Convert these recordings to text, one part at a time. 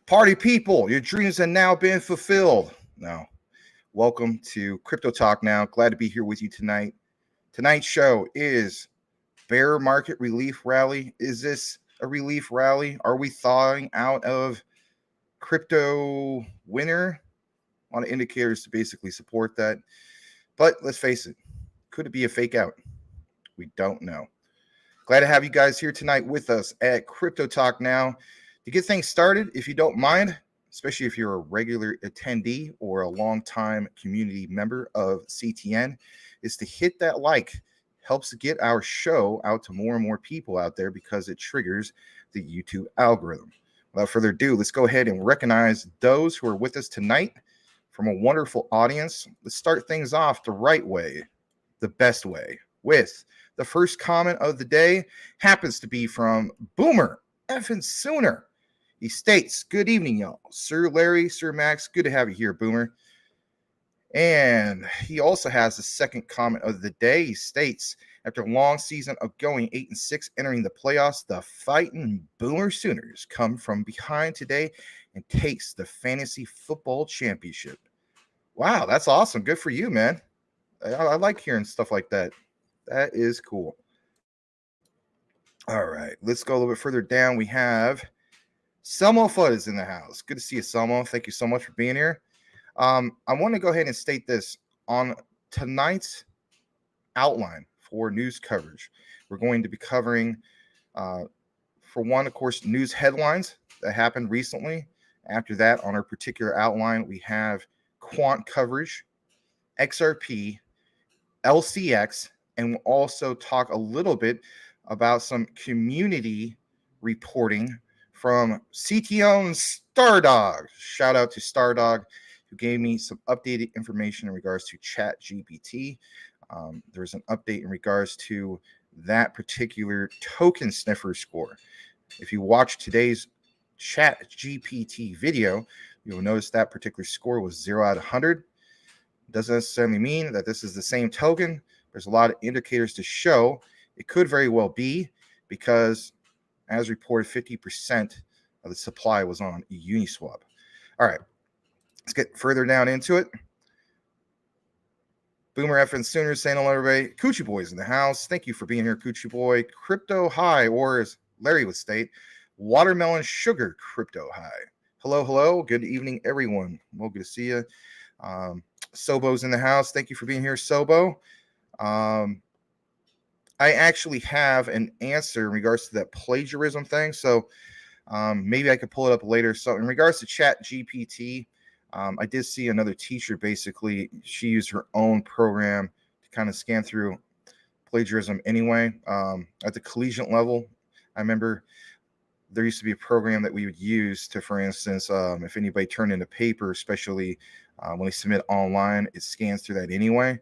Party people, your dreams have now been fulfilled. Now, welcome to Crypto Talk Now. Glad to be here with you tonight. Tonight's show is bear market relief rally. Is this a relief rally? Are we thawing out of crypto winter? A lot of indicators to basically support that. But let's face it, could it be a fake out? We don't know. Glad to have you guys here tonight with us at Crypto Talk Now. To get things started, if you don't mind, especially if you're a regular attendee or a longtime community member of CTN, is to hit that like. Helps get our show out to more and more people out there because it triggers the YouTube algorithm. Without further ado, let's go ahead and recognize those who are with us tonight from a wonderful audience. Let's start things off the right way, the best way, with the first comment of the day happens to be from Boomer Effin Sooner. He states, good evening, y'all. Sir Larry, Sir Max, good to have you here, Boomer. And he also has the second comment of the day. He states, after a long season of going 8-6, entering the playoffs, the fighting Boomer Sooners come from behind today and takes the fantasy football championship. Wow, that's awesome. Good for you, man. I like hearing stuff like that. That is cool. All right, let's go a little bit further down. We have Selmo Fudd is in the house. Good to see you, Selmo. Thank you so much for being here. I want to go ahead and state this on tonight's outline for news coverage. We're going to be covering, for one, of course, news headlines that happened recently. After that, on our particular outline, we have quant coverage, XRP, LCX, and we'll also talk a little bit about some community reporting from CTO and Stardog. Shout out to Stardog, who gave me some updated information in regards to ChatGPT. There's an update in regards to that particular token sniffer score. If you watch today's ChatGPT video, you'll notice that particular score was 0 out of 100. Doesn't necessarily mean that this is the same token. There's a lot of indicators to show it could very well be, because as reported, 50% of the supply was on Uniswap. All right, let's get further down into it. Boomer F and Sooners saying hello, everybody. Coochie Boy's in the house. Thank you for being here, Coochie Boy. Crypto High, or as Larry would state, Watermelon Sugar Crypto High. Hello, hello. Good evening, everyone. Well, good to see you. Sobo's in the house. Thank you for being here, Sobo. I actually have an answer in regards to that plagiarism thing, so maybe I could pull it up later. So in regards to ChatGPT, I did see another teacher, basically, she used her own program to kind of scan through plagiarism anyway. At the collegiate level, I remember there used to be a program that we would use to, for instance, if anybody turned in a paper, especially when they submit online, it scans through that anyway.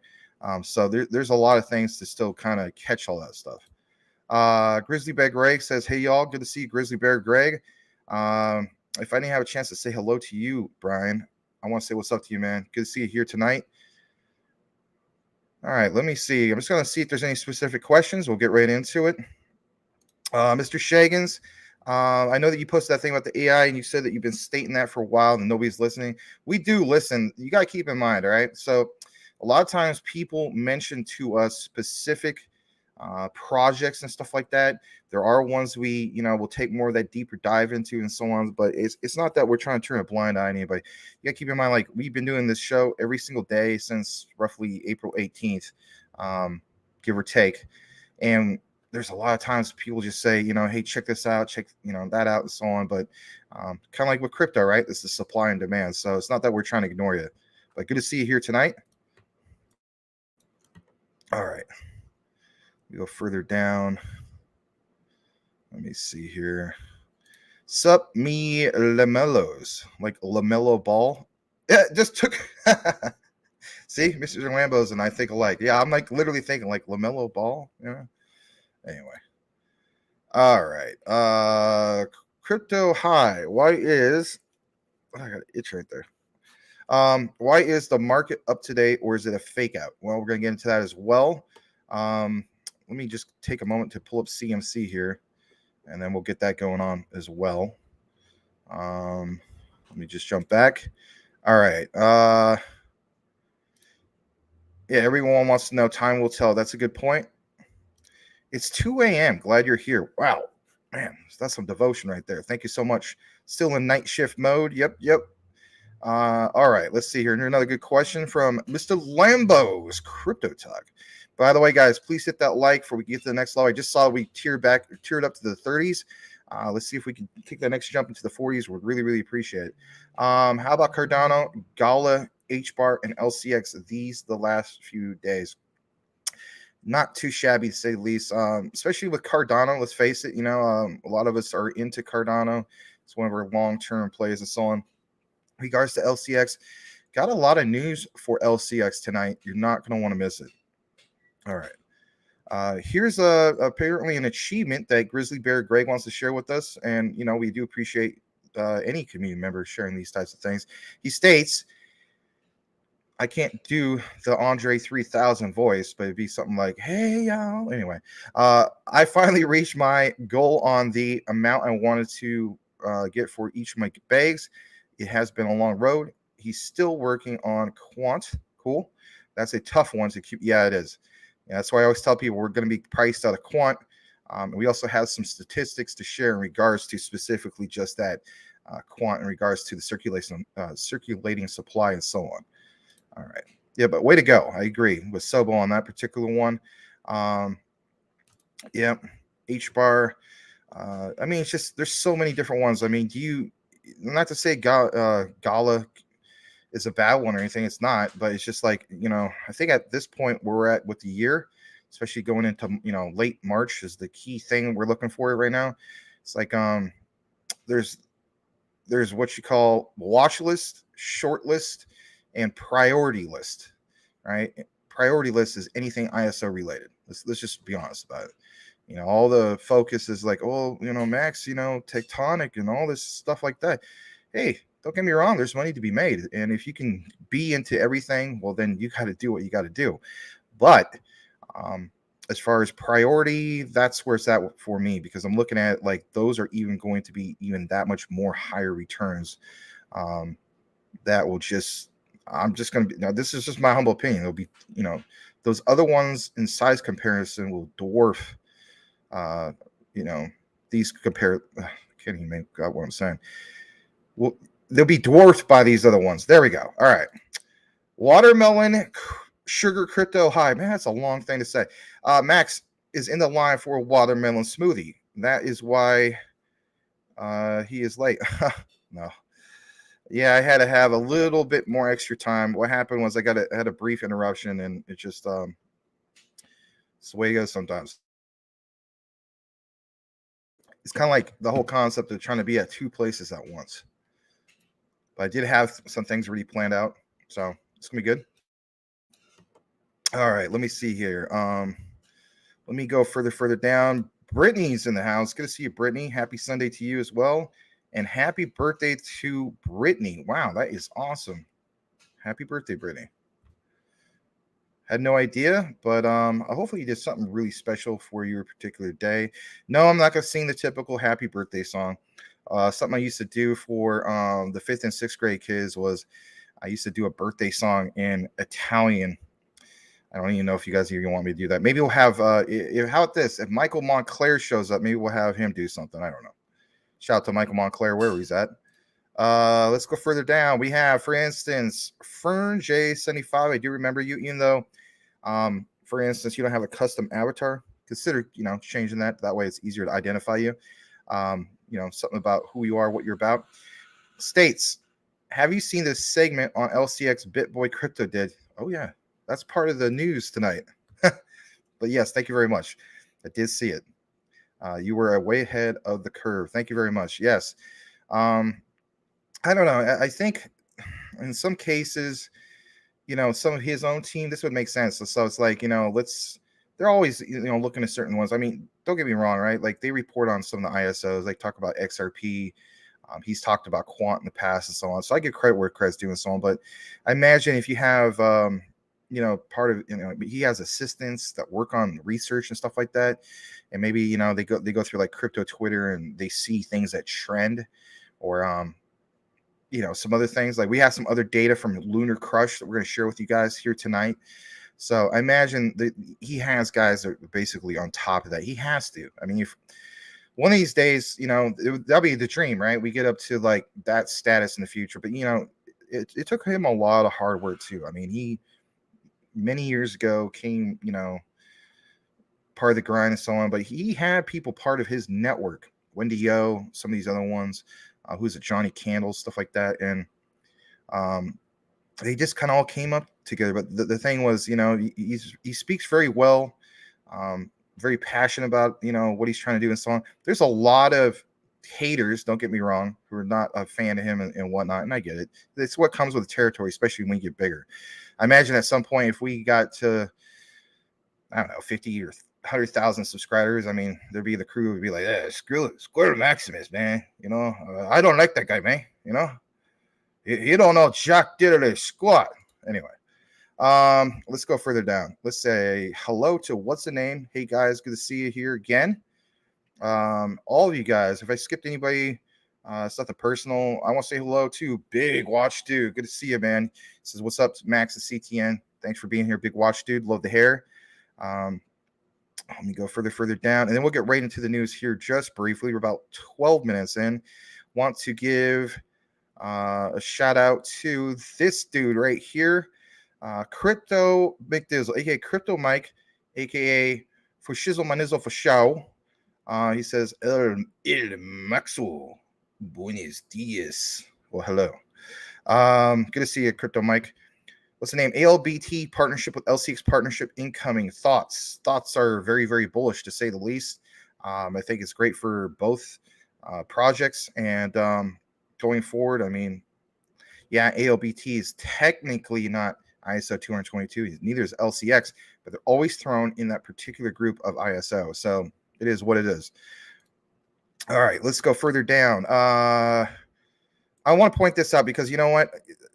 So there's a lot of things to still kind of catch all that stuff. Grizzly Bear Greg says, hey, y'all, good to see you, Grizzly Bear Greg. If I didn't have a chance to say hello to you, Brian, I want to say what's up to you, man. Good to see you here tonight. All right, let me see. I'm just going to see if there's any specific questions. We'll get right into it. Mr. Shagans, I know that you posted that thing about the AI, and you said that you've been stating that for a while and nobody's listening. We do listen. You got to keep in mind, all right? So a lot of times people mention to us specific projects and stuff like that. There are ones we, will take more of that deeper dive into and so on, but it's not that we're trying to turn a blind eye on anybody. You got to keep in mind, like, we've been doing this show every single day since roughly April 18th, give or take. And there's a lot of times people just say, hey, check this out, check, that out and so on. But kind of like with crypto, right? This is supply and demand. So it's not that we're trying to ignore you, but good to see you here tonight. All right. We go further down. Let me see here. Sup me Lamellos, like LaMelo Ball. Yeah, just took. See, Mr. Lambos and I think alike. Yeah, I'm like literally thinking like LaMelo Ball. Yeah. Anyway. All right. Crypto High. Why is I got an itch right there. Why is the market up to date, or is it a fake out? Well, we're gonna get into that as well. Let me just take a moment to pull up CMC here, and then we'll get that going on as well. Let me just jump back. All right. Yeah, everyone wants to know. Time will tell. That's a good point. It's 2 a.m. Glad you're here. Wow. Man, that's some devotion right there. Thank you so much. Still in night shift mode. Yep. All right, let's see here. Another good question from Mr. Lambo's Crypto Talk. By the way, guys, please hit that like before we get to the next level. I just saw we tiered up to the 30s. Let's see if we can take that next jump into the 40s. We'd really appreciate it. How about Cardano, Gala, HBAR, and LCX the last few days? Not too shabby to say the least, especially with Cardano. Let's face it, a lot of us are into Cardano. It's one of our long-term plays and so on. Regards to LCX, got a lot of news for LCX tonight. You're not going to want to miss it. All right. Here's apparently an achievement that Grizzly Bear Greg wants to share with us. And, we do appreciate any community member sharing these types of things. He states, I can't do the Andre 3000 voice, but it'd be something like, hey, y'all. Anyway, I finally reached my goal on the amount I wanted to get for each of my bags. It has been a long road. He's still working on Quant. Cool. That's a tough one to keep. Yeah, it is. Yeah, that's why I always tell people we're going to be priced out of Quant. We also have some statistics to share in regards to specifically just that Quant in regards to the circulating supply and so on. All right. Yeah, but way to go. I agree with Sobo on that particular one. Yeah, HBAR. I mean, it's just there's so many different ones. I mean, not to say Gala is a bad one or anything. It's not, but it's just like, I think at this point where we're at with the year, especially going into, late March is the key thing we're looking for right now. It's like, there's what you call watch list, short list, and priority list, right? Priority list is anything ISO related. Let's just be honest about it. All the focus is like, Max, Tectonic and all this stuff like that. Hey, don't get me wrong. There's money to be made. And if you can be into everything, well, then you got to do what you got to do. But as far as priority, that's where it's at for me, because I'm looking at like those are even going to be even that much more higher returns. That will I'm just going to be, now this is just my humble opinion. It'll be, those other ones in size comparison will dwarf these compare. Can't even make out what I'm saying. Well, they'll be dwarfed by these other ones. There we go. All right. Watermelon sugar crypto high. Man, that's a long thing to say. Max is in the line for a watermelon smoothie. That is why he is late. No. Yeah, I had to have a little bit more extra time. What happened was I had a brief interruption, and it just it's the way it goes sometimes. It's kind of like the whole concept of trying to be at two places at once. But I did have some things already planned out, so it's gonna be good. All right, let me see here. Let me go further down. Brittany's in the house. Good to see you, Brittany. Happy Sunday to you as well, and happy birthday to Brittany. Wow, that is awesome. Happy birthday, Brittany. Had no idea, but hopefully you did something really special for your particular day. No, I'm not gonna sing the typical happy birthday song. Something I used to do for the 5th and 6th grade kids was I used to do a birthday song in Italian. I don't even know if you guys even want me to do that. Maybe we'll have how about this? If Michael Montclair shows up, maybe we'll have him do something. I don't know. Shout out to Michael Montclair, wherever he's at. Let's go further down. We have, for instance, Fern J75. I do remember you, even though for instance, you don't have a custom avatar. Consider, changing that. That way it's easier to identify you. Something about who you are, what you're about. States, have you seen this segment on LCX BitBoy Crypto did? Oh, yeah. That's part of the news tonight. But yes, thank you very much. I did see it. You were way ahead of the curve. Thank you very much. Yes. I don't know. I think in some cases, some of his own team, this would make sense. So it's like, they're always, looking at certain ones. I mean, don't get me wrong, right? Like they report on some of the ISOs. They talk about XRP. He's talked about Quant in the past and so on. So I give credit where credit's due and so on. But I imagine if you have, part of, he has assistants that work on research and stuff like that. And maybe, they go through like crypto Twitter and they see things that trend or, some other things. Like we have some other data from Lunar Crush that we're going to share with you guys here tonight. So I imagine that he has guys that are basically on top of that. He has to. I mean, if one of these days, that'll be the dream, right? We get up to like that status in the future. But it took him a lot of hard work too. I mean, he many years ago came, part of the grind and so on. But he had people part of his network, Wendy Yo, some of these other ones, who's it, Johnny Candles, stuff like that, and they just kind of all came up together. But the thing was, he speaks very well, very passionate about, what he's trying to do and so on. There's a lot of haters, don't get me wrong, who are not a fan of him and whatnot. And I get it. It's what comes with the territory, especially when you get bigger. I imagine at some point, if we got to, I don't know, 50 or 100,000 subscribers, I mean, there'd be the crew would be like, screw Maximus, man. I don't like that guy, man. You don't know Jack Diddley squat. Anyway, let's go further down. Let's say hello to what's the name. Hey guys, good to see you here again. All of you guys. If I skipped anybody, it's nothing personal. I want to say hello to Big Watch Dude. Good to see you, man. He says, what's up, Max and CTN? Thanks for being here, Big Watch Dude. Love the hair. Let me go further down, and then we'll get right into the news here just briefly. We're about 12 minutes in. Want to give a shout out to this dude right here, Crypto McDizzle, aka Crypto Mike, aka for Shizzle Manizzle for Show. He says, El Maxo, buenos dias. Well, hello. Good to see you, Crypto Mike. What's the name? ALBT partnership with LCX partnership incoming. Thoughts are very, very bullish to say the least. I think it's great for both projects and going forward. I mean, yeah, ALBT is technically not ISO 222. Neither is LCX, but they're always thrown in that particular group of ISO. So it is what it is. All right, let's go further down. I want to point this out because you know what?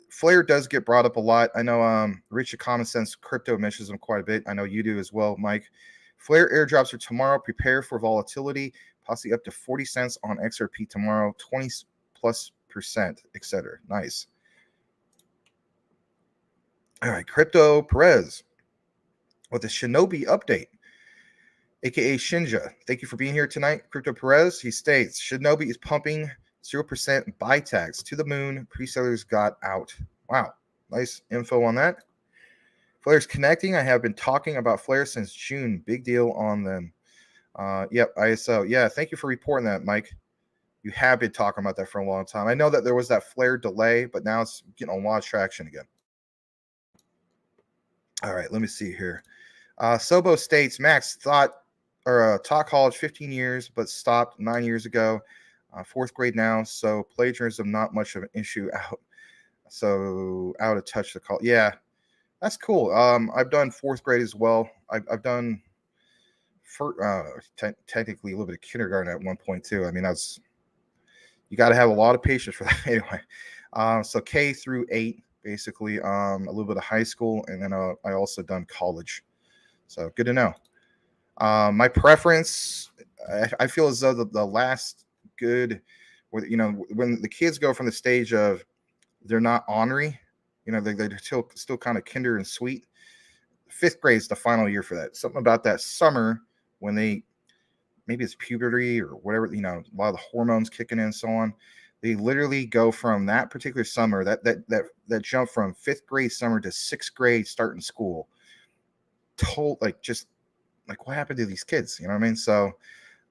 Flare does get brought up a lot. I know Richard Common Sense Crypto mentions them quite a bit. I know you do as well, Mike. Flare airdrops are tomorrow. Prepare for volatility, possibly up to 40 cents on XRP tomorrow, 20+%, etc. Nice. All right, Crypto Perez with the Shinobi update, aka Shinja. Thank you for being here tonight, Crypto Perez. He states Shinobi is pumping 0% buy tags to the moon. Pre-sellers got out. Wow. Nice info on that. Flare's connecting. I have been talking about Flare since June. Big deal on them. Yep, ISO. Yeah, thank you for reporting that, Mike. You have been talking about that for a long time. I know that there was that Flare delay, but now it's getting a lot of traction again. All right, let me see here. Sobo states, Max taught college 15 years, but stopped 9 years ago. Fourth grade now, so plagiarism not much of an issue. Out of touch the call. Yeah, that's cool. I've done fourth grade as well. I've done technically a little bit of kindergarten at one point too. I mean, you got to have a lot of patience for that. Anyway, so K through 8 basically. A little bit of high school, and then I also done college. So good to know. My preference, I feel as though the last good, when the kids go from the stage of they're not ornery, they're still kind of kinder and sweet. Fifth grade is the final year for that. Something about that summer when maybe it's puberty or whatever, a lot of the hormones kicking in and so on. They literally go from that particular summer, that jump from fifth grade summer to sixth grade starting school. What happened to these kids? You know what I mean? So,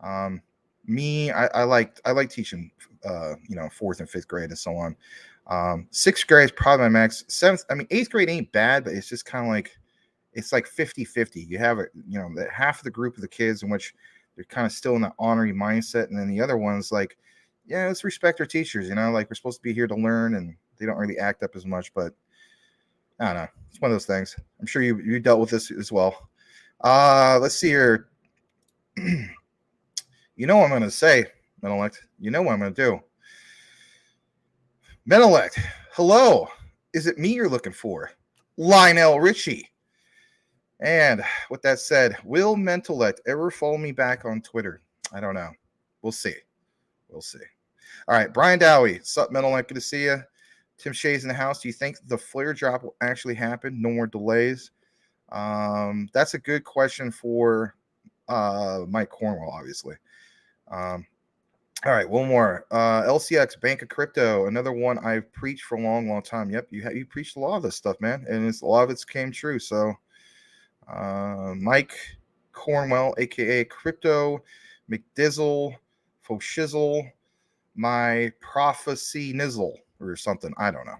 I like teaching, fourth and fifth grade and so on. Sixth grade is probably my max. Eighth grade ain't bad, but it's just kind of like, it's like 50-50. You have that half of the group of the kids in which they're kind of still in that honorary mindset. And then the other ones like, yeah, let's respect our teachers, like we're supposed to be here to learn, and they don't really act up as much, but I don't know. It's one of those things. I'm sure you dealt with this as well. Let's see here. You know what I'm going to say, Menelect. You know what I'm going to do. Menelect, hello. Is it me you're looking for? Lionel Richie. And with that said, will Mentelect ever follow me back on Twitter? I don't know. We'll see. All right, Brian Dowie. What's up, Menelect? Good to see you. Tim Shea's in the house. Do you think the flare drop will actually happen? No more delays. That's a good question for Mike Cornwell, obviously. All right, one more. LCX, Bank of Crypto, another one I've preached for a long, long time. Yep, you preached a lot of this stuff, man, and a lot of it's came true. So, Mike Cornwell, aka Crypto McDizzle, Foshizzle, my prophecy nizzle or something. I don't know.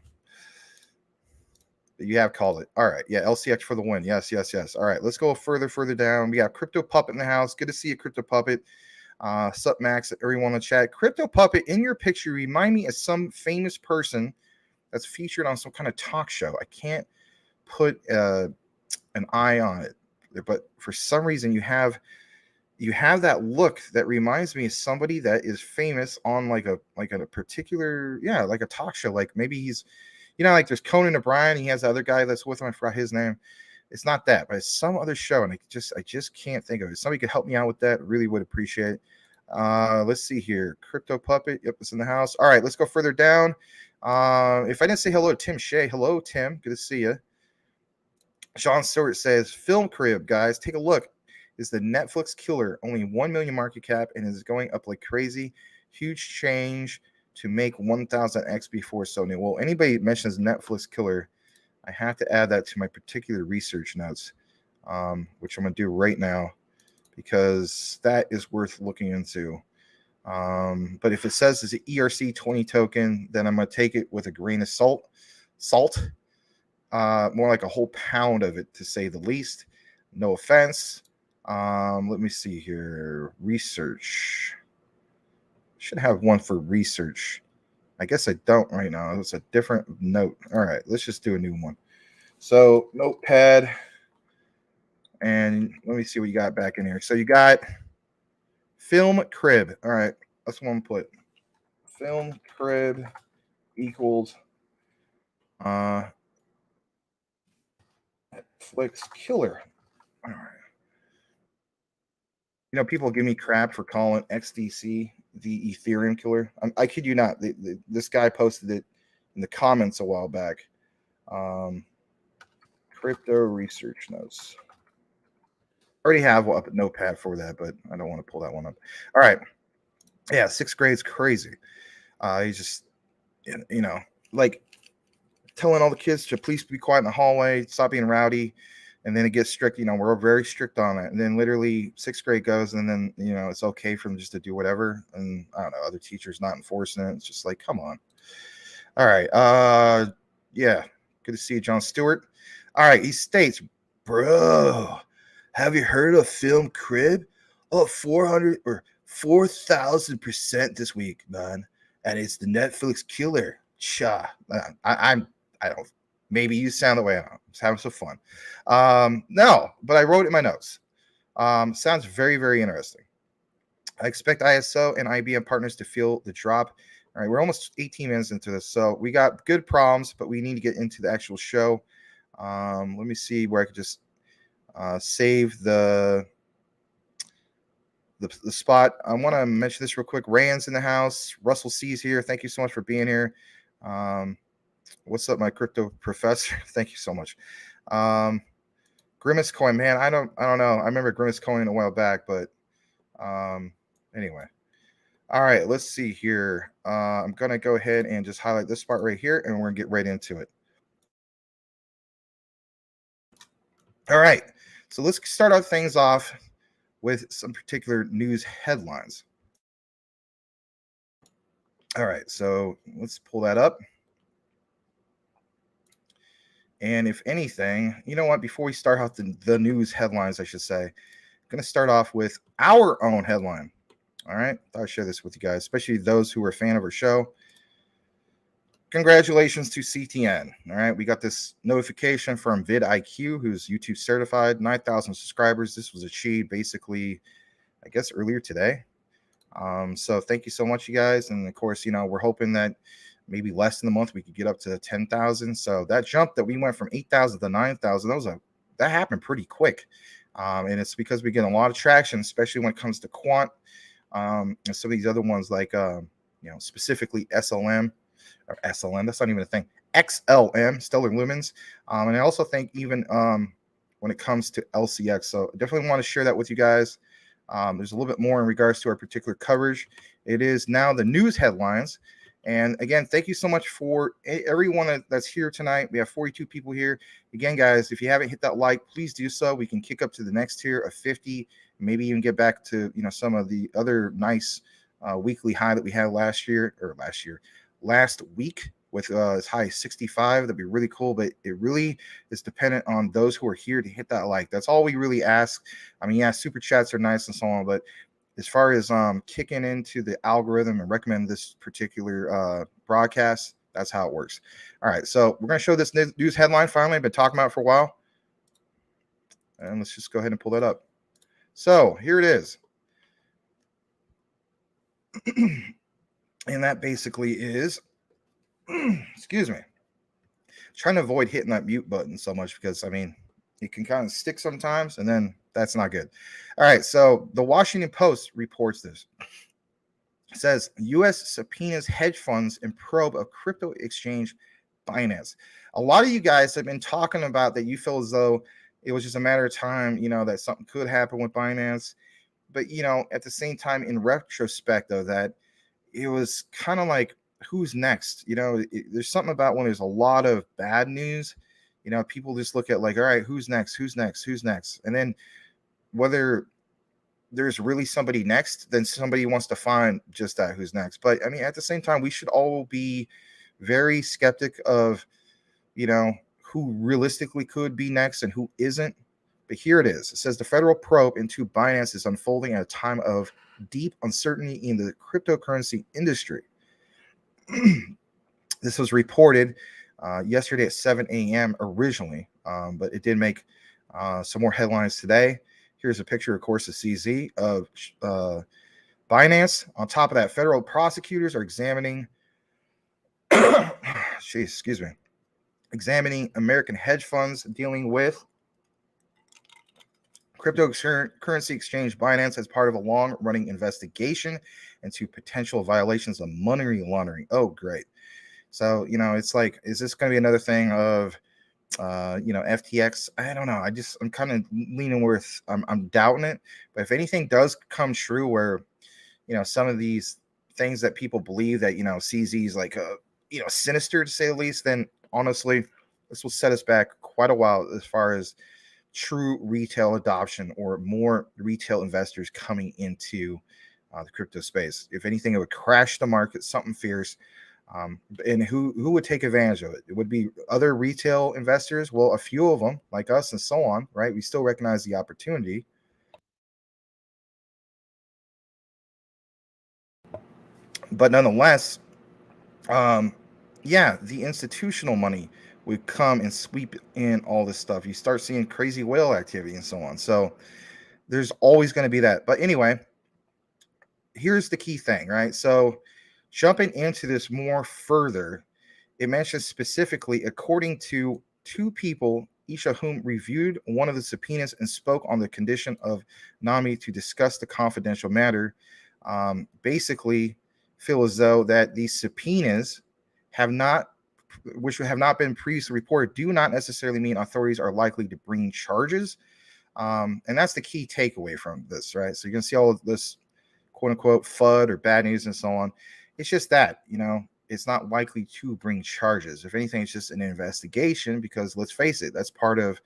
You have called it. All right. Yeah, LCX for the win. Yes, yes, yes. All right, let's go further down. We got Crypto Puppet in the house. Good to see you, Crypto Puppet. Sup, Max, everyone in the chat. Crypto Puppet, in your picture, remind me of some famous person that's featured on some kind of talk show. I can't put an eye on it, but for some reason you have that look that reminds me of somebody that is famous on like a particular, yeah, like a talk show. Like maybe he's, like there's Conan O'Brien. He has the other guy that's with him. I forgot his name. It's not that, but it's some other show, and I just can't think of it. Somebody could help me out with that. Really would appreciate it. Let's see here. Crypto Puppet. Yep, it's in the house. All right, let's go further down. If I didn't say hello to Tim Shea, hello, Tim. Good to see you. Sean Stewart says, Film Crib, guys, take a look. Is the Netflix killer only 1 million market cap and is going up like crazy? Huge change to make 1,000x before so new. Well, anybody mentions Netflix killer, I have to add that to my particular research notes, which I'm going to do right now because that is worth looking into. But if it says it's an ERC20 token, then I'm going to take it with a grain of salt, more like a whole pound of it, to say the least. No offense. Let me see here. Research. Should have one for research. I guess I don't right now. It's a different note. All right, let's just do a new one. So notepad, and let me see what you got back in here. So you got Film Crib. All right, that's one put. Film Crib equals Netflix killer. All right. People give me crap for calling XDC the Ethereum killer. I kid you not. This guy posted it in the comments a while back. Crypto research notes. I already have a notepad for that, but I don't want to pull that one up. All right. Yeah, 6th grade's crazy. He's just, like telling all the kids to please be quiet in the hallway, stop being rowdy. And then it gets strict. We're very strict on it. And then literally 6th grade goes, and then, it's okay for them just to do whatever. And I don't know, other teachers not enforcing it. It's just like, come on. All right. Yeah. Good to see you, John Stewart. All right. He states, bro, have you heard of Film Crib? Oh, 400 or 4,000% this week, man. And it's the Netflix killer. Cha. I don't. Maybe you sound the way I am. Just having some fun. No, but I wrote it in my notes. Sounds very, very interesting. I expect ISO and IBM partners to feel the drop. All right, we're almost 18 minutes into this, so we got good problems, but we need to get into the actual show. Let me see where I could just save the spot. I want to mention this real quick. Rand's in the house. Russell C's here. Thank you so much for being here. What's up, my crypto professor? Thank you so much. Grimace Coin, man. I don't know. I remember Grimace Coin a while back, but anyway. All right, let's see here. I'm gonna go ahead and just highlight this part right here, and we're gonna get right into it. All right, so let's start our things off with some particular news headlines. All right, so let's pull that up. And if anything, you know what? Before we start off the news headlines, I should say, I'm going to start off with our own headline. All right. Thought I'd share this with you guys, especially those who are a fan of our show. Congratulations to CTN. All right. We got this notification from vidIQ, who's YouTube certified, 9,000 subscribers. This was achieved basically, I guess, earlier today. So thank you so much, you guys. And of course, we're hoping that maybe less than a month we could get up to 10,000. So that jump that we went from 8,000 to 9,000, that happened pretty quick. And it's because we get a lot of traction, especially when it comes to Quant and some of these other ones like, specifically SLM. or SLM. That's not even a thing. XLM, Stellar Lumens. And I also think even when it comes to LCX. So I definitely want to share that with you guys. There's a little bit more in regards to our particular coverage. It is now the news headlines. And again, thank you so much for everyone that's here tonight. We have 42 people here. Again, guys, if you haven't hit that like, please do so. We can kick up to the next tier of 50, maybe even get back to some of the other nice weekly high that we had last week with as high as 65. That'd be really cool, but it really is dependent on those who are here to hit that like. That's all we really ask. I mean, yeah, super chats are nice and so on, but as far as kicking into the algorithm and recommend this particular broadcast, that's how it works. All right, so we're going to show this news headline finally. I've been talking about it for a while. And let's just go ahead and pull that up. So here it is. And that basically is, excuse me, trying to avoid hitting that mute button so much because, I mean, it can kind of stick sometimes, and then that's not good. All right, so the Washington Post reports this. It says U.S. subpoenas hedge funds and probe of crypto exchange Binance. A lot of you guys have been talking about that you feel as though it was just a matter of time, that something could happen with Binance. But, at the same time, in retrospect, though, that it was kind of like, who's next? There's something about when there's a lot of bad news, people just look at like, all right, who's next? And then whether there's really somebody next, then somebody wants to find just that who's next. But I mean, at the same time, we should all be very skeptic of, who realistically could be next and who isn't. But here it is. It says the federal probe into Binance is unfolding at a time of deep uncertainty in the cryptocurrency industry. This was reported yesterday at 7 a.m. originally, but it did make some more headlines today. Here's a picture, of course, of CZ of Binance. On top of that, federal prosecutors are examining American hedge funds dealing with cryptocurrency exchange Binance as part of a long-running investigation into potential violations of money laundering. Oh, great. So, it's like, is this going to be another thing of, FTX? I don't know. I'm kind of leaning with, I'm doubting it. But if anything does come true where, some of these things that people believe that, CZ is like, sinister to say the least, then honestly, this will set us back quite a while as far as true retail adoption or more retail investors coming into the crypto space. If anything, it would crash the market, something fierce. And who would take advantage of it? It would be other retail investors. Well, a few of them, like us and so on, right? We still recognize the opportunity. But nonetheless, the institutional money would come and sweep in all this stuff. You start seeing crazy whale activity and so on. So there's always going to be that. But anyway, here's the key thing, right? So jumping into this more further, it mentions specifically, according to two people, each of whom reviewed one of the subpoenas and spoke on the condition of NAMI to discuss the confidential matter, basically feel as though that these subpoenas which have not been previously reported, do not necessarily mean authorities are likely to bring charges. And that's the key takeaway from this, right? So you're going to see all of this quote unquote FUD or bad news and so on. It's just that, it's not likely to bring charges. If anything, it's just an investigation because let's face it, that's part of,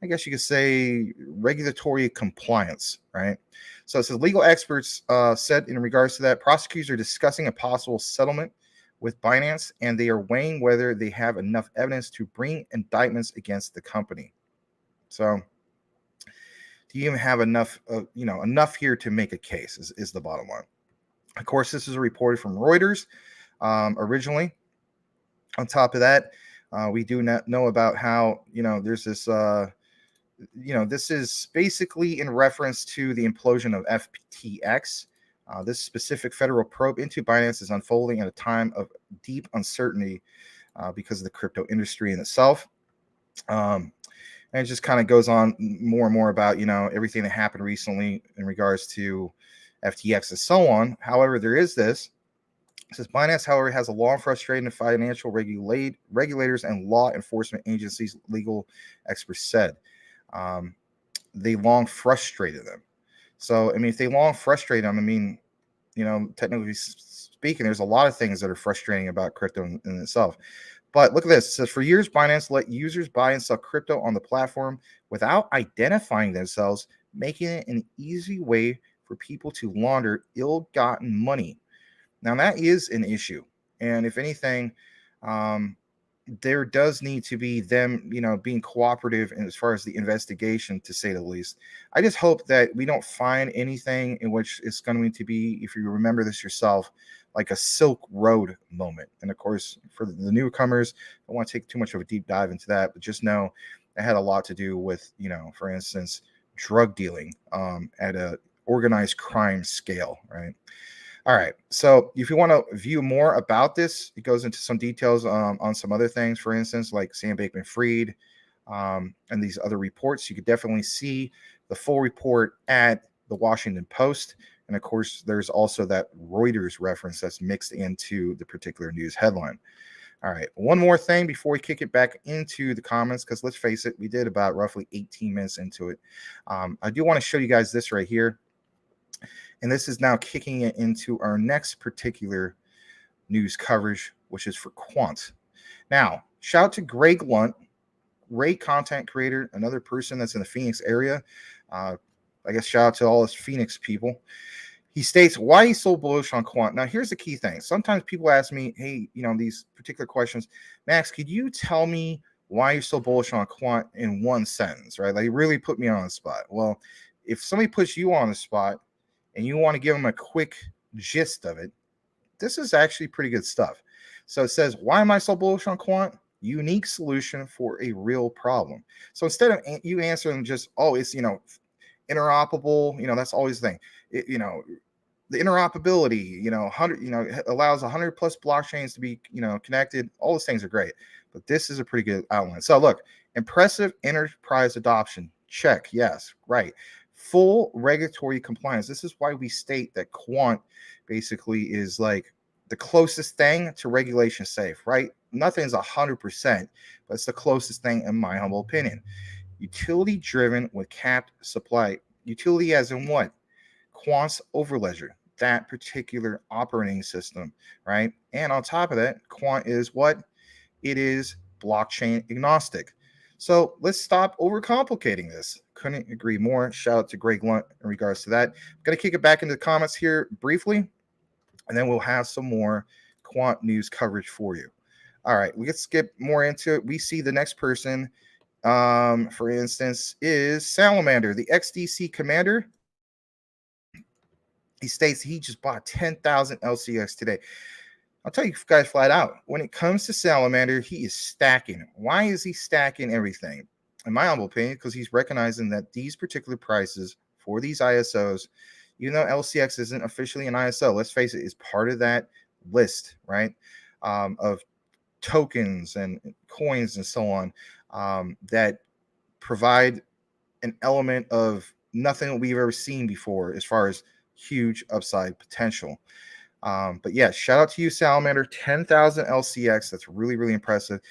I guess you could say, regulatory compliance, right? So it says legal experts said in regards to that, prosecutors are discussing a possible settlement with Binance, and they are weighing whether they have enough evidence to bring indictments against the company. So do you even have enough here to make a case is the bottom line. Of course, this is reported from Reuters originally. On top of that, we do not know about how, there's this, this is basically in reference to the implosion of FTX. This specific federal probe into Binance is unfolding at a time of deep uncertainty because of the crypto industry in itself. And it just kind of goes on more and more about, everything that happened recently in regards to FTX and so on. However, there is this. It says Binance, however, has a long, frustrating financial regulators and law enforcement agencies, legal experts said. They long frustrated them. So, I mean, if they long frustrate them, I mean, technically speaking, there's a lot of things that are frustrating about crypto in itself. But look at this. It says, for years, Binance let users buy and sell crypto on the platform without identifying themselves, making it an easy way for people to launder ill-gotten money. Now, that is an issue. And if anything, there does need to be them, being cooperative as far as the investigation, to say the least. I just hope that we don't find anything in which it's going to be, if you remember this yourself, like a Silk Road moment. And of course, for the newcomers, I don't want to take too much of a deep dive into that, but just know it had a lot to do with, for instance, drug dealing at a organized crime scale, right? All right. So if you want to view more about this, it goes into some details on some other things, for instance, like Sam Bankman-Fried and these other reports. You could definitely see the full report at the Washington Post. And of course, there's also that Reuters reference that's mixed into the particular news headline. All right. One more thing before we kick it back into the comments, because let's face it, we did about roughly 18 minutes into it. I do want to show you guys this right here. And this is now kicking it into our next particular news coverage, which is for Quant. Now, shout out to Greg Lunt, great content creator, another person that's in the Phoenix area. I guess shout out to all us Phoenix people. He states why he's so bullish on Quant. Now, here's the key thing. Sometimes people ask me, hey, these particular questions, Max, could you tell me why you're so bullish on Quant in one sentence, right? Like, really put me on the spot. Well, if somebody puts you on the spot, and you want to give them a quick gist of it, this is actually pretty good stuff. So it says, why am I so bullish on Quant? Unique solution for a real problem. So instead of you answering just, oh, it's, interoperable, that's always the thing. The interoperability, 100, allows 100 plus blockchains to be, connected. All those things are great, but this is a pretty good outline. So look, impressive enterprise adoption. Check. Yes. Right. Full regulatory compliance. This is why we state that Quant basically is like the closest thing to regulation safe, right? Nothing's 100%, but it's the closest thing in my humble opinion. Utility driven with capped supply. Utility as in what? Quant's overledger, that particular operating system, right? And on top of that, Quant is what? It is blockchain agnostic. So let's stop overcomplicating this. Couldn't agree more. Shout out to Greg Lunt in regards to that. I'm going to kick it back into the comments here briefly, and then we'll have some more Quant news coverage for you. All right, let's get more into it. We see the next person, for instance, is Salamander, the XDC commander. He states he just bought 10,000 LCX today. I'll tell you guys flat out, when it comes to Salamander, he is stacking. Why is he stacking everything? In my humble opinion, because he's recognizing that these particular prices for these ISOs, even though LCX isn't officially an ISO, let's face it, is part of that list, right, of tokens and coins and so on, that provide an element of nothing that we've ever seen before as far as huge upside potential. But yeah, shout out to you, Salamander. 10,000 LCX. That's really, really impressive.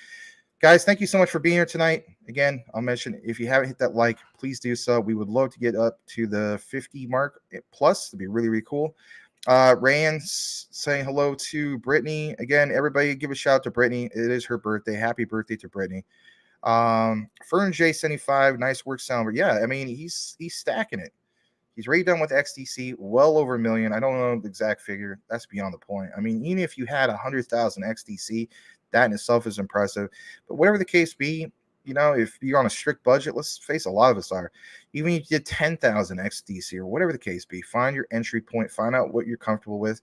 Guys, thank you so much for being here tonight. Again, I'll mention, if you haven't hit that like, please do so. We would love to get up to the 50 mark plus. It'd be really, really cool. Rayan's saying hello to Brittany. Again, everybody give a shout out to Brittany. It is her birthday. Happy birthday to Brittany. Fern J75, nice work, Salamander. Yeah, I mean, he's stacking it. He's already done with XDC, well over $1 million. I don't know the exact figure. That's beyond the point. I mean, even if you had 100,000 XDC, that in itself is impressive. But whatever the case be, if you're on a strict budget, let's face it, a lot of us are. Even if you did 10,000 XDC or whatever the case be, find your entry point, find out what you're comfortable with.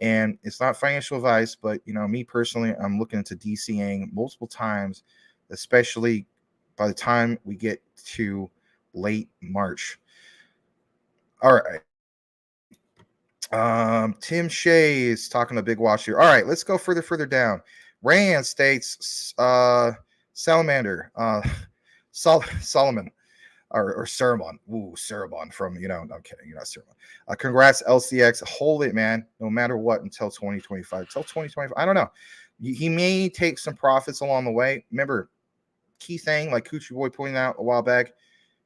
And it's not financial advice, but, me personally, I'm looking into DCing multiple times, especially by the time we get to late March. All right. Tim Shea is talking a big watch here. All right, let's go further down. Rand states Salamander, Solomon. or Cerebon. Ooh, Cerebon from, no, I'm kidding. You're not Cerebon. Congrats, LCX. Hold it, man. No matter what, until 2025. Until 2025. I don't know. He may take some profits along the way. Remember, key thing, like Coochie Boy pointed out a while back,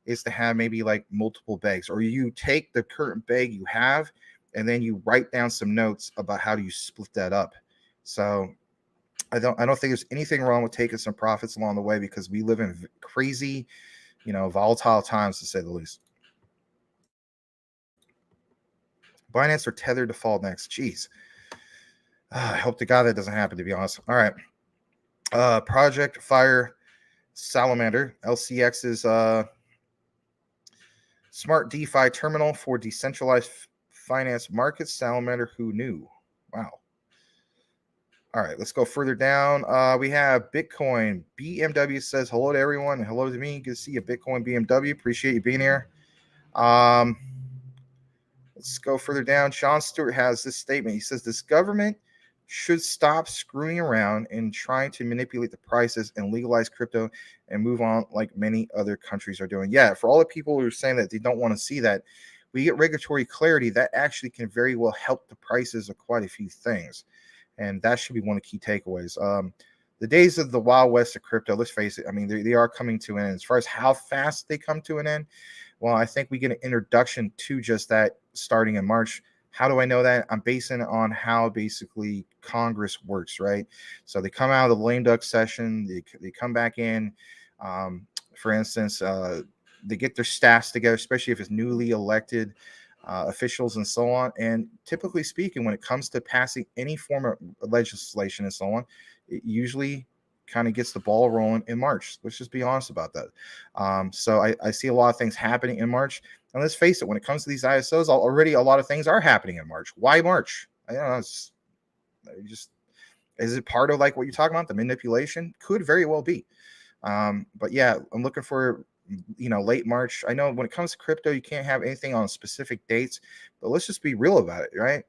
is to have maybe like multiple bags, or you take the current bag you have and then you write down some notes about how do you split that up. So I don't think there's anything wrong with taking some profits along the way, because we live in crazy, volatile times, to say the least. Binance or Tether to fall next. Jeez. I hope to God that doesn't happen, to be honest. All right. Project Fire Salamander. LCX is smart DeFi terminal for decentralized finance markets. Salamander, who knew? Wow. All right, let's go further down. We have Bitcoin. BMW says hello to everyone. Hello to me. Good to see you, Bitcoin BMW. Appreciate you being here. Let's go further down. Sean Stewart has this statement. He says this government should stop screwing around and trying to manipulate the prices and legalize crypto and move on like many other countries are doing. Yeah, for all the people who are saying that they don't want to see that, we get regulatory clarity that actually can very well help the prices of quite a few things. And that should be one of the key takeaways. The days of the Wild West of crypto, let's face it, I mean, they are coming to an end. As far as how fast they come to an end, well, I think we get an introduction to just that starting in March. How do I know that? I'm basing it on how basically Congress works, right? So they come out of the lame duck session, they come back in. For instance, they get their staffs together, especially if it's newly elected officials and so on. And typically speaking, when it comes to passing any form of legislation and so on, it usually kind of gets the ball rolling in March. Let's just be honest about that. So I see a lot of things happening in March. And let's face it, when it comes to these ISOs, already a lot of things are happening in March. Why March? I don't know. It's just, is it part of like what you're talking about? The manipulation could very well be. But yeah, I'm looking for late March. I know when it comes to crypto, you can't have anything on specific dates, but let's just be real about it, right?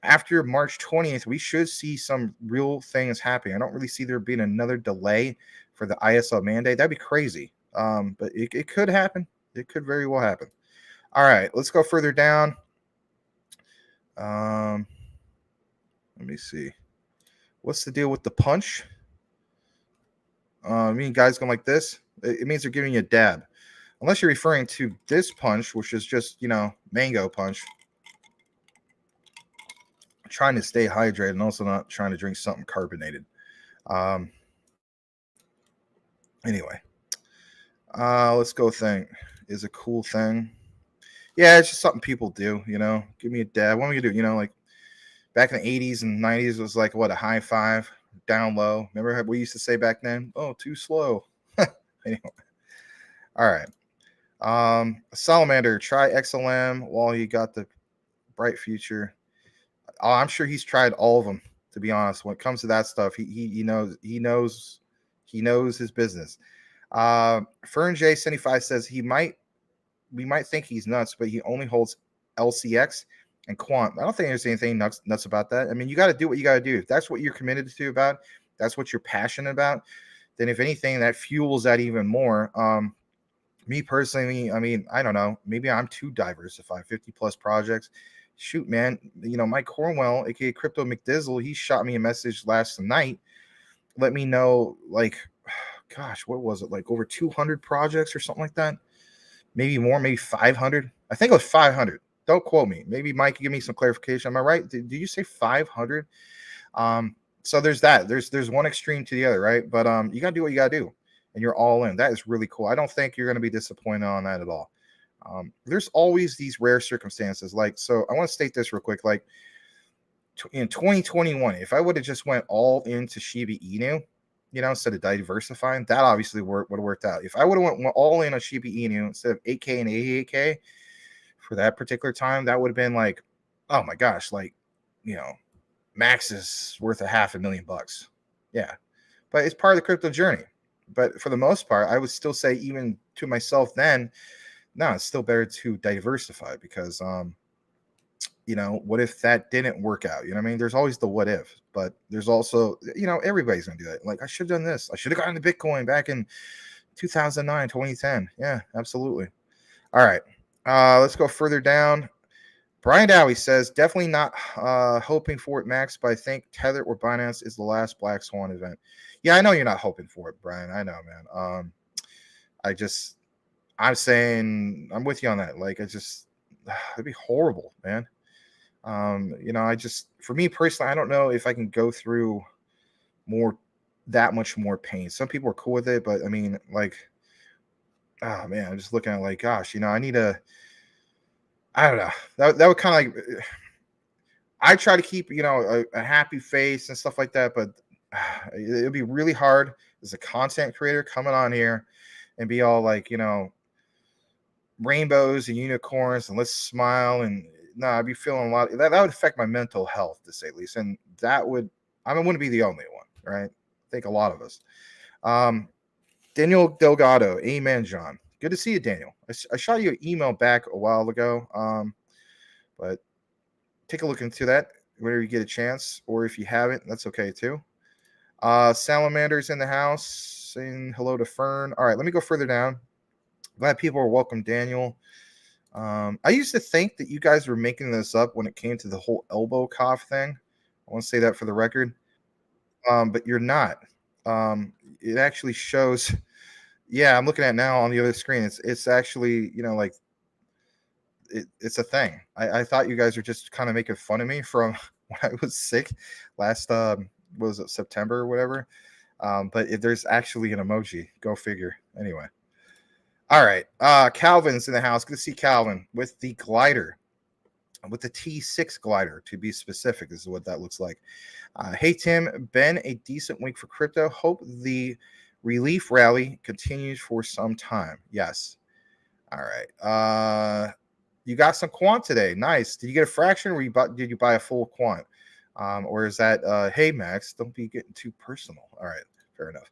After March 20th, we should see some real things happening. I don't really see there being another delay for the ISO mandate. That'd be crazy. But it could happen. It could very well happen. All right, let's go further down. Let me see. What's the deal with the punch? I mean, guys going like this. It means they're giving you a dab. Unless you're referring to this punch, which is just, mango punch. I'm trying to stay hydrated and also not trying to drink something carbonated. Anyway. Let's go think. Is a cool thing. Yeah, it's just something people do, Give me a dab. What am I going to do? Like back in the 80s and 90s, it was like, what, a high five, down low. Remember how we used to say back then? Oh, too slow. Anyway. All right. Salamander, try XLM while you got the bright future. Oh, I'm sure he's tried all of them, to be honest. When it comes to that stuff, he knows his business. Fern J75 says we might think he's nuts, but he only holds LCX and Quant. I don't think there's anything nuts about that. I mean, you got to do what you got to do. If that's what you're committed to about, that's what you're passionate about, then if anything, that fuels that even more. Me personally, I mean, I don't know. Maybe I'm too diversified. 50 plus projects. Shoot, man. Mike Cornwell, aka Crypto McDizzle, he shot me a message last night. Let me know, like, gosh, what was it? Like over 200 projects or something like that. Maybe more, maybe 500. I think it was 500. Don't quote me. Maybe Mike can give me some clarification. Am I right? Did you say 500? So there's that. There's one extreme to the other, right? But you gotta do what you gotta do, and you're all in. That is really cool. I don't think you're gonna be disappointed on that at all. There's always these rare circumstances. Like, so I want to state this real quick. Like in 2021, if I would have just went all into Shiba Inu, instead of diversifying, that obviously would have worked out. If I would have went all in on Shiba Inu instead of 8K and 88K for that particular time, that would have been like, oh my gosh, like, Max is worth $500,000. Yeah. But it's part of the crypto journey. But for the most part, I would still say, even to myself then, no, it's still better to diversify, because what if that didn't work out? I mean, there's always the what if, but there's also, everybody's gonna do that. Like, I should have done this. I should have gotten the Bitcoin back in 2009, 2010. Yeah, absolutely. All right. Let's go further down. Brian Dowie says, definitely not hoping for it, Max, but I think Tether or Binance is the last Black Swan event. Yeah, I know you're not hoping for it, Brian. I know, man. I'm saying I'm with you on that. Like, it'd be horrible, man. For me personally, I don't know if I can go through that much more pain. Some people are cool with it, but I mean, like, oh man, I'm just looking at like, gosh, I don't know. That would kind of like, I try to keep, a happy face and stuff like that, but it'd be really hard as a content creator coming on here and be all like, rainbows and unicorns and let's smile and no, I'd be feeling a lot. That would affect my mental health, to say the least, and I wouldn't be the only one, right? I think a lot of us. Daniel Delgado, amen, John. Good to see you, Daniel. I shot you an email back a while ago, but take a look into that whenever you get a chance, or if you haven't, that's okay too. Salamander's in the house, saying hello to Fern. All right, let me go further down. Glad people are welcome, Daniel. I used to think that you guys were making this up when it came to the whole elbow cough thing. I want to say that for the record. But you're not. It actually shows. Yeah, I'm looking at it now on the other screen. It's actually, like it's a thing. I thought you guys were just kind of making fun of me from when I was sick last was it September or whatever. But if there's actually an emoji, go figure. Anyway. All right. Calvin's in the house. Good to see Calvin with the glider, with the T6 glider, to be specific. This is what that looks like. Hey, Tim, been a decent week for crypto. Hope the relief rally continues for some time. Yes. All right. You got some quant today. Nice. Did you get a fraction or did you buy a full quant? Or is that, hey, Max, don't be getting too personal. All right. Fair enough.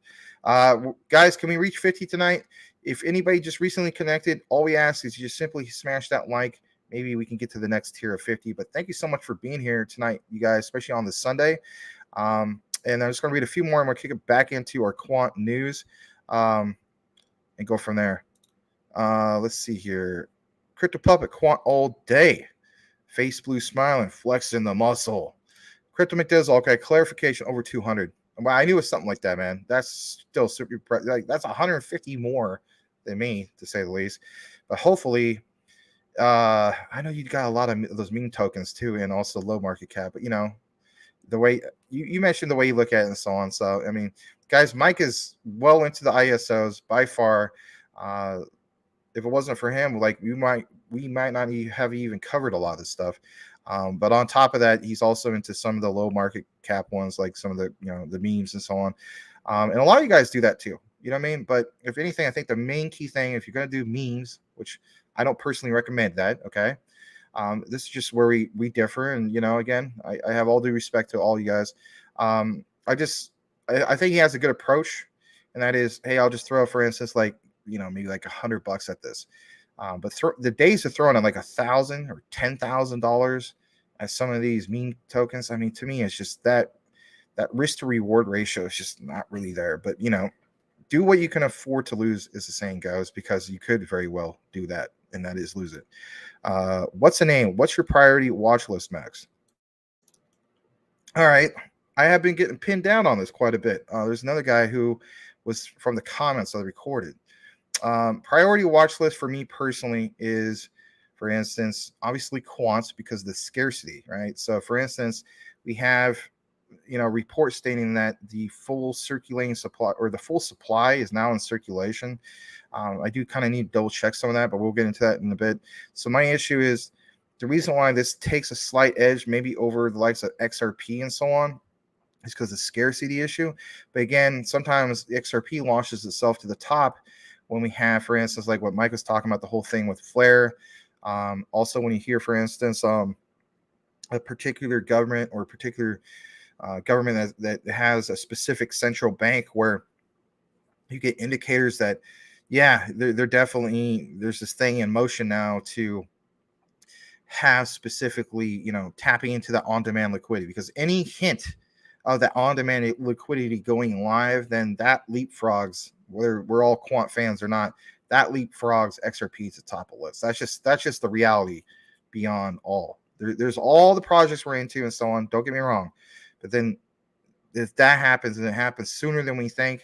Guys, can we reach 50 tonight? If anybody just recently connected, all we ask is you just simply smash that like. Maybe we can get to the next tier of 50. But thank you so much for being here tonight, you guys, especially on this Sunday. And I'm just going to read a few more. I'm going to kick it back into our quant news and go from there. Let's see here. Crypto Puppet quant all day. Face blue smiling, flexing the muscle. Crypto McDizzle, okay, clarification over 200. Well, I knew it was something like that, man. That's still super, like that's 150 more than me, to say the least. But hopefully, I know you got a lot of those meme tokens too, and also low market cap. But the way you mentioned the way you look at it and so on. So I mean, guys, Mike is well into the ISOs by far. If it wasn't for him, like we might not have even covered a lot of this stuff. But on top of that, he's also into some of the low market cap ones, like some of the the memes and so on. And a lot of you guys do that too. You know what I mean? But if anything, I think the main key thing, if you're going to do memes, which I don't personally recommend that, okay? This is just where we differ. And, again, I have all due respect to all you guys. I think he has a good approach. And that is, hey, I'll just throw, for instance, like, maybe like $100 at this. But the days of throwing at like $1,000 or $10,000 at some of these meme tokens, I mean, to me, it's just that risk to reward ratio is just not really there. But, do what you can afford to lose, as the saying goes, because you could very well do that, and that is lose it. What's the name? What's your priority watch list, Max? All right. I have been getting pinned down on this quite a bit. There's another guy who was from the comments I recorded. Priority watch list for me personally is, for instance, obviously quants because of the scarcity, right? So, for instance, we have reports stating that the full circulating supply or the full supply is now in circulation. I do kind of need to double check some of that, but we'll get into that in a bit. So my issue is the reason why this takes a slight edge, maybe over the likes of XRP and so on, is because of scarcity issue. But again, sometimes the XRP launches itself to the top when we have, for instance, like what Mike was talking about, the whole thing with Flare. Also, when you hear, for instance, a particular government or a particular government that has a specific central bank where you get indicators that, yeah, they're definitely, there's this thing in motion now to have specifically, tapping into that on-demand liquidity, because any hint of that on-demand liquidity going live, then that leapfrogs whether we're all quant fans or not, that leapfrogs XRP to the top of the list. That's just the reality beyond all. There's all the projects we're into and so on. Don't get me wrong. But then if that happens and it happens sooner than we think,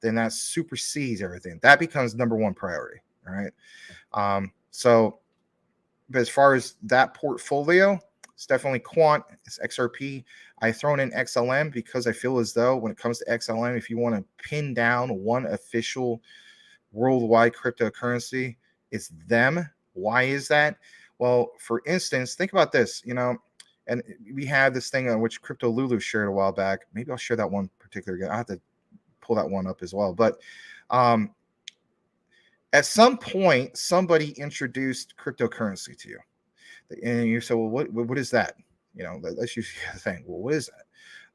then that supersedes everything. That becomes number one priority. All right. So but as far as that portfolio, it's definitely quant, it's XRP. I've thrown in XLM because I feel as though when it comes to XLM, if you want to pin down one official worldwide cryptocurrency, it's them. Why is that? Well, for instance, think about this, and we had this thing on which Crypto Lulu shared a while back. Maybe I'll share that one particular again. I have to pull that one up as well. But at some point, somebody introduced cryptocurrency to you, and you say, "Well, what is that?" That's usually the thing. Well, what is that?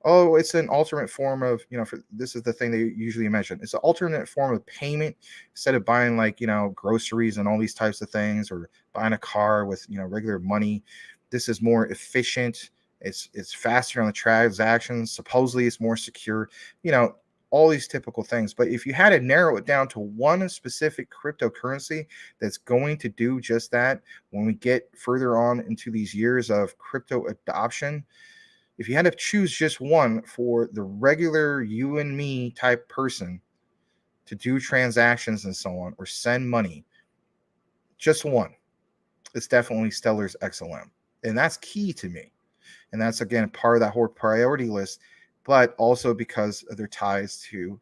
Oh, it's an alternate form of, this is the thing they usually mention. It's an alternate form of payment instead of buying groceries and all these types of things, or buying a car with regular money. This is more efficient. It's faster on the transactions. Supposedly, it's more secure. All these typical things. But if you had to narrow it down to one specific cryptocurrency that's going to do just that, when we get further on into these years of crypto adoption, if you had to choose just one for the regular you and me type person to do transactions and so on, or send money, just one, it's definitely Stellar's XLM. And that's key to me. And that's, again, part of that whole priority list, but also because of their ties to,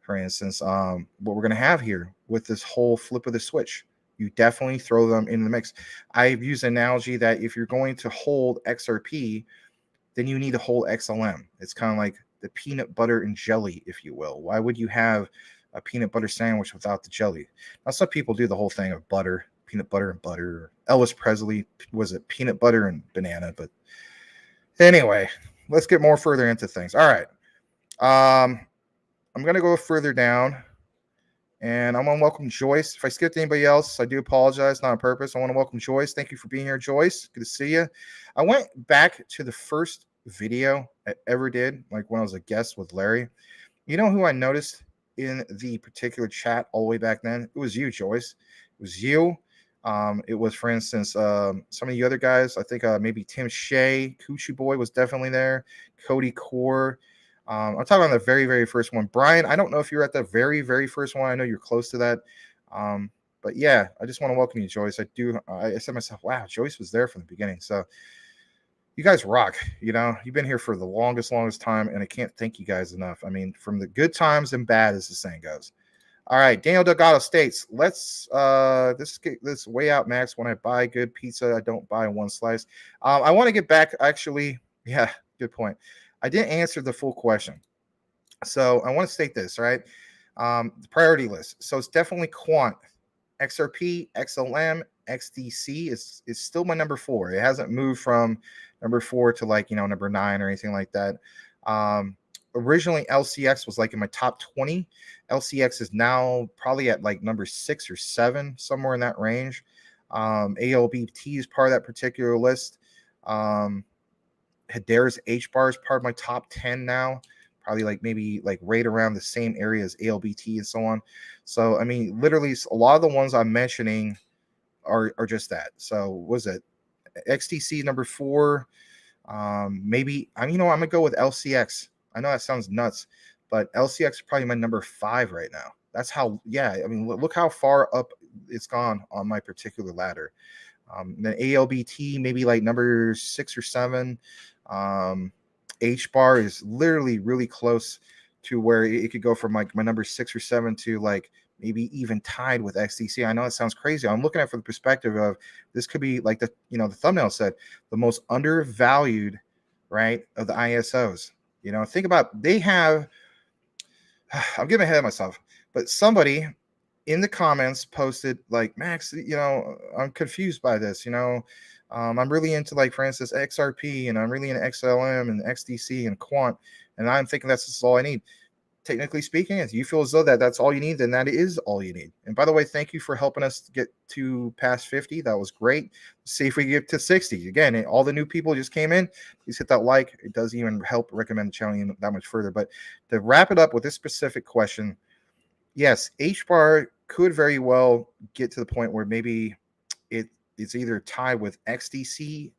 for instance, what we're going to have here with this whole flip of the switch. You definitely throw them in the mix. I've used an analogy that if you're going to hold XRP, then you need to hold XLM. It's kind of like the peanut butter and jelly, if you will. Why would you have a peanut butter sandwich without the jelly? Now, some people do the whole thing of butter, peanut butter and butter. Elvis Presley, was it peanut butter and banana? But anyway, let's get more further into things. All right. I'm going to go further down, and I want to welcome Joyce. If I skipped anybody else, I do apologize, not on purpose. I want to welcome Joyce. Thank you for being here, Joyce. Good to see you. I went back to the first video I ever did, like when I was a guest with Larry. You know who I noticed in the particular chat all the way back then? It was you, Joyce. It was you. It was, for instance, some of the other guys. I think maybe Tim Shea, Coochie Boy was definitely there. Cody Core. I'm talking about the very, very first one. Brian, I don't know if you're at the very, very first one. I know you're close to that. But yeah, I just want to welcome you, Joyce. I said to myself, wow, Joyce was there from the beginning. So you guys rock. You've been here for the longest time, and I can't thank you guys enough. I mean, from the good times and bad, as the saying goes. All right, Daniel Delgado states, let's get this way out, Max. When I buy good pizza, I don't buy one slice. I want to get back, actually. Yeah, good point. I didn't answer the full question. So I want to state this, right? The priority list. So it's definitely quant. XRP, XLM, XDC is still my number 4. It hasn't moved from number 4 to number 9 or anything like that. Originally LCX was in my top 20. LCX is now probably at number 6 or 7, somewhere in that range. ALBT is part of that particular list. Hedera's HBAR is part of my top 10 now, probably maybe right around the same area as ALBT and so on. So I mean, literally a lot of the ones I'm mentioning are just that. So was it XTC number 4? Maybe I'm gonna go with LCX. I know that sounds nuts, but LCX is probably my number 5 right now. That's how, I mean, look how far up it's gone on my particular ladder. Then ALBT, maybe number 6 or 7. HBAR is literally really close to where it could go from my number 6 or 7 to maybe even tied with XDC. I know it sounds crazy. I'm looking at it from the perspective of this could be the thumbnail said, the most undervalued, right, of the ISOs. Think about, they have, I'm getting ahead of myself, but somebody in the comments posted Max, I'm confused by this. I'm really into for instance, XRP, and I'm really into XLM and XDC and Quant, and I'm thinking that's just all I need. Technically speaking, if you feel as though that's all you need, then that is all you need. And by the way, thank you for helping us get to past 50. That was great. Let's see if we get to 60. Again, all the new people just came in. Please hit that like. It does even help recommend the channel that much further. But to wrap it up with this specific question, yes, H bar could very well get to the point where maybe it's either tied with XDC,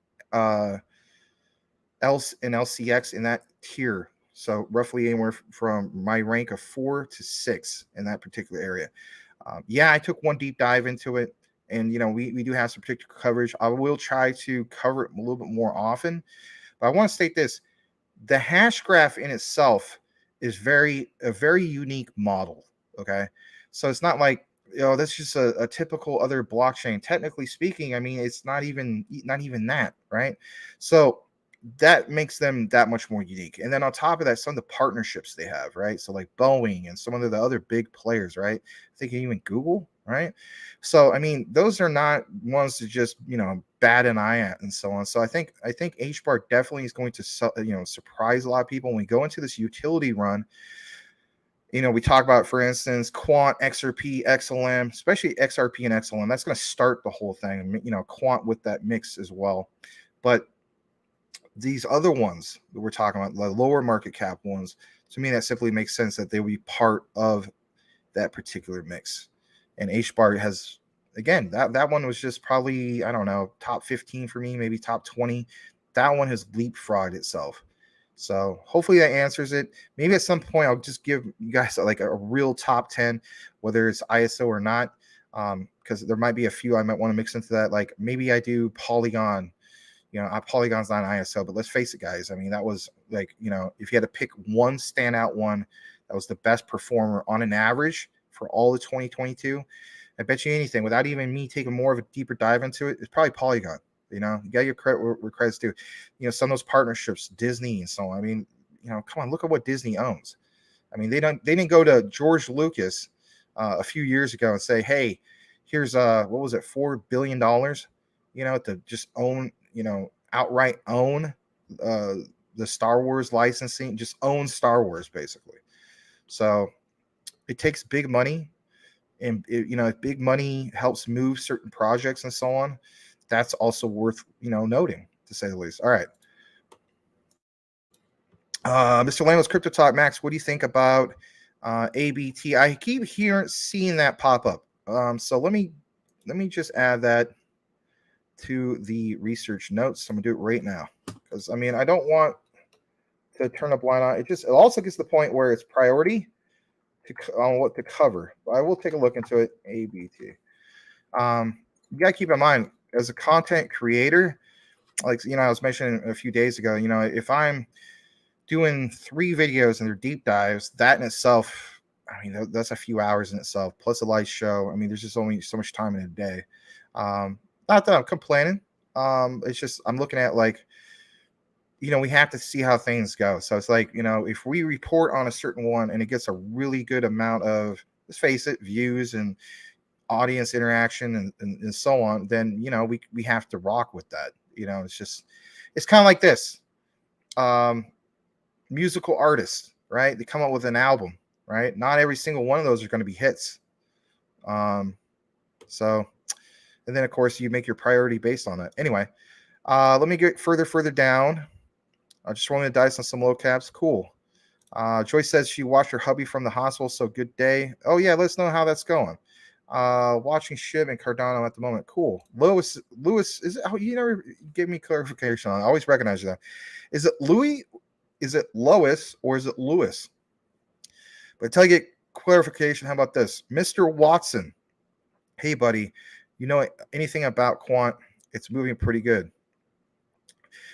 else and LCX in that tier. So roughly anywhere from my rank of 4 to 6 in that particular area. Yeah, I took one deep dive into it, and we do have some particular coverage. I will try to cover it a little bit more often, but I want to state this: the hash graph in itself is a very unique model. Okay, so it's not like that's just a typical other blockchain. Technically speaking, I mean it's not even that, right? So that makes them that much more unique. And then on top of that, some of the partnerships they have, right? So like Boeing and some of the other big players, right? I think even Google, right? So I mean, those are not ones to just bat an eye at and so on. So I think HBAR definitely is going to surprise a lot of people when we go into this utility run. We talk about, for instance, Quant, XRP, XLM, especially XRP and XLM. That's going to start the whole thing. Quant with that mix as well, but these other ones that we're talking about, the lower market cap ones, to me, that simply makes sense that they will be part of that particular mix. And HBAR has, again, that one was just probably, I don't know, top 15 for me, maybe top 20. That one has leapfrogged itself. So hopefully that answers it. Maybe at some point I'll just give you guys like a real top 10, whether it's ISO or not, because there might be a few I might want to mix into that. Like maybe I do Polygon. Polygon's not an ISO, but let's face it, guys. I mean, that was like, if you had to pick one standout one that was the best performer on an average for all of 2022, I bet you anything, without even me taking more of a deeper dive into it, it's probably Polygon. You got your credit where credit's due. Some of those partnerships, Disney and so on. I mean, come on, look at what Disney owns. I mean, they didn't go to George Lucas a few years ago and say, hey, here's what was it, $4 billion, to just own, outright own the Star Wars licensing, just own Star Wars basically. So it takes big money, and if big money helps move certain projects and so on, that's also worth noting, to say the least. All right, Mr. Lambos Crypto Talk, Max, what do you think about ABT? I keep seeing that pop up. So let me just add that to the research notes. I'm gonna do it right now, because I mean I don't want to turn a blind eye. It also gets to the point where it's priority on what to cover. But I will take a look into it. ABT. You gotta keep in mind, as a content creator, like I was mentioning a few days ago, if I'm doing 3 videos and they're deep dives, that in itself, I mean that's a few hours in itself, plus a live show. I mean, there's just only so much time in a day. Not that I'm complaining. It's just I'm looking at like, we have to see how things go. So it's like, if we report on a certain one and it gets a really good amount of, let's face it, views and audience interaction and so on, then we have to rock with that. It's kind of like this. Musical artists, right? They come up with an album, right? Not every single one of those are going to be hits. So. And then, of course, you make your priority based on that. Anyway, let me get further down. I just rolling the dice on some low caps. Cool. Joyce says she watched her hubby from the hospital, so good day. Oh, yeah, let us know how that's going. Watching Shiv and Cardano at the moment. Cool. Lewis, is it? Oh, you never gave me clarification on it. I always recognize that. Is it Louis? Is it Lois? Or is it Lewis? But until I get clarification, how about this? Mr. Watson. Hey, buddy. Anything about Quant? It's moving pretty good.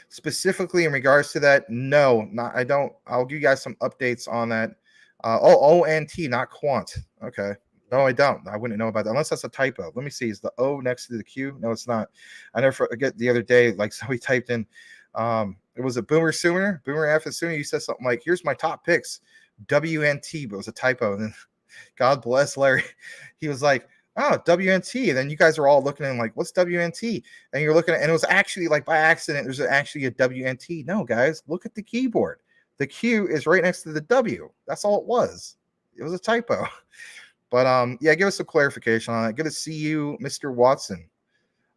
Specifically in regards to that, no, I don't. I'll give you guys some updates on that. ONT, not Quant. Okay. No, I don't. I wouldn't know about that unless that's a typo. Let me see. Is the O next to the Q? No, it's not. I never forget the other day, like somebody typed in, it was a Boomer F and Sooner. You said something like, here's my top picks, WNT, but it was a typo. And then God bless Larry. He was like, oh, WNT. And then you guys are all looking at him like, what's WNT? And you're looking at, and it was actually like by accident, there's actually a WNT. No, guys, look at the keyboard. The Q is right next to the W. That's all it was. It was a typo. But yeah, give us some clarification on that. Good to see you, Mr. Watson.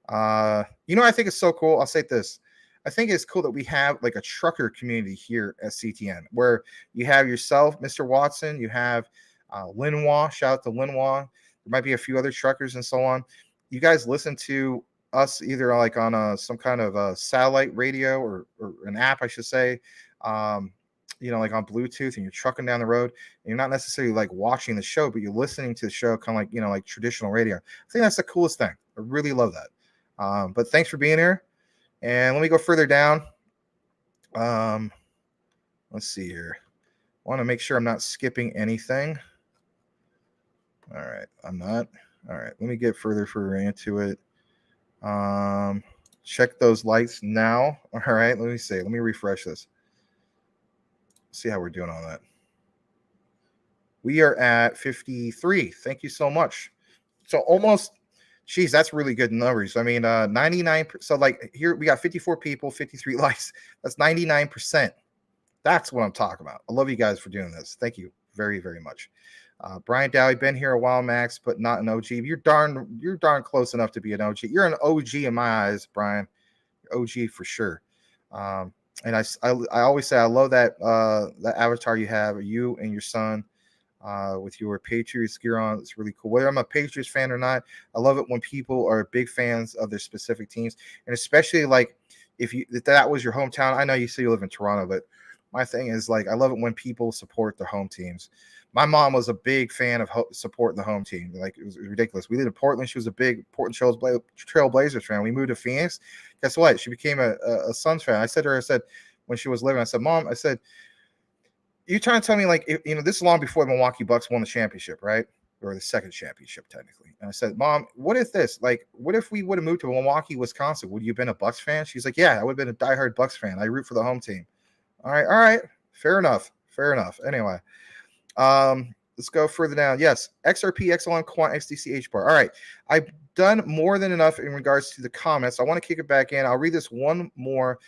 I think it's so cool. I'll say this. I think it's cool that we have like a trucker community here at CTN, where you have yourself, Mr. Watson, you have Linois, shout out to Linois. There might be a few other truckers and so on. You guys listen to us either like on some kind of a satellite radio or an app, I should say, like on Bluetooth, and you're trucking down the road, and you're not necessarily like watching the show, but you're listening to the show kind of like, like traditional radio. I think that's the coolest thing. I really love that. But thanks for being here. And let me go further down. Let's see here. I want to make sure I'm not skipping anything. All right, I'm not. All right, let me get further into it. Check those likes now. All right, let me see. Let me refresh this. See how we're doing on that. We are at 53. Thank you so much. So almost, geez, that's really good numbers. I mean, 99. So like here we got 54 people, 53 likes. That's 99%. That's what I'm talking about. I love you guys for doing this. Thank you very, very much. Brian Dowie, been here a while, Max, but not an OG. You're darn close enough to be an OG. You're an OG in my eyes, Brian. You're OG for sure. And I always say I love that that avatar you have, you and your son, with your Patriots gear on. It's really cool. Whether I'm a Patriots fan or not, I love it when people are big fans of their specific teams, and especially like if that was your hometown. I know you say you live in Toronto, but my thing is like I love it when people support their home teams. My mom was a big fan of supporting the home team. Like it was ridiculous. We lived in Portland. She was a big Portland Trail Blazers fan. We moved to Phoenix. Guess what? She became a Suns fan. I said to her, when she was living, I said, Mom, you trying to tell me like, this is long before the Milwaukee Bucks won the championship, right? Or the second championship technically. And I said, Mom, what if we would have moved to Milwaukee, Wisconsin? Would you have been a Bucks fan? She's like, yeah, I would have been a diehard Bucks fan. I root for the home team. All right. Fair enough. Anyway. Let's go further down. Yes, XRP, XLM, Quant, XDC, HBAR. All right. I've done more than enough in regards to the comments. I want to kick it back in. I'll read this one more.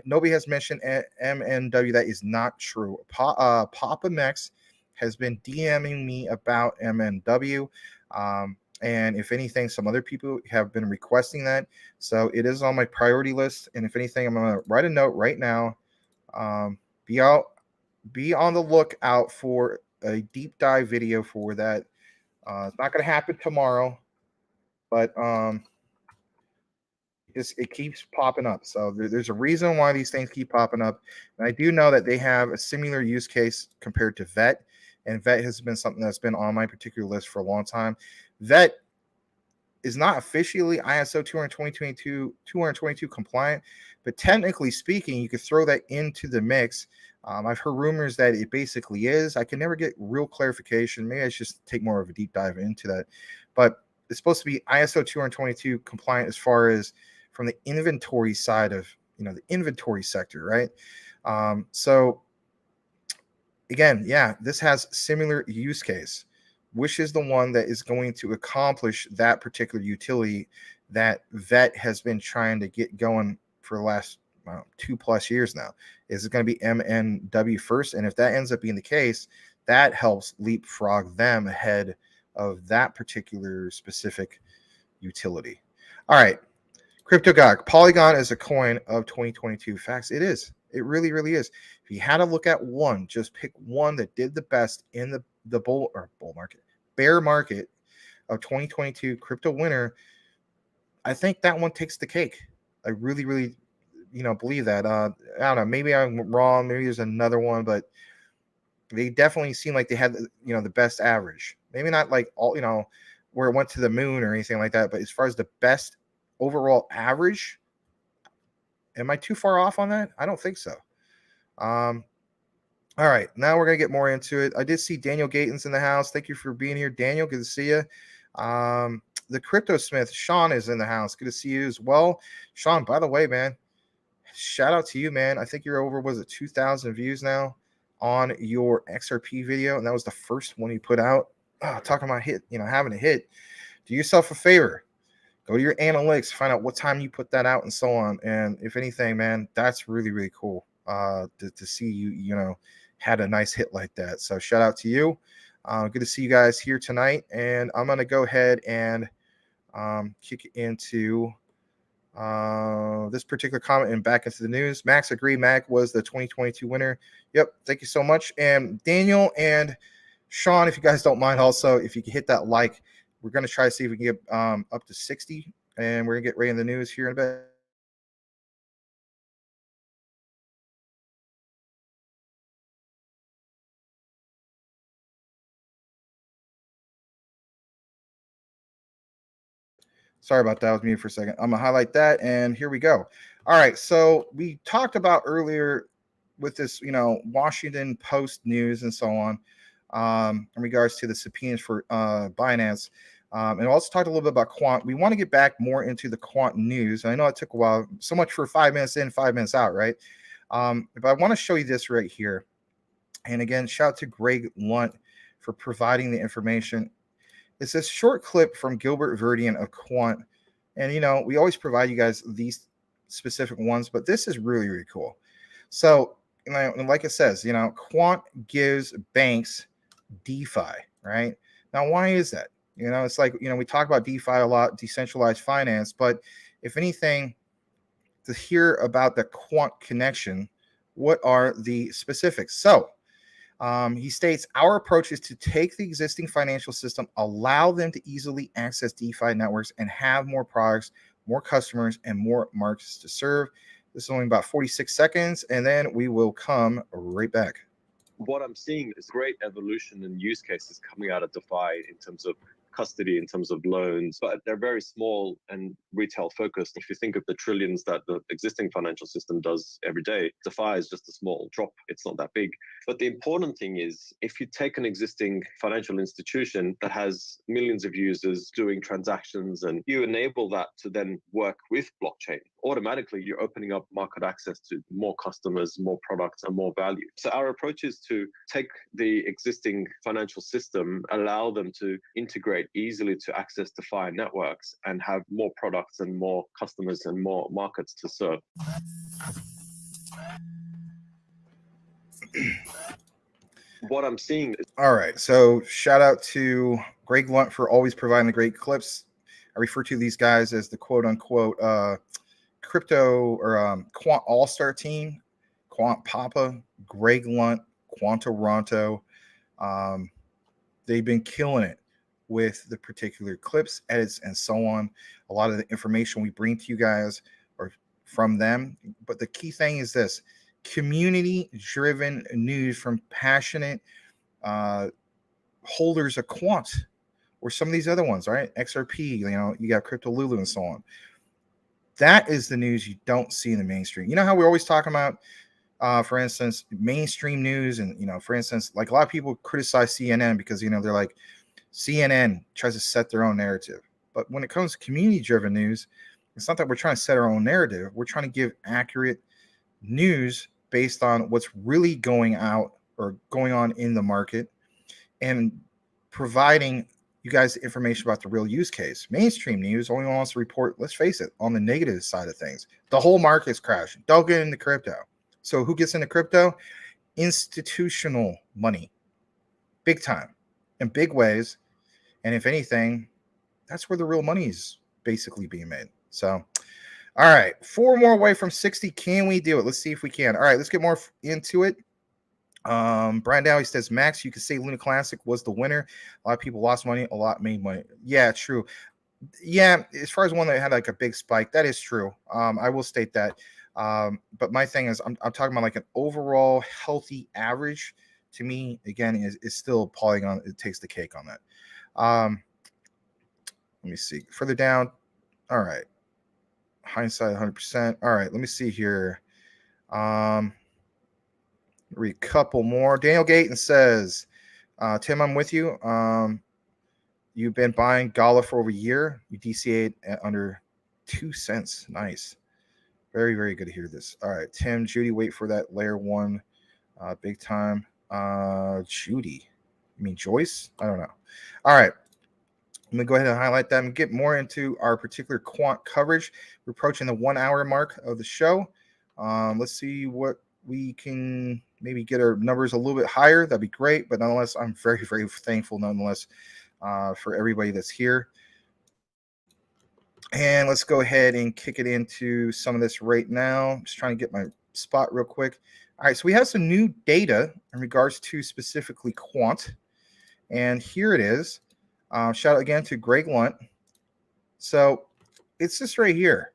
Nobody has mentioned MNW. That is not true. Papa Mex has been DMing me about MNW. And if anything, some other people have been requesting that. So it is on my priority list. And if anything, I'm going to write a note right now. Be on the lookout for a deep dive video for that. It's not going to happen tomorrow, but it keeps popping up. So there's a reason why these things keep popping up. And I do know that they have a similar use case compared to VET, and VET has been something that's been on my particular list for a long time. VET is not officially ISO 222 compliant, but technically speaking, you could throw that into the mix. I've heard rumors that it basically is. I can never get real clarification. Maybe I should just take more of a deep dive into that. But it's supposed to be ISO 222 compliant as far as from the inventory side of, the inventory sector, right? So again, yeah, this has similar use case, which is the one that is going to accomplish that particular utility that VET has been trying to get going for the last 2+ years now. Is it going to be MNW first? And if that ends up being the case, that helps leapfrog them ahead of that particular specific utility. All right. CryptoGog, Polygon is a coin of 2022. Facts. It is. It really, really is. If you had to look at one, just pick one that did the best in the bear market of 2022 crypto winter. I think that one takes the cake. I really, really, believe that. I don't know. Maybe I'm wrong. Maybe there's another one, but they definitely seem like they had, the best average. Maybe not like all, where it went to the moon or anything like that. But as far as the best overall average, am I too far off on that? I don't think so. All right, now we're gonna get more into it. I did see Daniel Gatons in the house. Thank you for being here, Daniel. Good to see you. The Crypto Smith, Sean, is in the house. Good to see you as well, Sean. By the way, man, shout out to you, man. I think you're over, was it 2,000 views now on your XRP video, and that was the first one you put out. Talking about having a hit. Do yourself a favor. Go to your analytics, find out what time you put that out and so on. And if anything, man, that's really, really cool to see you, had a nice hit like that. So shout out to you. Good to see you guys here tonight. And I'm going to go ahead and kick into this particular comment and back into the news. Max, agree. Mac was the 2022 winner. Yep. Thank you so much. And Daniel and Sean, if you guys don't mind, also, if you can hit that like, we're going to try to see if we can get up to 60, and we're going to get right in the news here in a bit. Sorry about that. I was muted for a second. I'm going to highlight that, and here we go. All right. So we talked about earlier with this, Washington Post news and so on, in regards to the subpoenas for Binance. And also talked a little bit about Quant. We want to get back more into the Quant news. I know it took a while, so much for 5 minutes in, 5 minutes out, right? But I want to show you this right here. And again, shout out to Greg Lunt for providing the information. It's a short clip from Gilbert Verdian of Quant. And, we always provide you guys these specific ones, but this is really, really cool. So, like it says, Quant gives banks DeFi, right? Now, why is that? It's like, we talk about DeFi a lot, decentralized finance, but if anything, to hear about the Quant connection, what are the specifics? So, he states, our approach is to take the existing financial system, allow them to easily access DeFi networks, and have more products, more customers, and more markets to serve. This is only about 46 seconds, and then we will come right back. What I'm seeing is great evolution in use cases coming out of DeFi in terms of custody, in terms of loans, but they're very small and retail focused. If you think of the trillions that the existing financial system does every day, DeFi is just a small drop. It's not that big. But the important thing is, if you take an existing financial institution that has millions of users doing transactions and you enable that to then work with blockchain, automatically you're opening up market access to more customers, more products, and more value. So our approach is to take the existing financial system, allow them to integrate easily to access DeFi networks, and have more products and more customers and more markets to serve. What I'm seeing is... All right. So shout out to Greg Lunt for always providing the great clips. I refer to these guys as the quote unquote crypto or Quant All-Star team. Quant Papa, Greg Lunt, Quant Toronto. They've been killing it with the particular clips, edits, and so on. A lot of the information we bring to you guys are from them. But the key thing is this: community-driven news from passionate holders of Quant or some of these other ones, right? XRP, you got Crypto Lulu and so on. That is the news you don't see in the mainstream. You know how we're always talking about, for instance, mainstream news, and for instance, like a lot of people criticize CNN because they're like, CNN tries to set their own narrative. But when it comes to community-driven news, it's not that we're trying to set our own narrative. We're trying to give accurate news based on what's really going out or going on in the market, and providing you guys information about the real use case. Mainstream news only wants to report, let's face it, on the negative side of things. The whole market's crashing. Don't get into crypto. So who gets into crypto? Institutional money. Big time. In big ways. And if anything, that's where the real money is basically being made. So, all right. 4 more away from 60. Can we do it? Let's see if we can. All right. Let's get more into it. Brian Dowie says, Max, you could say Luna Classic was the winner. A lot of people lost money. A lot made money. Yeah, true. Yeah, as far as one that had like a big spike, that is true. I will state that. But my thing is, I'm talking about like an overall healthy average. To me, again, is still Polygon. It takes the cake on that. Let me see. Further down. All right. Hindsight 100%. All right. Let me see here. Read a couple more. Daniel Gayton says, Tim, I'm with you. You've been buying Gala for over a year. You DCA'd at under 2 cents. Nice. Very, very good to hear this. All right, Tim, Judy, wait for that layer 1. Big time. Judy. You mean Joyce? I don't know. All right. I'm going to go ahead and highlight that and get more into our particular quant coverage. We're approaching the 1 hour mark of the show. Let's see what we can maybe get our numbers a little bit higher. That'd be great. But nonetheless, I'm very, very thankful nonetheless for everybody that's here. And let's go ahead and kick it into some of this right now. I'm just trying to get my spot real quick. All right, so we have some new data in regards to specifically Quant. And here it is. Shout out again to Greg Lunt. So it's this right here.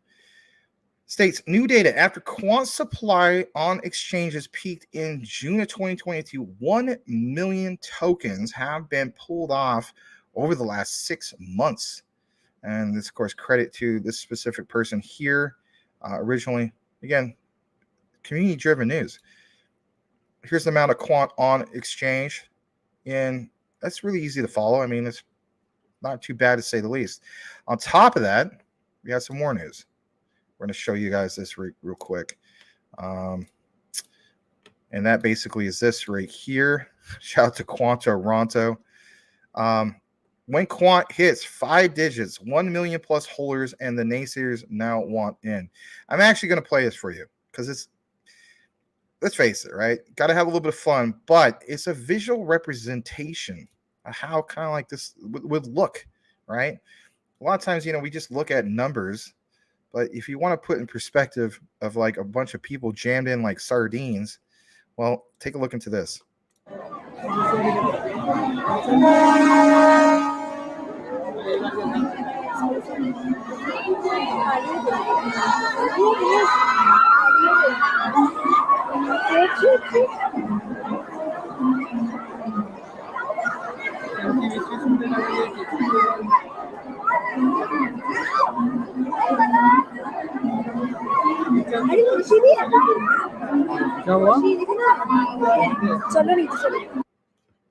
States new data after quant supply on exchanges peaked in June of 2022. 1 million tokens have been pulled off over the last 6 months. And this, of course, credit to this specific person here. Originally, again, community-driven news. Here's the amount of quant on exchange. And that's really easy to follow. I mean, it's not too bad to say the least. On top of that, we got some more news. We're going to show you guys this real quick. And that basically is this right here. Shout out to Quant Toronto. When Quant hits 5 digits, 1 million plus holders, and the naysayers now want in. I'm actually going to play this for you because it's, let's face it, right? Got to have a little bit of fun, but it's a visual representation of how kind of like this would look, right? A lot of times, we just look at numbers. But if you want to put in perspective of like a bunch of people jammed in like sardines, well, take a look into this.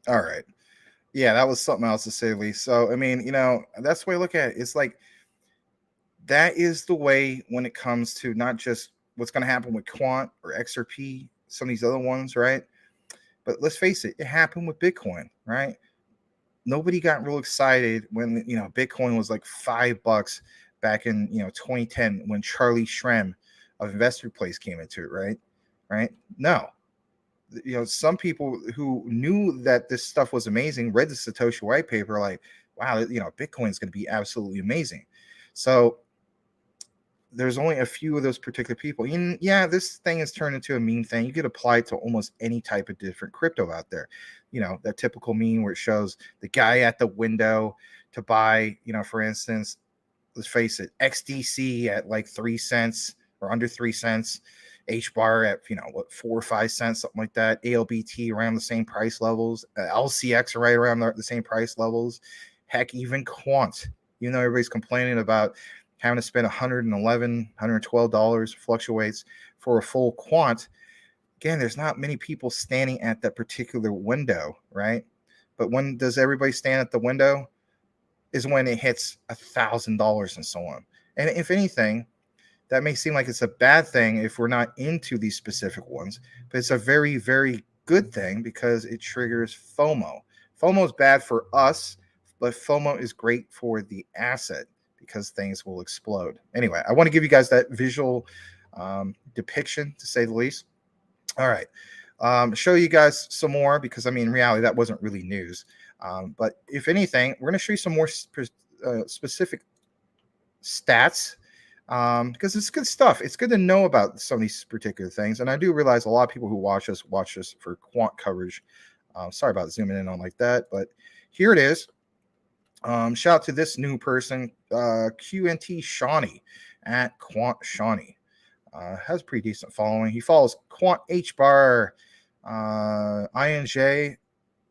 All right. Yeah, that was something else to say the least. So, I mean, that's the way I look at it. It's like that is the way when it comes to not just what's going to happen with Quant or XRP, some of these other ones, right? But let's face it, it happened with Bitcoin, right? Nobody got real excited when, Bitcoin was like $5 back in, 2010 when Charlie Shrem of Investor Place came into it, right? Right? No. Some people who knew that this stuff was amazing, read the Satoshi white paper, like, wow, Bitcoin is going to be absolutely amazing. So there's only a few of those particular people. And yeah, this thing has turned into a meme thing. You could apply it to almost any type of different crypto out there. That typical meme where it shows the guy at the window to buy, for instance, let's face it, XDC at like 3 cents or under 3 cents, HBAR at 4 or 5 cents, something like that, ALBT around the same price levels, LCX right around the same price levels, heck, even Quant. Everybody's complaining about having to spend $111, $112 fluctuates for a full Quant. Again, there's not many people standing at that particular window, right? But when does everybody stand at the window? Is when it hits $1,000 and so on. And if anything, that may seem like it's a bad thing if we're not into these specific ones, but it's a very, very good thing because it triggers FOMO. FOMO is bad for us, but FOMO is great for the asset because things will explode. Anyway, I want to give you guys that visual depiction, to say the least. All right. Show you guys some more because, in reality, that wasn't really news. But if anything, we're going to show you some more specific stats because it's good stuff. It's good to know about some of these particular things. And I do realize a lot of people who watch us for quant coverage. Sorry about zooming in on like that, but here it is. Shout out to this new person, QNT Shawnee at Quant Shawnee. Has a pretty decent following. He follows Quant HBAR, INJ,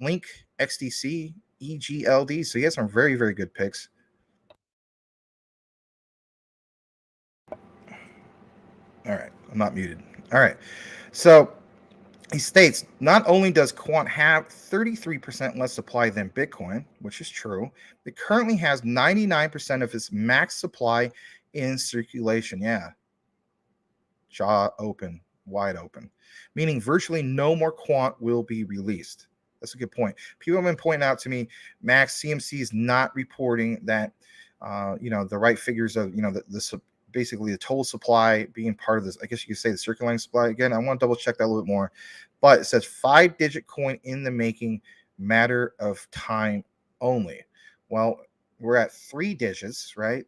Link, XDC, EGLD. So he has some very, very good picks. All right, I'm not muted. All right, so he states, not only does Quant have 33% less supply than Bitcoin, which is true, it currently has 99% of its max supply in circulation. Yeah. Jaw open, wide open, meaning virtually no more Quant will be released. That's a good point. People have been pointing out to me, Max, CMC is not reporting that, the right figures of, basically the total supply being part of this. I guess you could say the circulating supply. Again, I want to double check that a little bit more, but it says 5-digit coin in the making, matter of time only. Well, we're at 3 digits, right?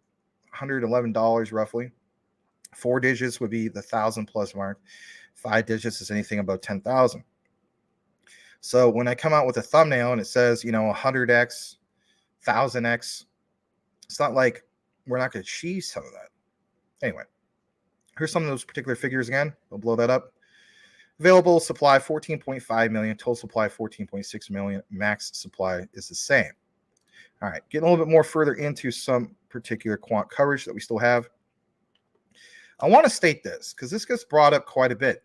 $111 roughly. 4 digits would be the 1,000+ mark. 5 digits is anything above 10,000. So when I come out with a thumbnail and it says, 100x, 1000x, it's not like we're not going to achieve some of that. Anyway, here's some of those particular figures again. We'll blow that up. Available supply 14.5 million, total supply 14.6 million, max supply is the same. All right, getting a little bit more further into some particular quant coverage that we still have. I want to state this because this gets brought up quite a bit.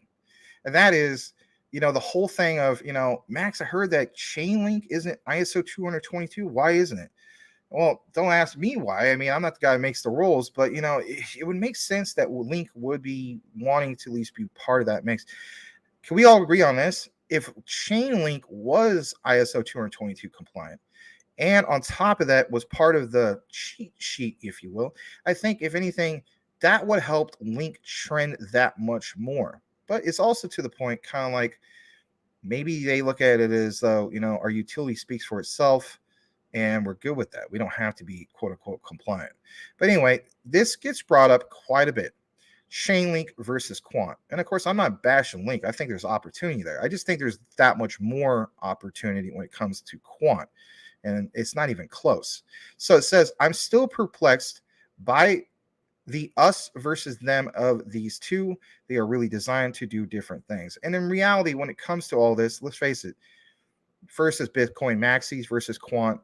And that is, the whole thing of, Max, I heard that Chainlink isn't ISO 222. Why isn't it? Well, don't ask me why. I mean, I'm not the guy who makes the rules, but, it would make sense that Link would be wanting to at least be part of that mix. Can we all agree on this? If Chainlink was ISO 222 compliant, and on top of that was part of the cheat sheet, if you will, I think, if anything, that would help Link trend that much more. But it's also to the point, kind of like maybe they look at it as though, our utility speaks for itself and we're good with that. We don't have to be quote unquote compliant. But anyway, this gets brought up quite a bit. Chainlink versus Quant. And of course, I'm not bashing Link. I think there's opportunity there. I just think there's that much more opportunity when it comes to Quant. And it's not even close. So it says, I'm still perplexed by the us versus them of these two. They are really designed to do different things. And in reality, when it comes to all this, let's face it, first is Bitcoin Maxis versus Quant.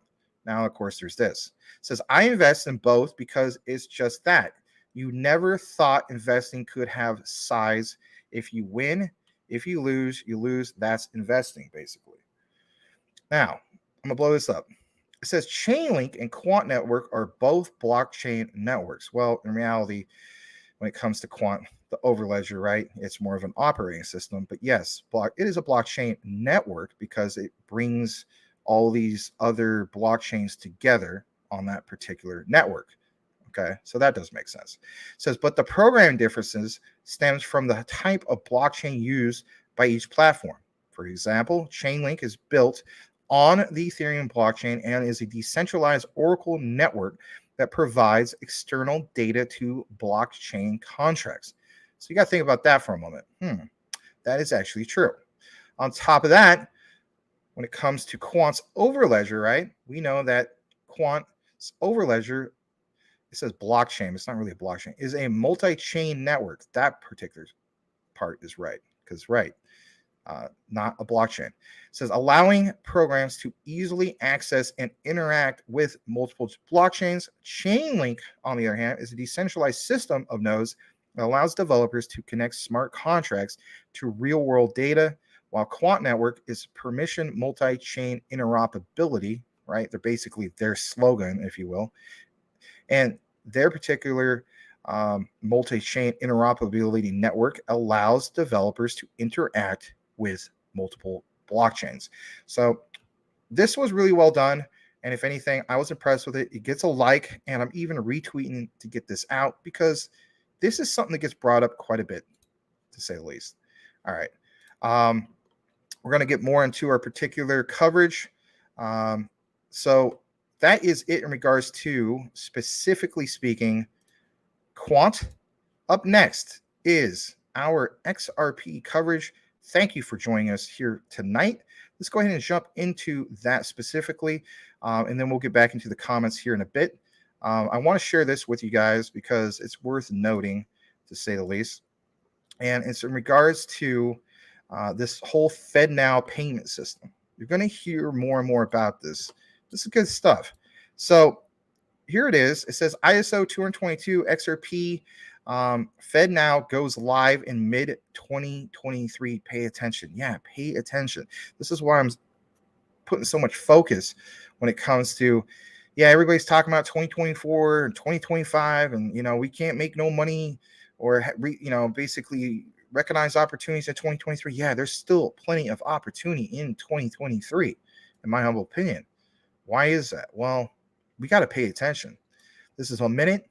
Now, of course, there's this. It says, I invest in both because it's just that. You never thought investing could have size. If you win, if you lose, you lose. That's investing, basically. Now, I'm going to blow this up. It says Chainlink and Quant Network are both blockchain networks. Well, in reality, when it comes to Quant, the overledger, right, it's more of an operating system. But yes, it is a blockchain network because it brings all these other blockchains together on that particular network. Okay, so that does make sense. It says, but the programming differences stems from the type of blockchain used by each platform. For example, Chainlink is built on the Ethereum blockchain and is a decentralized Oracle network that provides external data to blockchain contracts. So you got to think about that for a moment. That is actually true. On top of that, when it comes to Quant's overledger, right, we know that Quant's overledger, it says blockchain, it's not really a blockchain, is a multi-chain network. That particular part is right, because not a blockchain. It says allowing programs to easily access and interact with multiple blockchains. Chainlink, on the other hand, is a decentralized system of nodes that allows developers to connect smart contracts to real-world data, while Quant Network is permission multi-chain interoperability, right? They're basically their slogan, if you will. And their particular multi-chain interoperability network allows developers to interact with multiple blockchains. So this was really well done. And if anything, I was impressed with it. It gets a like, and I'm even retweeting to get this out because this is something that gets brought up quite a bit, to say the least. All right. We're going to get more into our particular coverage. So that is it in regards to, specifically speaking, Quant. Up next is our XRP coverage. Thank you for joining us here tonight. Let's go ahead and jump into that specifically, and then we'll get back into the comments here in a bit. I want to share this with you guys because it's worth noting, to say the least. And it's in regards to this whole FedNow payment system. You're going to hear more and more about this. This is good stuff. So here it is. It says ISO 222 XRP FedNow goes live in mid-2023. Pay attention. Yeah, pay attention. This is why I'm putting so much focus when it comes to, everybody's talking about 2024 and 2025, and, we can't make no money or, basically recognize opportunities in 2023. Yeah, there's still plenty of opportunity in 2023, in my humble opinion. Why is that? Well, we got to pay attention. This is a minute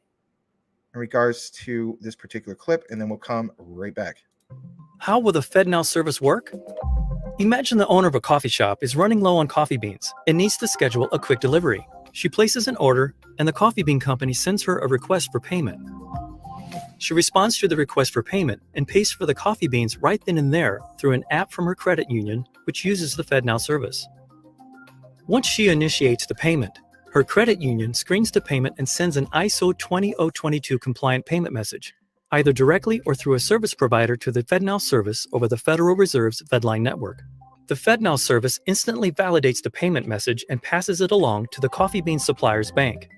in regards to this particular clip, and then we'll come right back. How will the FedNow service work? Imagine the owner of a coffee shop is running low on coffee beans and needs to schedule a quick delivery. She places an order, and the coffee bean company sends her a request for payment. She responds to the request for payment and pays for the coffee beans right then and there through an app from her credit union which uses the FedNow service. Once she initiates the payment, her credit union screens the payment and sends an ISO 20022 compliant payment message, either directly or through a service provider to the FedNow service over the Federal Reserve's FedLine network. The FedNow service instantly validates the payment message and passes it along to the coffee bean supplier's bank.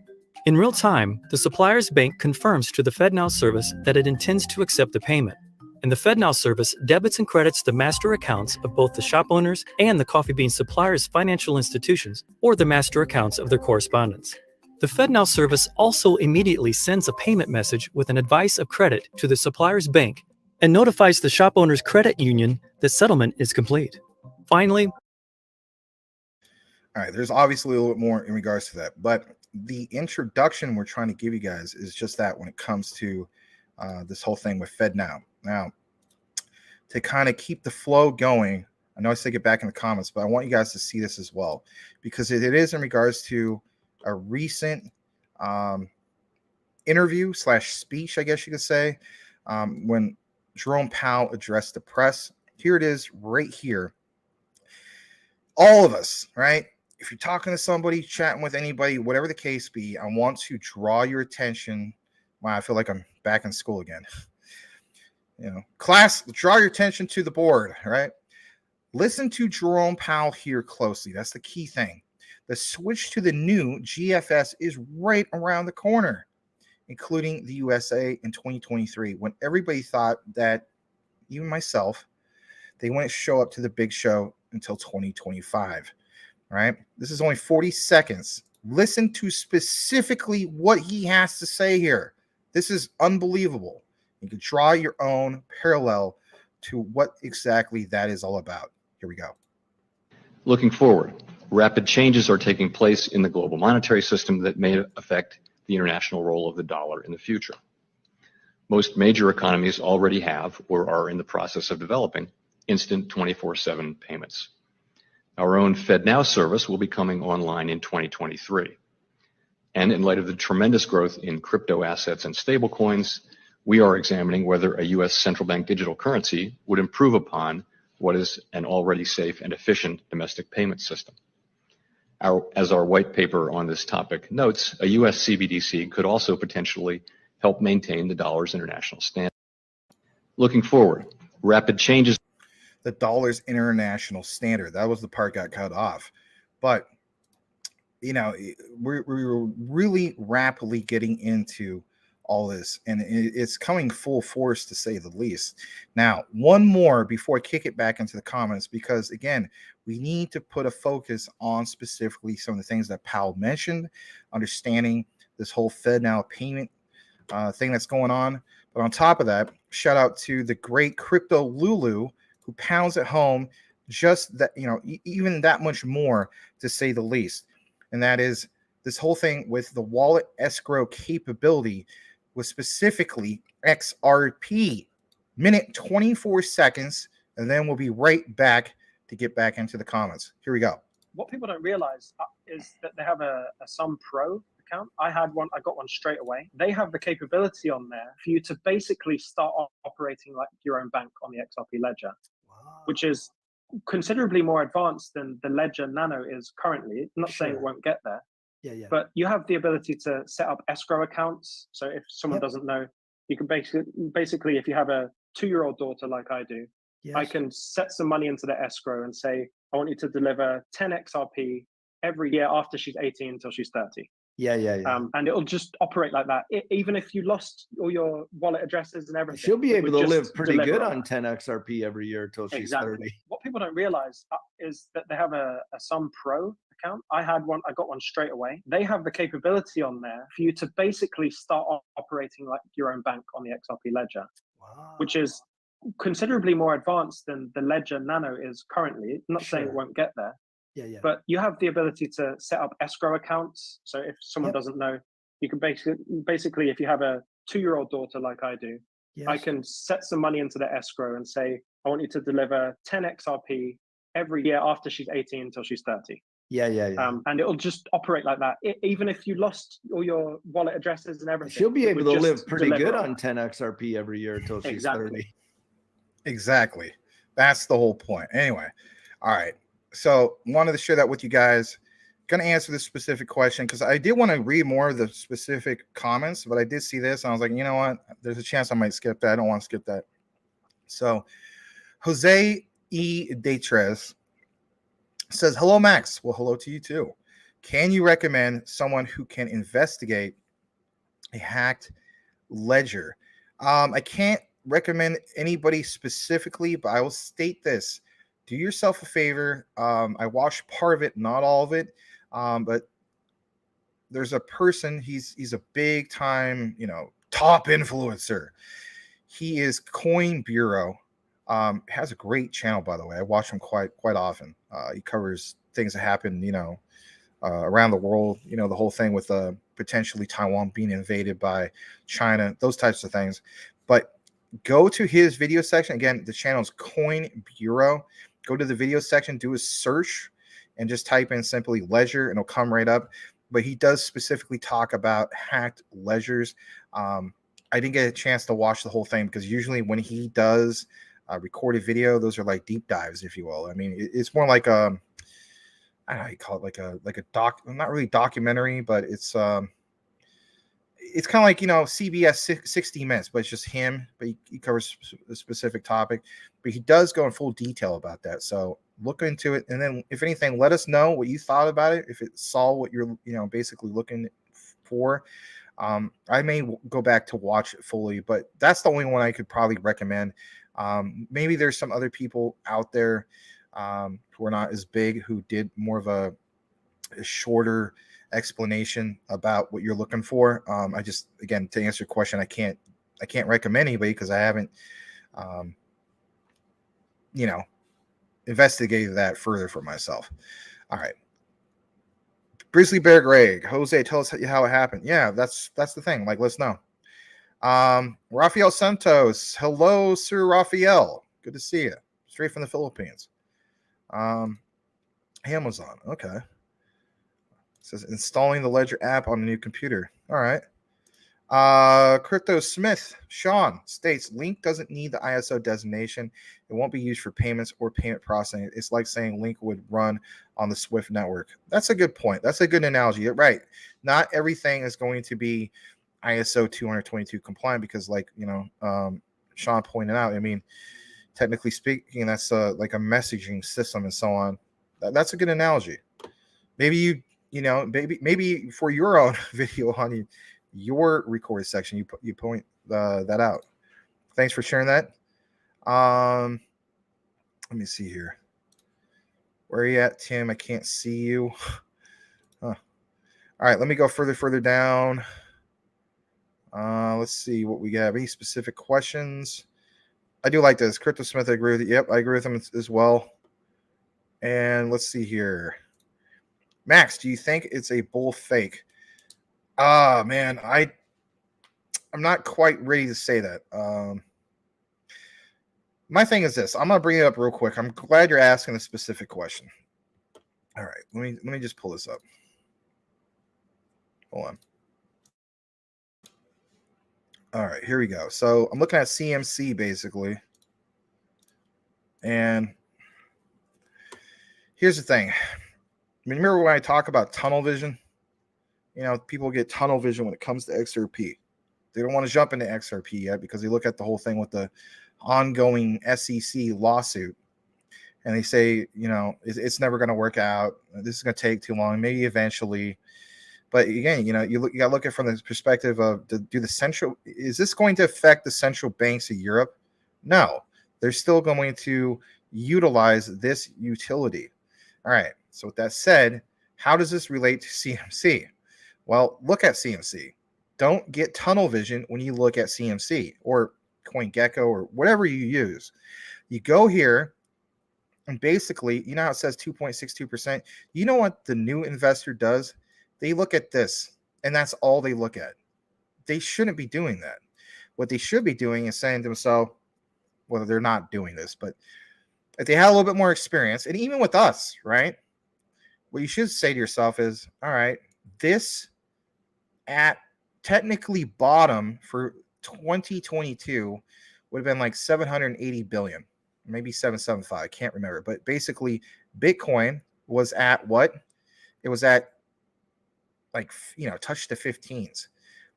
In real time, the supplier's bank confirms to the FedNow service that it intends to accept the payment, and the FedNow service debits and credits the master accounts of both the shop owners and the coffee bean supplier's financial institutions or the master accounts of their correspondents. The FedNow service also immediately sends a payment message with an advice of credit to the supplier's bank and notifies the shop owner's credit union that settlement is complete. Finally, all right, there's obviously a little bit more in regards to that, but the introduction we're trying to give you guys is just that when it comes to this whole thing with FedNow. Now, to kind of keep the flow going, I know I said get back in the comments, but I want you guys to see this as well, because it is in regards to a recent interview / speech, I guess you could say, when Jerome Powell addressed the press. Here it is right here. All of us, right? If you're talking to somebody, chatting with anybody, whatever the case be, I want to draw your attention. Wow, I feel like I'm back in school again. Class, draw your attention to the board, right? Listen to Jerome Powell here closely. That's the key thing. The switch to the new GFS is right around the corner, including the USA in 2023, when everybody thought that, even myself, they wouldn't show up to the big show until 2025, right? This is only 40 seconds. Listen to specifically what he has to say here. This is unbelievable. You can draw your own parallel to what exactly that is all about. Here we go. Looking forward, rapid changes are taking place in the global monetary system that may affect the international role of the dollar in the future. Most major economies already have or are in the process of developing instant 24/7 payments. Our own FedNow service will be coming online in 2023. And in light of the tremendous growth in crypto assets and stablecoins, we are examining whether a U.S. central bank digital currency would improve upon what is an already safe and efficient domestic payment system. As our white paper on this topic notes, a U.S. CBDC could also potentially help maintain the dollar's international standing. Looking forward, rapid changes. The dollar's international standard. That was the part got cut off. But, we're really rapidly getting into all this, and it's coming full force, to say the least. Now, one more before I kick it back into the comments, because, again, we need to put a focus on specifically some of the things that Powell mentioned, understanding this whole FedNow payment thing that's going on. But on top of that, shout out to the great Crypto Lulu, who pounds at home just that, even that much more, to say the least. And that is this whole thing with the wallet escrow capability with specifically XRP. Minute 24 seconds, and then we'll be right back to get back into the comments. Here we go. What people don't realize is that they have a Sum Pro account. I had one, I got one straight away. They have the capability on there for you to basically start operating like your own bank on the XRP ledger, which is considerably more advanced than the Ledger Nano is currently. I'm not saying it won't get there. Yeah. But you have the ability to set up escrow accounts. So if someone doesn't know, you can basically, if you have a 2-year-old daughter like I do, I can set some money into the escrow and say, I want you to deliver 10 XRP every year after she's 18 until she's 30. Yeah. And it'll just operate like that. Even if you lost all your wallet addresses and everything. She'll be able to live pretty good on that. 10 XRP every year until she's 30. What people don't realize is that they have a Sum Pro account. I had one, I got one straight away. They have the capability on there for you to basically start operating like your own bank on the XRP ledger, which is considerably more advanced than the Ledger Nano is currently. I'm not saying it won't get there. Yeah. But you have the ability to set up escrow accounts. So if someone doesn't know, you can basically, if you have a 2-year-old daughter like I do, I can set some money into the escrow and say, I want you to deliver 10 XRP every year after she's 18 until she's 30. Yeah. And it'll just operate like that. Even if you lost all your wallet addresses and everything. She'll be able to live pretty good on 10 XRP every year until she's 30. Exactly. That's the whole point. Anyway, All right. So wanted to share that with you guys. Going to answer this specific question because I did want to read more of the specific comments, but I did see this and I was like, you know what? There's a chance I might skip that. I don't want to skip that. So Jose E. Detres says, hello, Max. Well, hello to you too. Can you recommend someone who can investigate a hacked ledger? I can't recommend anybody specifically, but I will state this. Do yourself a favor. I watched part of it, not all of it, but there's a person, he's a big time, top influencer. He is Coin Bureau. Has a great channel, by the way. I watch him quite often. He covers things that happen, around the world, the whole thing with potentially Taiwan being invaded by China, those types of things. But go to his video section. Again, the channel is Coin Bureau. Go to the video section, do a search, and just type in simply ledger, and it'll come right up. But he does specifically talk about hacked ledgers. I didn't get a chance to watch the whole thing because usually when he does record a video, those are like deep dives, if you will. I mean, it's more like I don't know how you call it, like a doc, not really documentary, but it's kind of like, CBS 60 Minutes, but it's just him, but he covers a specific topic, but he does go in full detail about that. So look into it. And then if anything, let us know what you thought about it. If it solved what you're, basically looking for. I may go back to watch it fully, but that's the only one I could probably recommend. Maybe there's some other people out there who are not as big, who did more of a shorter explanation about what you're looking for. I just, again, to answer your question, I can't recommend anybody because I haven't, investigated that further for myself. All right. Grizzly Bear Greg, Jose, tell us how it happened. Yeah, that's the thing. Like, let's know. Rafael Santos, hello, Sir Rafael. Good to see you. Straight from the Philippines. Amazon, okay. It says installing the Ledger app on a new computer. All right. Crypto Smith, Sean states Link doesn't need the ISO designation. It won't be used for payments or payment processing. It's like saying Link would run on the Swift network. That's a good point. That's a good analogy. You're right. Not everything is going to be ISO 222 compliant because, like, Sean pointed out, I mean, technically speaking, that's like a messaging system and so on. That's a good analogy. Maybe maybe for your own video on your recorded section, you point that out. Thanks for sharing that. Let me see here. Where are you at, Tim? I can't see you. Huh. All right, let me go further down. Let's see what we got. Any specific questions? I do like this. Crypto Smith, I agree with it. Yep, I agree with him as well. And let's see here. Max, do you think it's a bull fake? Man, I'm not quite ready to say that. My thing is this. I'm gonna bring it up real quick. I'm glad you're asking a specific question. All right, let me just pull this up. Hold on. All right, here we go. So I'm looking at CMC basically, and here's the thing. Remember when I talk about tunnel vision? People get tunnel vision when it comes to XRP. They don't want to jump into XRP yet because they look at the whole thing with the ongoing SEC lawsuit. And they say, it's never going to work out. This is going to take too long. Maybe eventually. But again, you got to look at it from the perspective of, is this going to affect the central banks of Europe? No. They're still going to utilize this utility. All right. So with that said, how does this relate to CMC? Well, look at CMC. Don't get tunnel vision when you look at CMC or CoinGecko or whatever you use. You go here and basically, how it says 2.62%. You know what the new investor does? They look at this and that's all they look at. They shouldn't be doing that. What they should be doing is saying to themselves, well, they're not doing this, but if they had a little bit more experience, and even with us, right? What you should say to yourself is, all right, this at technically bottom for 2022 would have been like 780 billion. maybe 775. I can't remember, but basically Bitcoin was at what? It was at like, touched the 15s.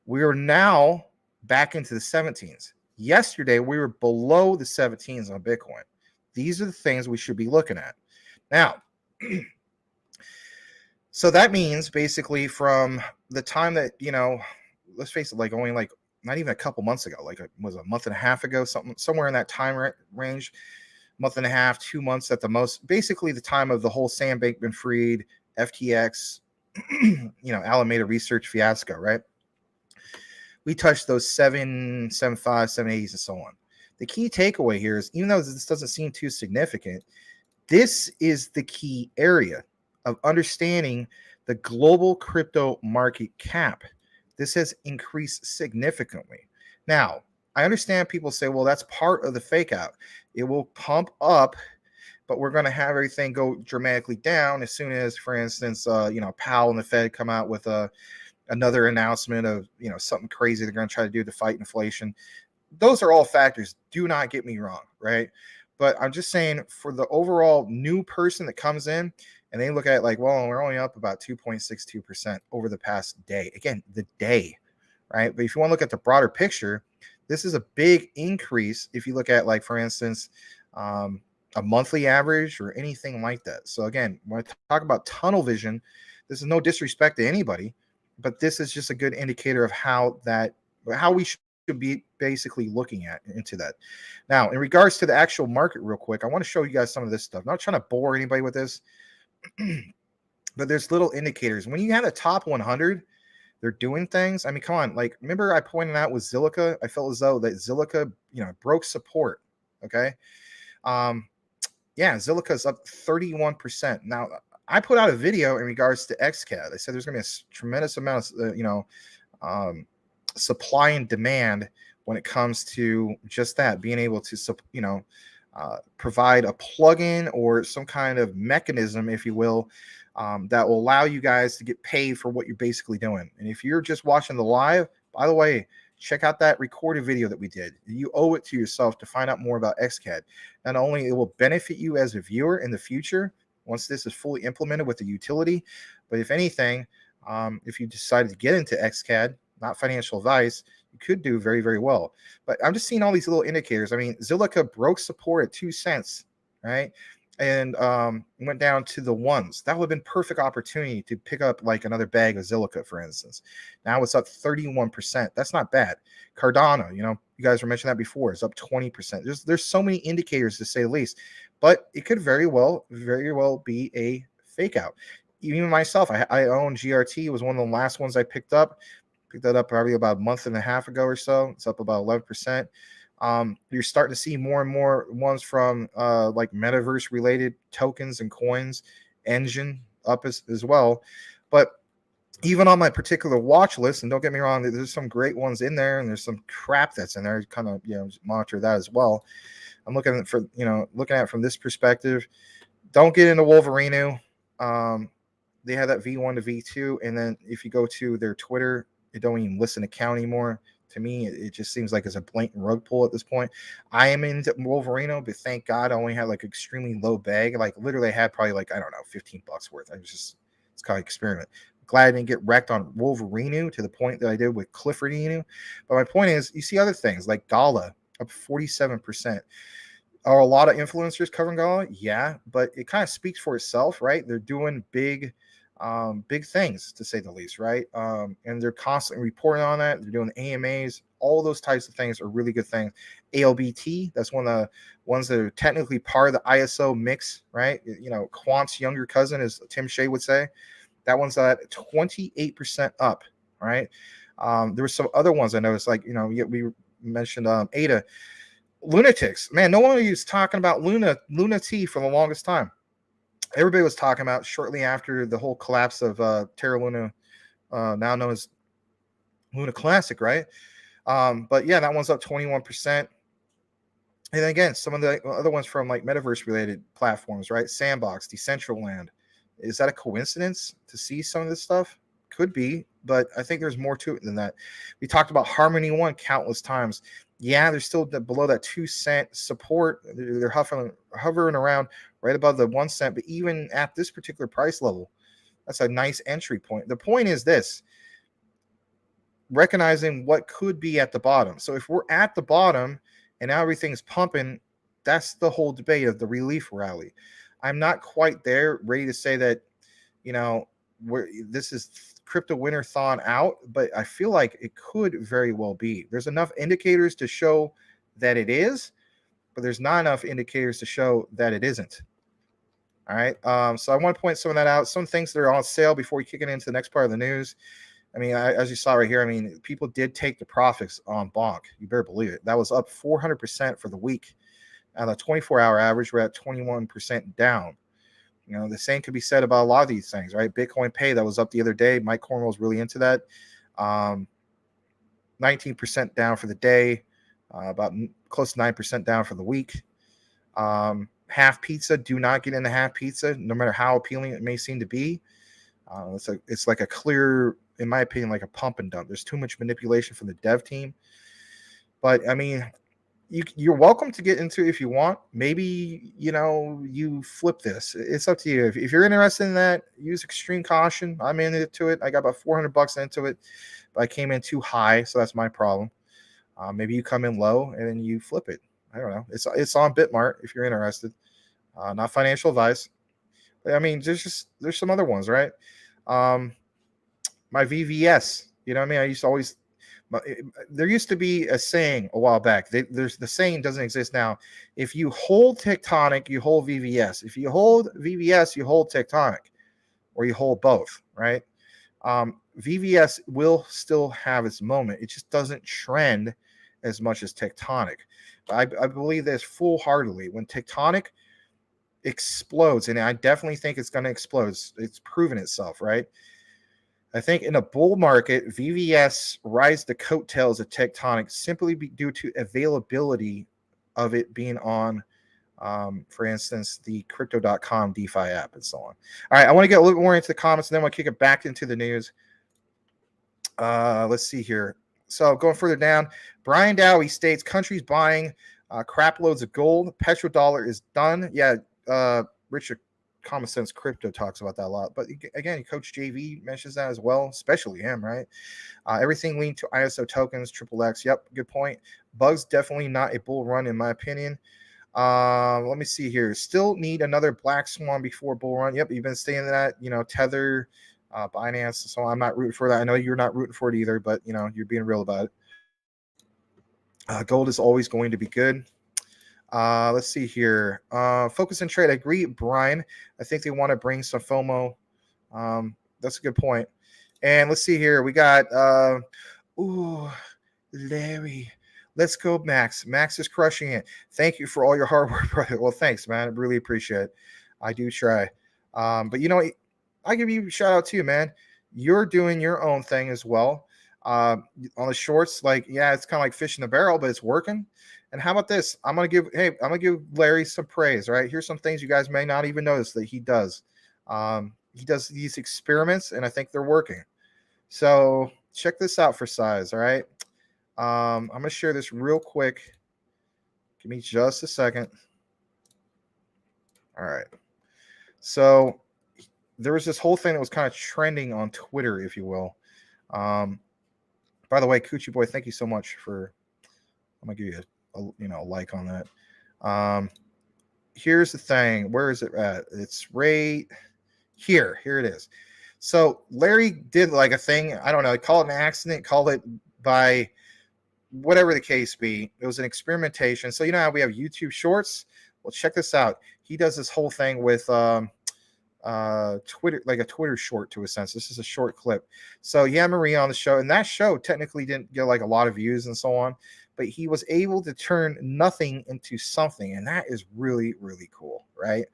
We are now back into the 17s. Yesterday, we were below the 17s on Bitcoin. These are the things we should be looking at. Now, so that means basically from the time that, let's face it, like only like not even a couple months ago, like it was a month and a half ago, somewhere in that time range, month and a half, 2 months at the most, basically the time of the whole Sam Bankman-Fried, FTX, Alameda research fiasco, right? We touched those 775, 780s, and so on. The key takeaway here is, even though this doesn't seem too significant, this is the key area of understanding the global crypto market cap. This has increased significantly. Now, I understand people say, well, that's part of the fake out. It will pump up, but we're going to have everything go dramatically down as soon as, for instance, Powell and the Fed come out with another announcement of, something crazy they're going to try to do to fight inflation. Those are all factors. Do not get me wrong, right? But I'm just saying, for the overall new person that comes in and they look at it like, well, we're only up about 2.62% over the past day. Again, the day, right? But if you want to look at the broader picture, this is a big increase if you look at, like, for instance, a monthly average or anything like that. So again, when I talk about tunnel vision, this is no disrespect to anybody, but this is just a good indicator of how we should be basically looking at into that. Now, in regards to the actual market, real quick, I want to show you guys some of this stuff. I'm not trying to bore anybody with this, but there's little indicators. When you have a top 100, they're doing things. I mean, come on. Like, remember I pointed out with Zilliqa, I felt as though that Zilliqa, broke support. Okay. Zilliqa is up 31%. Now, I put out a video in regards to XCAD. I said there's going to be a tremendous amount of, supply and demand when it comes to just that, being able to, provide a plugin or some kind of mechanism, if you will, that will allow you guys to get paid for what you're basically doing. And if you're just watching the live, by the way, check out that recorded video that we did. You owe it to yourself to find out more about XCAD. Not only it will benefit you as a viewer in the future once this is fully implemented with the utility, but if anything, if you decided to get into XCAD, not financial advice, you could do very, very well. But I'm just seeing all these little indicators. I mean, Zilliqa broke support at 2 cents, right? And went down to the ones. That would have been perfect opportunity to pick up like another bag of Zilliqa, for instance. Now it's up 31%. That's not bad. Cardano, you guys were mentioning that before, is up 20%. There's so many indicators, to say the least, but it could very well be a fake out. Even myself, I own GRT. It was one of the last ones I picked up. Picked that up probably about a month and a half ago or so. It's up about 11%. You're starting to see more and more ones from like metaverse related tokens and coins, Engine up as well. But even on my particular watch list, and don't get me wrong, there's some great ones in there, and there's some crap that's in there. Kind of monitor that as well. I'm looking at it from this perspective. Don't get into Wolverino. They have that V1 to V2, and then if you go to their Twitter, they don't even listen to count anymore. To me, it just seems like it's a blatant rug pull at this point. I am into Wolverino, but thank God I only had like extremely low bag. Like literally I had probably like, I don't know, $15 worth. It's kind of experiment. Glad I didn't get wrecked on Wolverino to the point that I did with Clifford Inu. But my point is, you see other things like Gala up 47%. Are a lot of influencers covering Gala? Yeah, but it kind of speaks for itself, right? They're doing big things, to say the least, right? And they're constantly reporting on that. They're doing AMAs. All those types of things are really good things. ALBT, that's one of the ones that are technically part of the ISO mix, right? Quant's younger cousin, as Tim Shea would say. That one's at 28% up, right? There were some other ones I noticed, like, we mentioned ADA. Lunatics. Man, no one was talking about Luna T for the longest time. Everybody was talking about shortly after the whole collapse of Terra Luna, now known as Luna Classic, right? But yeah, that one's up 21%. And then again, some of the other ones from like metaverse related platforms, right? Sandbox, Decentraland. Is that a coincidence to see some of this stuff? Could be. but I think there's more to it than that. We talked about Harmony One countless times. Yeah, they're still below that 2 cent support. They're hovering around right above the 1 cent, but even at this particular price level, that's a nice entry point. The point is this: recognizing what could be at the bottom. So if we're at the bottom and now everything's pumping, that's the whole debate of the relief rally. I'm not quite there, ready to say that, this is crypto winter thawing out, but I feel like it could very well be. There's enough indicators to show that it is, but there's not enough indicators to show that it isn't. All right. So I want to point some of that out. Some things that are on sale before we kick it into the next part of the news. I mean, as you saw right here, I mean, people did take the profits on Bonk. You better believe it. That was up 400% for the week. The 24-hour average, we're at 21% down. The same could be said about a lot of these things, right? Bitcoin Pay, that was up the other day. Mike Cornwell was really into that. 19% down for the day, about close to 9% down for the week. Half pizza, do not get into half pizza, no matter how appealing it may seem to be. It's like a clear, in my opinion, like a pump and dump. There's too much manipulation from the dev team. But I mean, you're welcome to get into it if you want. Maybe, you flip this. It's up to you. If you're interested in that, use extreme caution. I'm into it. I got about $400 into it, but I came in too high, so that's my problem. Maybe you come in low and then you flip it. I don't know. It's on Bitmart if you're interested. Not financial advice. But I mean, there's some other ones, right? My VVS, you know what I mean? I used to always, there used to be a saying a while back. The saying doesn't exist now. If you hold Tectonic, you hold VVS. If you hold VVS, you hold Tectonic, or you hold both, right? VVS will still have its moment. It just doesn't trend as much as Tectonic. But I believe this full-heartedly. When Tectonic explodes, and I definitely think it's going to explode. It's proven itself, right? I think in a bull market, VVS rides the coattails of Tectonic simply due to availability of it being on, for instance, the Crypto.com DeFi app and so on. All right, I want to get a little more into the comments, and then we'll kick it back into the news. Let's see here. So going further down, Brian Dowie states countries buying crap loads of gold. Petrodollar is done. Yeah, Richard Common Sense Crypto talks about that a lot. But again, Coach JV mentions that as well, especially him, right? Everything leaned to ISO tokens, XXX. Yep, good point. Bugs definitely not a bull run in my opinion. Let me see here. Still need another black swan before bull run. Yep, you've been saying that. Tether, Binance. So I'm not rooting for that. I know you're not rooting for it either, but you're being real about it. Gold is always going to be good. Let's see here. Focus and trade. I agree, Brian. I think they want to bring some FOMO. That's a good point. And let's see here. We got Larry. Let's go, Max. Max is crushing it. Thank you for all your hard work, brother. Well, thanks, man. I really appreciate it. I do try. But I give you a shout out too, man. You're doing your own thing as well. On the shorts, it's kind of like fish in the barrel, but it's working. And how about this? I'm gonna give Larry some praise. Right, here's some things you guys may not even notice that he does. He does these experiments, and I think they're working. So check this out for size. All right, I'm gonna share this real quick. Give me just a second. All right. So there was this whole thing that was kind of trending on Twitter, if you will. By the way, Coochie Boy, thank you so much for. I'm gonna give you a like on that. Here's the thing. Where is it at? It's right here. Here it is. So Larry did like a thing. I don't know. Call it an accident. Call it by whatever the case be. It was an experimentation. So how we have YouTube Shorts. Well, check this out. He does this whole thing with Twitter, like a Twitter short to a sense. This is a short clip. So Maria on the show, and that show technically didn't get like a lot of views and so on, but he was able to turn nothing into something, and that is really, really cool, right?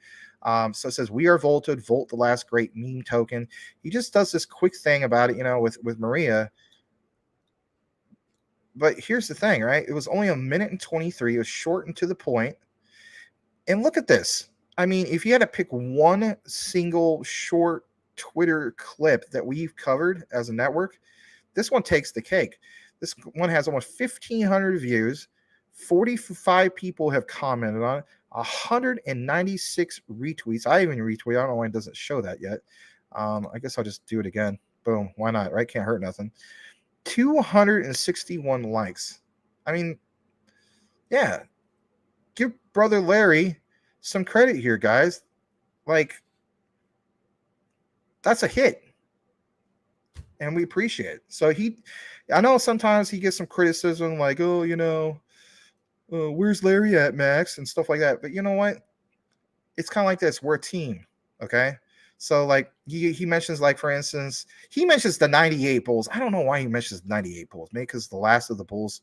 So it says, we are Volted, Volt, the last great meme token. He just does this quick thing about it, with Maria. But here's the thing, right? It was only 1 minute and 23. It was short and to the point. And look at this. I mean, if you had to pick one single short Twitter clip that we've covered as a network, this one takes the cake. This one has almost 1,500 views. 45 people have commented on it. 196 retweets. I even retweet. I don't know why it doesn't show that yet. I guess I'll just do it again. Boom. Why not? Right? Can't hurt nothing. 261 likes. I mean, yeah. Give brother Larry some credit here, guys. Like, that's a hit. And we appreciate it. So I know sometimes he gets some criticism like, oh, where's Larry at, Max, and stuff like that. But you know what? It's kind of like this. We're a team, okay? So like he mentions, like, for instance, he mentions the 98 Bulls. I don't know why he mentions 98 Bulls. Maybe because the last of the Bulls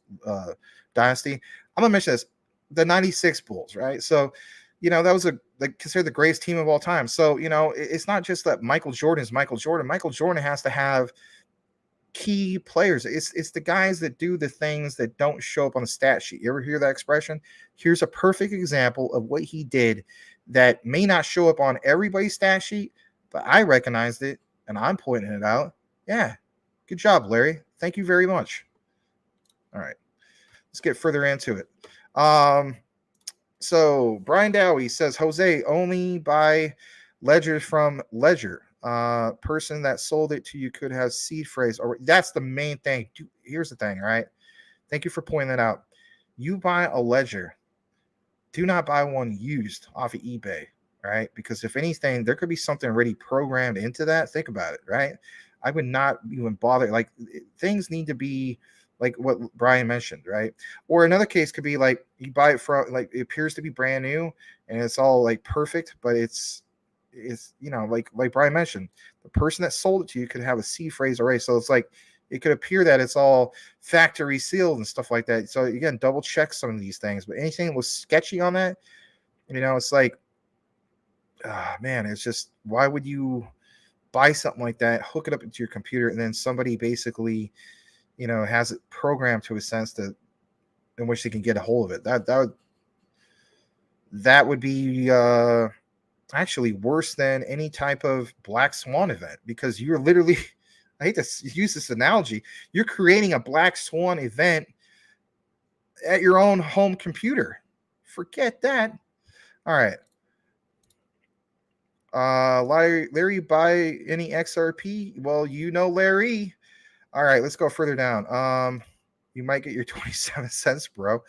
dynasty. I'm gonna mention this, the 96 Bulls, right? So, that was considered the greatest team of all time. So, it's not just that Michael Jordan is Michael Jordan. Michael Jordan has to have key players. It's the guys that do the things that don't show up on the stat sheet. You ever hear that expression? Here's a perfect example of what he did that may not show up on everybody's stat sheet, but I recognized it and I'm pointing it out. Yeah. Good job, Larry. Thank you very much. All right. Let's get further into it. So Brian Dowie says, Jose, only buy ledgers from Ledger. Person that sold it to you could have seed phrase, or that's the main thing. Here's the thing, right? Thank you for pointing that out. You buy a ledger, do not buy one used off of eBay, right? Because if anything, there could be something already programmed into that. Think about it, right? I would not even bother. Like, things need to be like what Brian mentioned, right? Or another case could be like you buy it from, like, it appears to be brand new and it's all like perfect, but it's like Brian mentioned, the person that sold it to you could have a C phrase array. So it's like it could appear that it's all factory sealed and stuff like that. So again, double check some of these things. But anything that was sketchy on that, it's like, man, it's just, why would you buy something like that, hook it up into your computer, and then somebody basically, has it programmed to a sense that in which they can get a hold of it? That would be actually worse than any type of black swan event, because you're literally, I hate to use this analogy, you're creating a black swan event at your own home computer. Forget that. All right. Larry, buy any XRP? Well, Larry. All right, let's go further down. You might get your 27 cents, bro.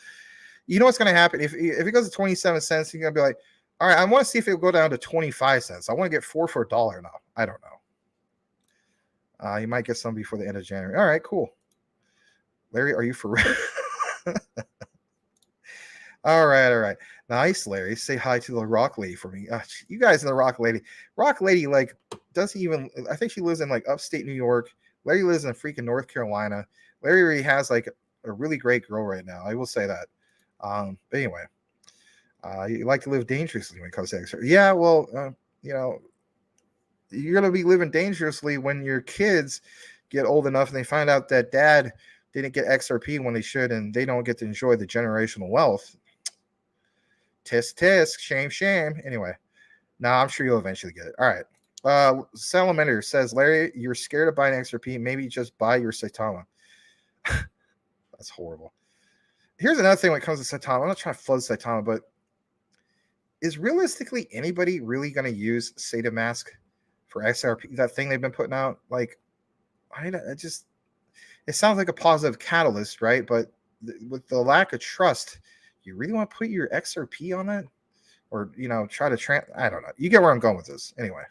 You know what's going to happen? If it goes to 27 cents, you're going to be like, all right, I want to see if it'll go down to 25 cents. I want to get 4 for $1 now. I don't know. You might get some before the end of January. All right, cool. Larry, are you for real? All right. Nice, Larry. Say hi to the Rock Lady for me. You guys and the Rock Lady. Rock Lady, like, doesn't even, I think she lives in like upstate New York. Larry lives in freaking North Carolina. Larry really has like a really great girl right now. I will say that. But anyway, you like to live dangerously when it comes to XRP. Yeah, well, you're going to be living dangerously when your kids get old enough and they find out that dad didn't get XRP when they should, and they don't get to enjoy the generational wealth. Tisk, shame. Anyway, I'm sure you'll eventually get it. All right. Salamander says, Larry, you're scared of buying XRP. Maybe just buy your Saitama. That's horrible. Here's another thing when it comes to Saitama. I'm not trying to flood Saitama, but is realistically anybody really going to use Sata Mask for XRP? That thing they've been putting out? Like, it sounds like a positive catalyst, right? But with the lack of trust, you really want to put your XRP on it? Or, try to I don't know. You get where I'm going with this. Anyway.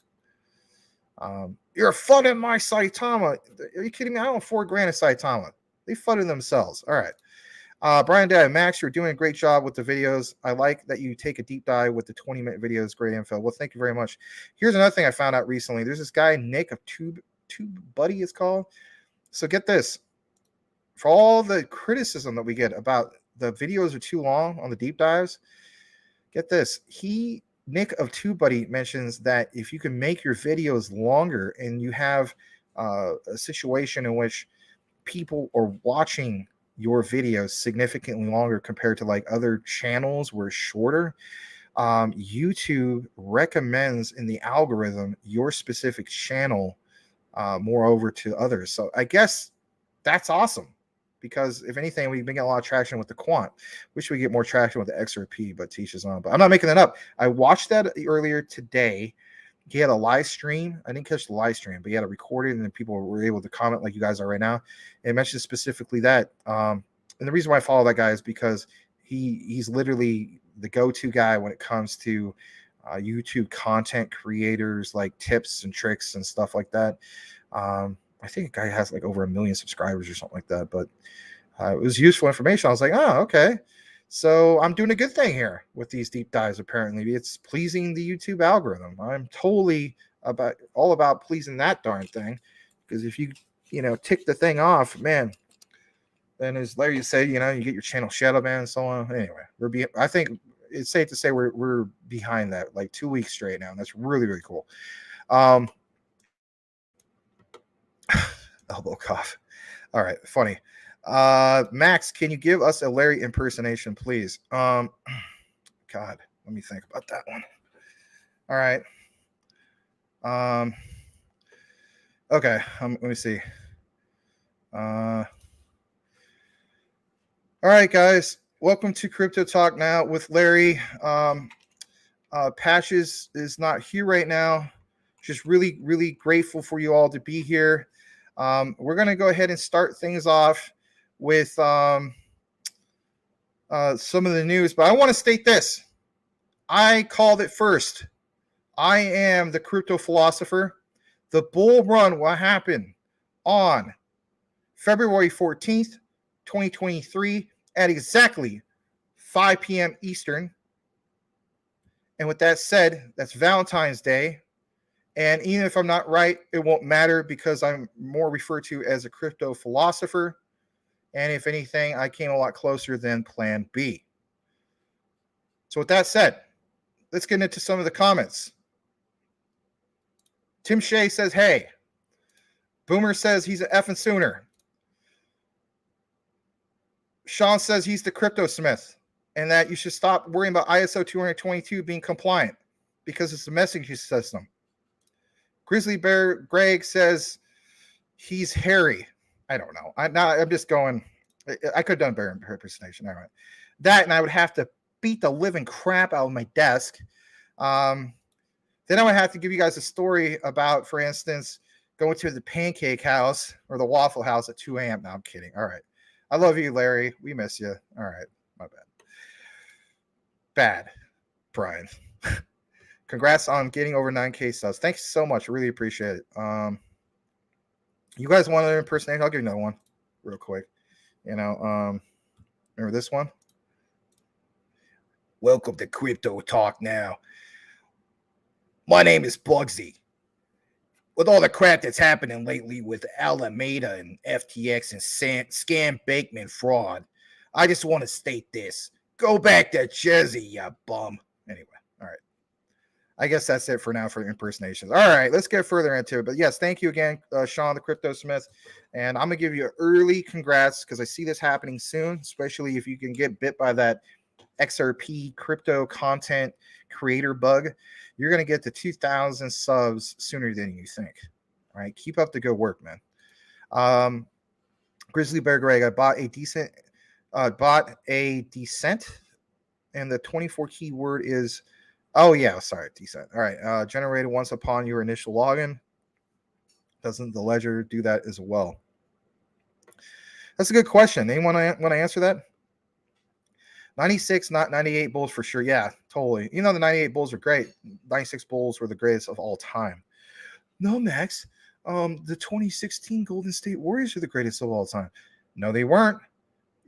You're flooding my Saitama. Are you kidding me? I own $4,000 of Saitama. They flooded themselves. All right. Brian Dad, Max, you're doing a great job with the videos. I like that you take a deep dive with the 20-minute videos. Great info. Well, thank you very much. Here's another thing I found out recently. There's this guy, Nick of Tube Buddy is called. So get this. For all the criticism that we get about the videos are too long on the deep dives, get this. Nick of TubeBuddy mentions that if you can make your videos longer and you have a situation in which people are watching your videos significantly longer compared to like other channels where it's shorter, YouTube recommends in the algorithm your specific channel more over to others. So I guess that's awesome, because if anything, we've been getting a lot of traction with the Quant. Wish we get more traction with the XRP, but teaches on. But I'm not making that up. I watched that earlier today. He had a live stream. I didn't catch the live stream, but he had a recording, and then people were able to comment like you guys are right now. And it mentioned specifically that. And the reason why I follow that guy is because he's literally the go-to guy when it comes to YouTube content creators, like tips and tricks and stuff like that. I think a guy has like over 1 million subscribers or something like that, but it was useful information. I was like, oh, okay. So I'm doing a good thing here with these deep dives. Apparently it's pleasing the YouTube algorithm. I'm totally all about pleasing that darn thing, because if you tick the thing off, man, then as Larry said, you get your channel shadow banned and so on. Anyway, I think it's safe to say we're behind that like 2 weeks straight now, and that's really, really cool. Elbow cough. All right, funny. Max, can you give us a Larry impersonation, please? God, let me think about that one. All right. Okay, let me see. All right, guys, welcome to Crypto Talk Now with Larry. Patches is not here right now. Just really, really grateful for you all to be here. We're going to go ahead and start things off with some of the news, but I want to state this. I called it first. I am the crypto philosopher. The bull run will happen on February 14th, 2023 at exactly 5 p.m. Eastern. And with that said, that's Valentine's Day. And even if I'm not right, it won't matter, because I'm more referred to as a crypto philosopher. And if anything, I came a lot closer than Plan B. So with that said, let's get into some of the comments. Tim Shea says, hey. Boomer says he's an effing Sooner. Sean says he's the crypto smith, and that you should stop worrying about ISO 222 being compliant because it's a messaging system. Grizzly Bear Greg says he's hairy. I don't know. I'm just going. I could have done better impersonation. All right. That, and I would have to beat the living crap out of my desk. Then I would have to give you guys a story about, for instance, going to the pancake house or the Waffle House at 2 a.m. No, I'm kidding. All right. I love you, Larry. We miss you. All right. My bad. Bad, Brian. Congrats on getting over 9K subs. Thanks so much. I really appreciate it. You guys want an impersonation? I'll give you another one real quick. Remember this one? Welcome to Crypto Talk Now. My name is Bugsy. With all the crap that's happening lately with Alameda and FTX and scam Bankman fraud, I just want to state this. Go back to Jersey, you bum. Anyway, all right. I guess that's it for now for impersonations. All right, let's get further into it. But yes, thank you again, Sean, the Crypto Smith. And I'm going to give you an early congrats, because I see this happening soon, especially if you can get bit by that XRP crypto content creator bug. You're going to get to 2,000 subs sooner than you think. All right, keep up the good work, man. Grizzly Bear Greg, I bought a decent, and the 24 keyword is, oh yeah, sorry, decent. All right, generated once upon your initial login. Doesn't the ledger do that as well? That's a good question. Anyone want to answer that? 96, not 98 bulls for sure. Yeah, totally. The 98 bulls are great. 96 bulls were the greatest of all time. No, Max. The 2016 Golden State Warriors are the greatest of all time. No, they weren't.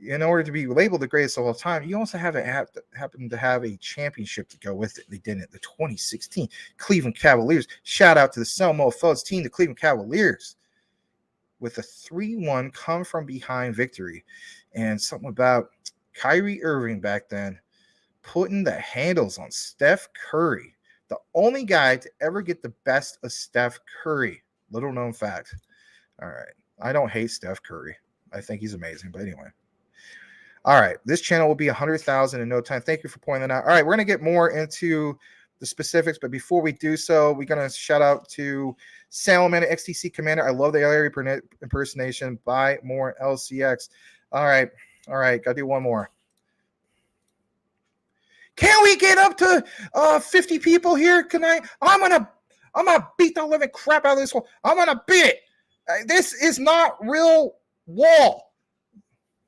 In order to be labeled the greatest of all time, you also happen to have a championship to go with it. They didn't. The 2016 Cleveland Cavaliers. Shout out to the Selmo Fuzz team, the Cleveland Cavaliers, with a 3-1 come from behind victory. And something about Kyrie Irving back then putting the handles on Steph Curry, the only guy to ever get the best of Steph Curry. Little known fact. All right. I don't hate Steph Curry. I think he's amazing. But anyway. All right, this channel will be 100,000 in no time. Thank you for pointing that out. All right, we're going to get more into the specifics, but before we do so, we're going to shout out to Salamander XTC Commander. I love the Larry impersonation. Buy more LCX. All right, got to do one more. Can we get up to 50 people here tonight? I'm gonna beat the living crap out of this wall. I'm gonna beat it. This is not real wall.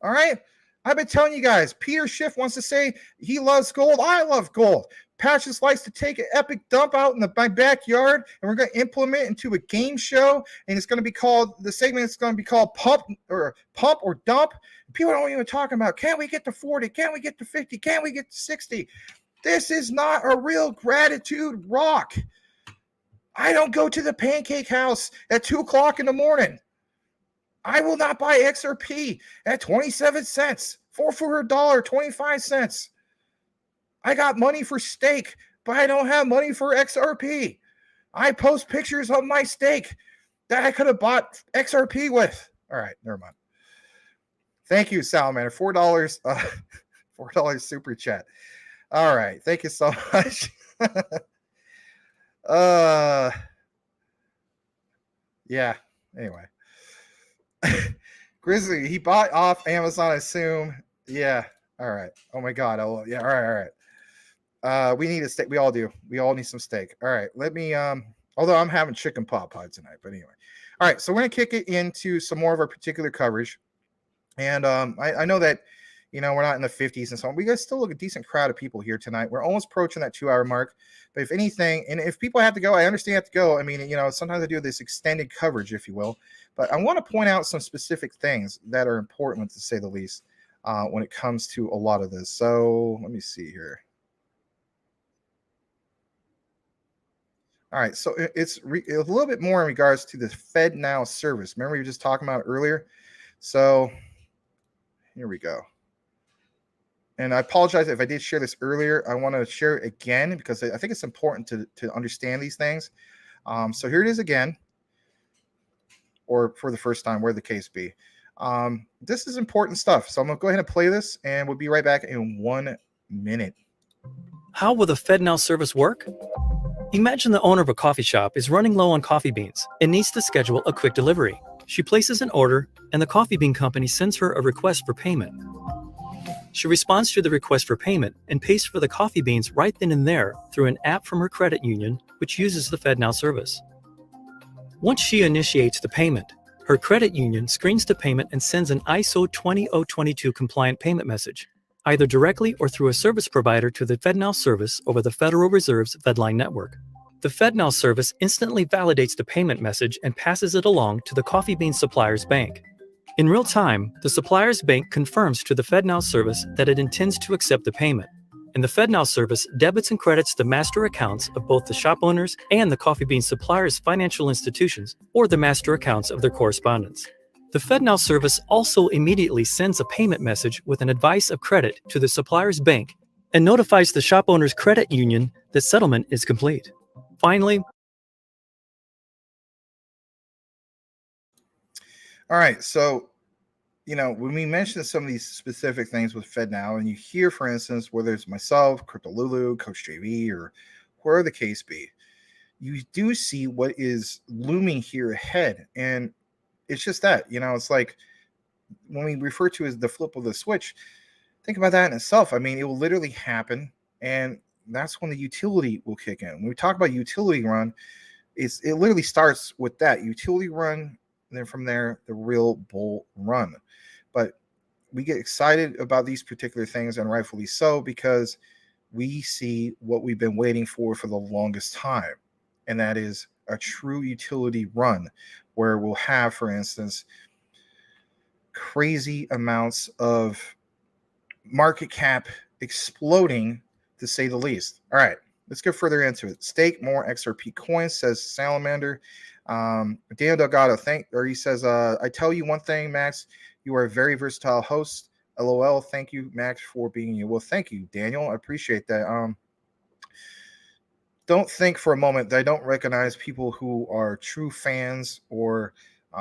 All right. I've been telling you guys. Peter Schiff wants to say he loves gold. I love gold. Patches likes to take an epic dump out in my backyard, and we're going to implement it into a game show. And it's going to be called, the segment is going to be called Pump or Dump. People don't even talk about, can we get to 40? Can we get to 50? Can we get to 60? This is not a real gratitude rock. I don't go to the pancake house at 2 o'clock in the morning. I will not buy XRP at 27 cents, for $1.25. I got money for steak, but I don't have money for XRP. I post pictures of my steak that I could have bought XRP with. All right, never mind. Thank you, Salamander. $4, $4 super chat. All right, thank you so much. Yeah. Anyway. Grizzly, he bought off Amazon, I assume. Yeah. All right. Oh my God. Oh yeah. All right. We need a steak. We all do. We all need some steak. All right. Let me although I'm having chicken pot pie tonight, but anyway. All right, so we're gonna kick it into some more of our particular coverage. And I know that we're not in the 50s and so on. We guys still look a decent crowd of people here tonight. We're almost approaching that 2-hour mark. But if anything, and if people have to go, I understand you have to go. I mean, sometimes I do this extended coverage, if you will. But I want to point out some specific things that are important, to say the least, when it comes to a lot of this. So let me see here. All right, so it's a little bit more in regards to the FedNow service. Remember we were just talking about it earlier? So here we go. And I apologize if I did share this earlier. I want to share it again because I think it's important to understand these things. So here it is again, or for the first time, where the case be. This is important stuff. So I'm going to go ahead and play this, and we'll be right back in 1 minute. How will the FedNow service work? Imagine the owner of a coffee shop is running low on coffee beans and needs to schedule a quick delivery. She places an order, and the coffee bean company sends her a request for payment. She responds to the request for payment and pays for the coffee beans right then and there through an app from her credit union, which uses the FedNow service. Once she initiates the payment, her credit union screens the payment and sends an ISO 20022 compliant payment message, either directly or through a service provider to the FedNow service over the Federal Reserve's FedLine network. The FedNow service instantly validates the payment message and passes it along to the coffee bean supplier's bank. In real time, the supplier's bank confirms to the FedNow service that it intends to accept the payment, and the FedNow service debits and credits the master accounts of both the shop owners and the coffee bean supplier's financial institutions or the master accounts of their correspondents. The FedNow service also immediately sends a payment message with an advice of credit to the supplier's bank and notifies the shop owner's credit union that settlement is complete. Finally, all right, so when we mention some of these specific things with FedNow, and you hear, for instance, whether it's myself, Crypto Lulu, Coach JV, or wherever the case be, you do see what is looming here ahead. And it's just that, it's like when we refer to as the flip of the switch, think about that in itself. I mean, it will literally happen, and that's when the utility will kick in. When we talk about utility run, it literally starts with that utility run, and then from there, the real bull run. But we get excited about these particular things, and rightfully so, because we see what we've been waiting for the longest time, and that is a true utility run, where we'll have, for instance, crazy amounts of market cap exploding, to say the least. All right, let's get further into it. Stake more XRP coins, says Salamander. Daniel Delgado, he says, I tell you one thing, Max, you are a very versatile host. LOL. Thank you, Max, for being you. Well, thank you, Daniel. I appreciate that. Don't think for a moment that I don't recognize people who are true fans or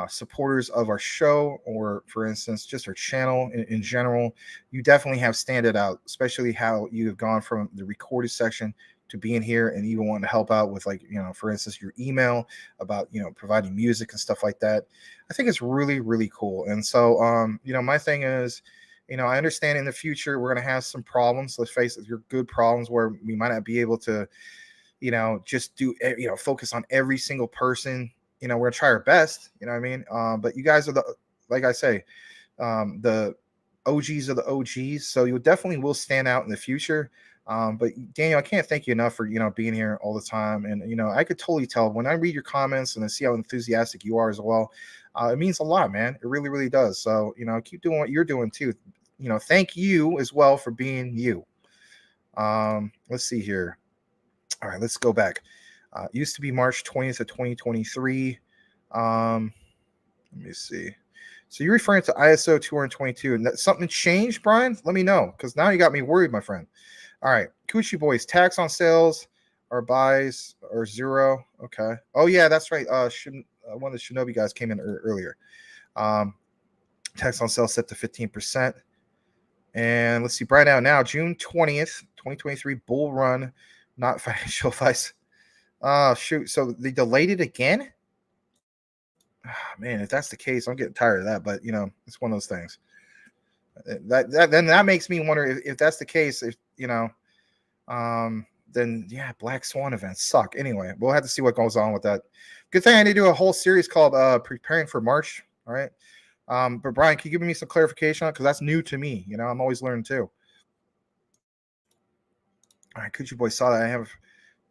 supporters of our show, or for instance, just our channel in general, you definitely have standed out, especially how you have gone from the recorded section to being here and even wanting to help out with, like, for instance, your email about, providing music and stuff like that. I think it's really, really cool. And so, my thing is, I understand in the future we're going to have some problems. Let's face it, they're good problems where we might not be able to, just do, focus on every single person. We're going to try our best, you know what I mean? But you guys are like I say, the OGs of the OGs. So you definitely will stand out in the future. But Daniel, I can't thank you enough for, being here all the time. And, I could totally tell when I read your comments and I see how enthusiastic you are as well. It means a lot, man. It really, really does. So, keep doing what you're doing too. Thank you as well for being you. Let's see here. All right, let's go back. Used to be March 20th of 2023. Let me see. So you're referring to ISO 222, and that something changed, Brian? Let me know, because now you got me worried, my friend. All right, Coochie Boys, tax on sales or buys or zero. Okay. Oh yeah, that's right. One of the Shinobi guys came in earlier. Tax on sales set to 15%. And let's see, Brian, now June 20th, 2023, bull run, not financial advice. Shoot. So they delayed it again? Oh, man, if that's the case, I'm getting tired of that. But, it's one of those things. That makes me wonder if that's the case, if, then, yeah, Black Swan events suck. Anyway, we'll have to see what goes on with that. Good thing I need to do a whole series called Preparing for March. All right. But, Brian, can you give me some clarification on it? Because that's new to me. I'm always learning too. All right, Coochie Boy saw that.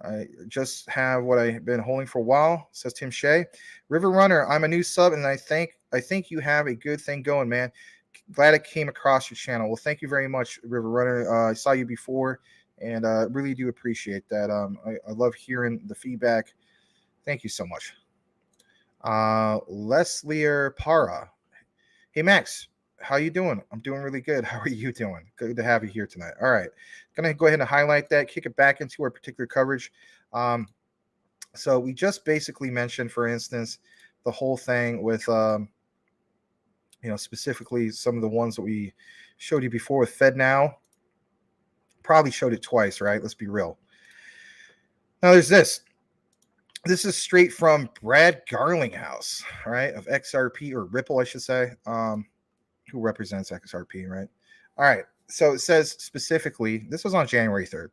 I just have what I've been holding for a while, says Tim Shea. River Runner, I'm a new sub, and I think you have a good thing going, man. Glad I came across your channel. Well, thank you very much, River Runner. I saw you before, and really do appreciate that. I love hearing the feedback. Thank you so much. Leslie Para. Hey, Max. How you doing? I'm doing really good. How are you doing? Good to have you here tonight. All right. Going to go ahead and highlight that, kick it back into our particular coverage. So we just basically mentioned, for instance, the whole thing with, specifically some of the ones that we showed you before with FedNow. Probably showed it twice, right? Let's be real. Now there's this. This is straight from Brad Garlinghouse, right? Of XRP, or Ripple, I should say. Who represents XRP, right? All right. So it says specifically, this was on January 3rd.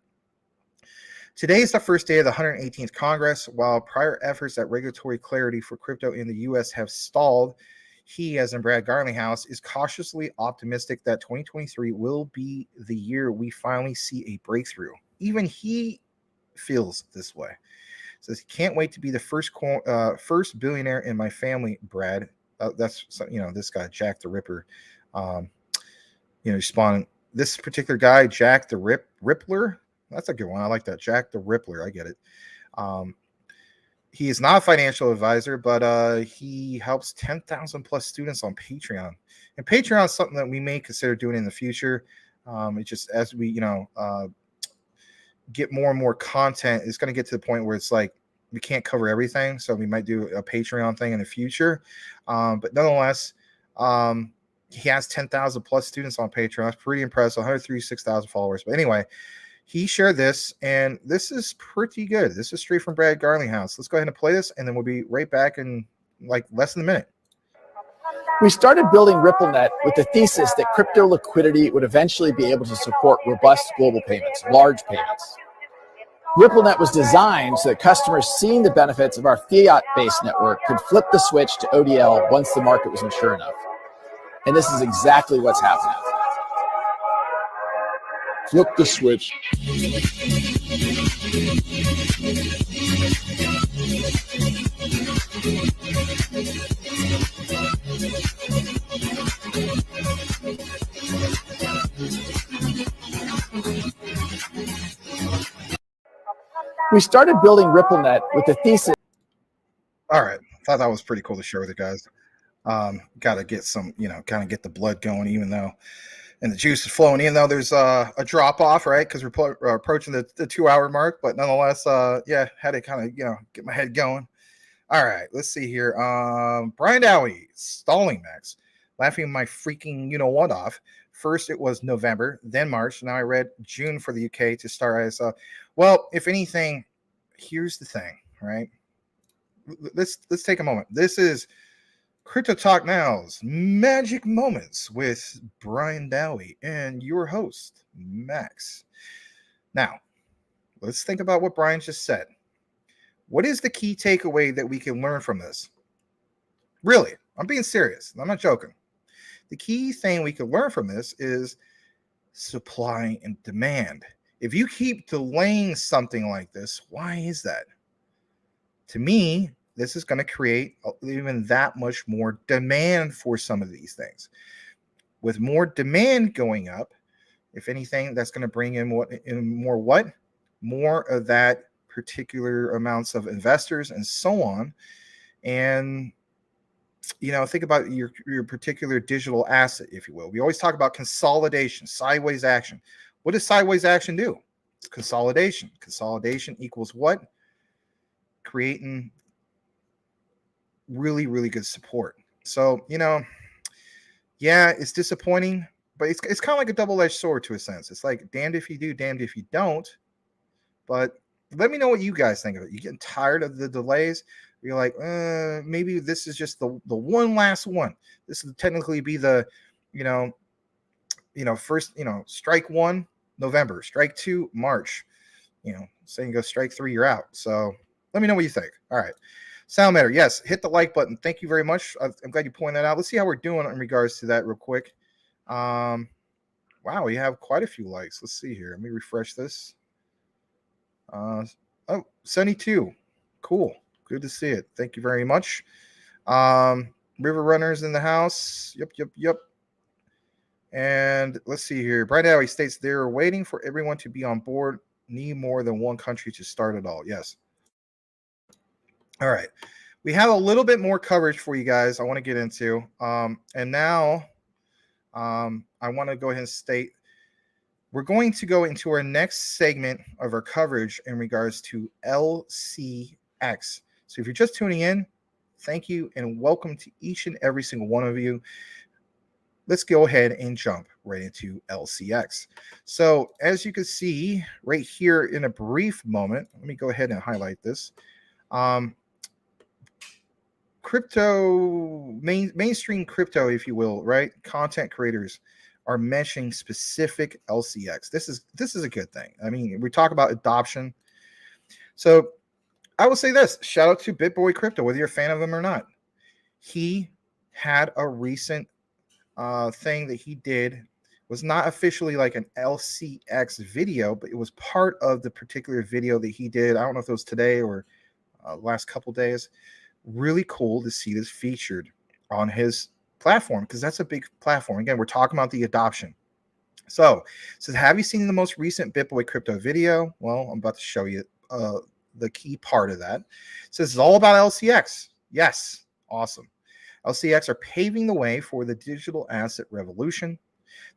Today is the first day of the 118th Congress. While prior efforts at regulatory clarity for crypto in the U.S. have stalled, he, as in Brad Garlinghouse, is cautiously optimistic that 2023 will be the year we finally see a breakthrough. Even he feels this way. Says he can't wait to be the first billionaire in my family, Brad. That's this guy, Jack the Ripper. Responding. This particular guy, Jack the Rippler. That's a good one. I like that. Jack the Rippler. I get it. He is not a financial advisor, but he helps 10,000 plus students on Patreon. And Patreon is something that we may consider doing in the future. It just, as we, get more and more content, it's going to get to the point where it's like we can't cover everything. So we might do a Patreon thing in the future. But nonetheless, he has 10,000 plus students on Patreon. That's pretty impressive. 136,000 followers. But anyway, he shared this, and this is pretty good. This is straight from Brad Garlinghouse. Let's go ahead and play this, and then we'll be right back in like less than a minute. We started building RippleNet with the thesis that crypto liquidity would eventually be able to support robust global payments, large payments. RippleNet was designed so that customers seeing the benefits of our fiat-based network could flip the switch to ODL once the market was mature enough. And this is exactly what's happening. Flip the switch. We started building RippleNet with the thesis. All right. Thought that was pretty cool to share with you guys. Got to get some, kind of get the blood going, even though, and the juice is flowing, even though there's a drop off, right? Because we're approaching the 2 hour mark. But nonetheless, had to kind of, get my head going. All right, let's see here. Brian Dowie, stalling Max, laughing my freaking you-know-what off. First, it was November, then March. Now I read June for the UK to start ISO. Well, if anything, here's the thing, right? Let's take a moment. This is Crypto Talk Now's Magic Moments with Brian Dowie and your host, Max. Now, let's think about what Brian just said. What is the key takeaway that we can learn from this? Really, I'm being serious. I'm not joking. The key thing we can learn from this is supply and demand. If you keep delaying something like this, why is that? To me, this is going to create even that much more demand for some of these things. With more demand going up, if anything, that's going to bring in more of that particular amounts of investors and so on. And think about your particular digital asset, if you will. We always talk about consolidation, sideways action. What does sideways action do? It's consolidation. Consolidation equals what? Creating really, really good support. So, yeah, it's disappointing, but it's kind of like a double-edged sword to a sense. It's like damned if you do, damned if you don't. But let me know what you guys think of it. You getting tired of the delays? You're like, maybe this is just the one last one. This would technically be the, first, strike one, November, strike two, March. Saying go strike three, you're out. So let me know what you think. All right. Sound matter. Yes. Hit the like button. Thank you very much. I'm glad you pointed that out. Let's see how we're doing in regards to that real quick. Wow. We have quite a few likes. Let's see here. Let me refresh this. 72. Cool. Good to see it. Thank you very much. River Runners in the house. Yep. And let's see here. Brian Dowie states they're waiting for everyone to be on board. Need more than one country to start it all. Yes. All right. We have a little bit more coverage for you guys I want to get into. And now I want to go ahead and state we're going to go into our next segment of our coverage in regards to LCX. So if you're just tuning in, thank you and welcome to each and every single one of you. Let's go ahead and jump right into LCX. So as you can see right here in a brief moment, let me go ahead and highlight this. Mainstream crypto, if you will, right? Content creators are mentioning specific LCX. This is a good thing. I mean, we talk about adoption. So I will say this, shout out to BitBoy Crypto, whether you're a fan of him or not. He had a recent thing that he did, was not officially like an LCX video, but it was part of the particular video that he did. I don't know if it was today or last couple days. Really cool to see this featured on his platform, because that's a big platform. Again, we're talking about the adoption. So it says, have you seen the most recent BitBoy Crypto video? Well, I'm about to show you the key part of that. It says it's all about LCX. Yes, awesome. LCX are paving the way for the digital asset revolution.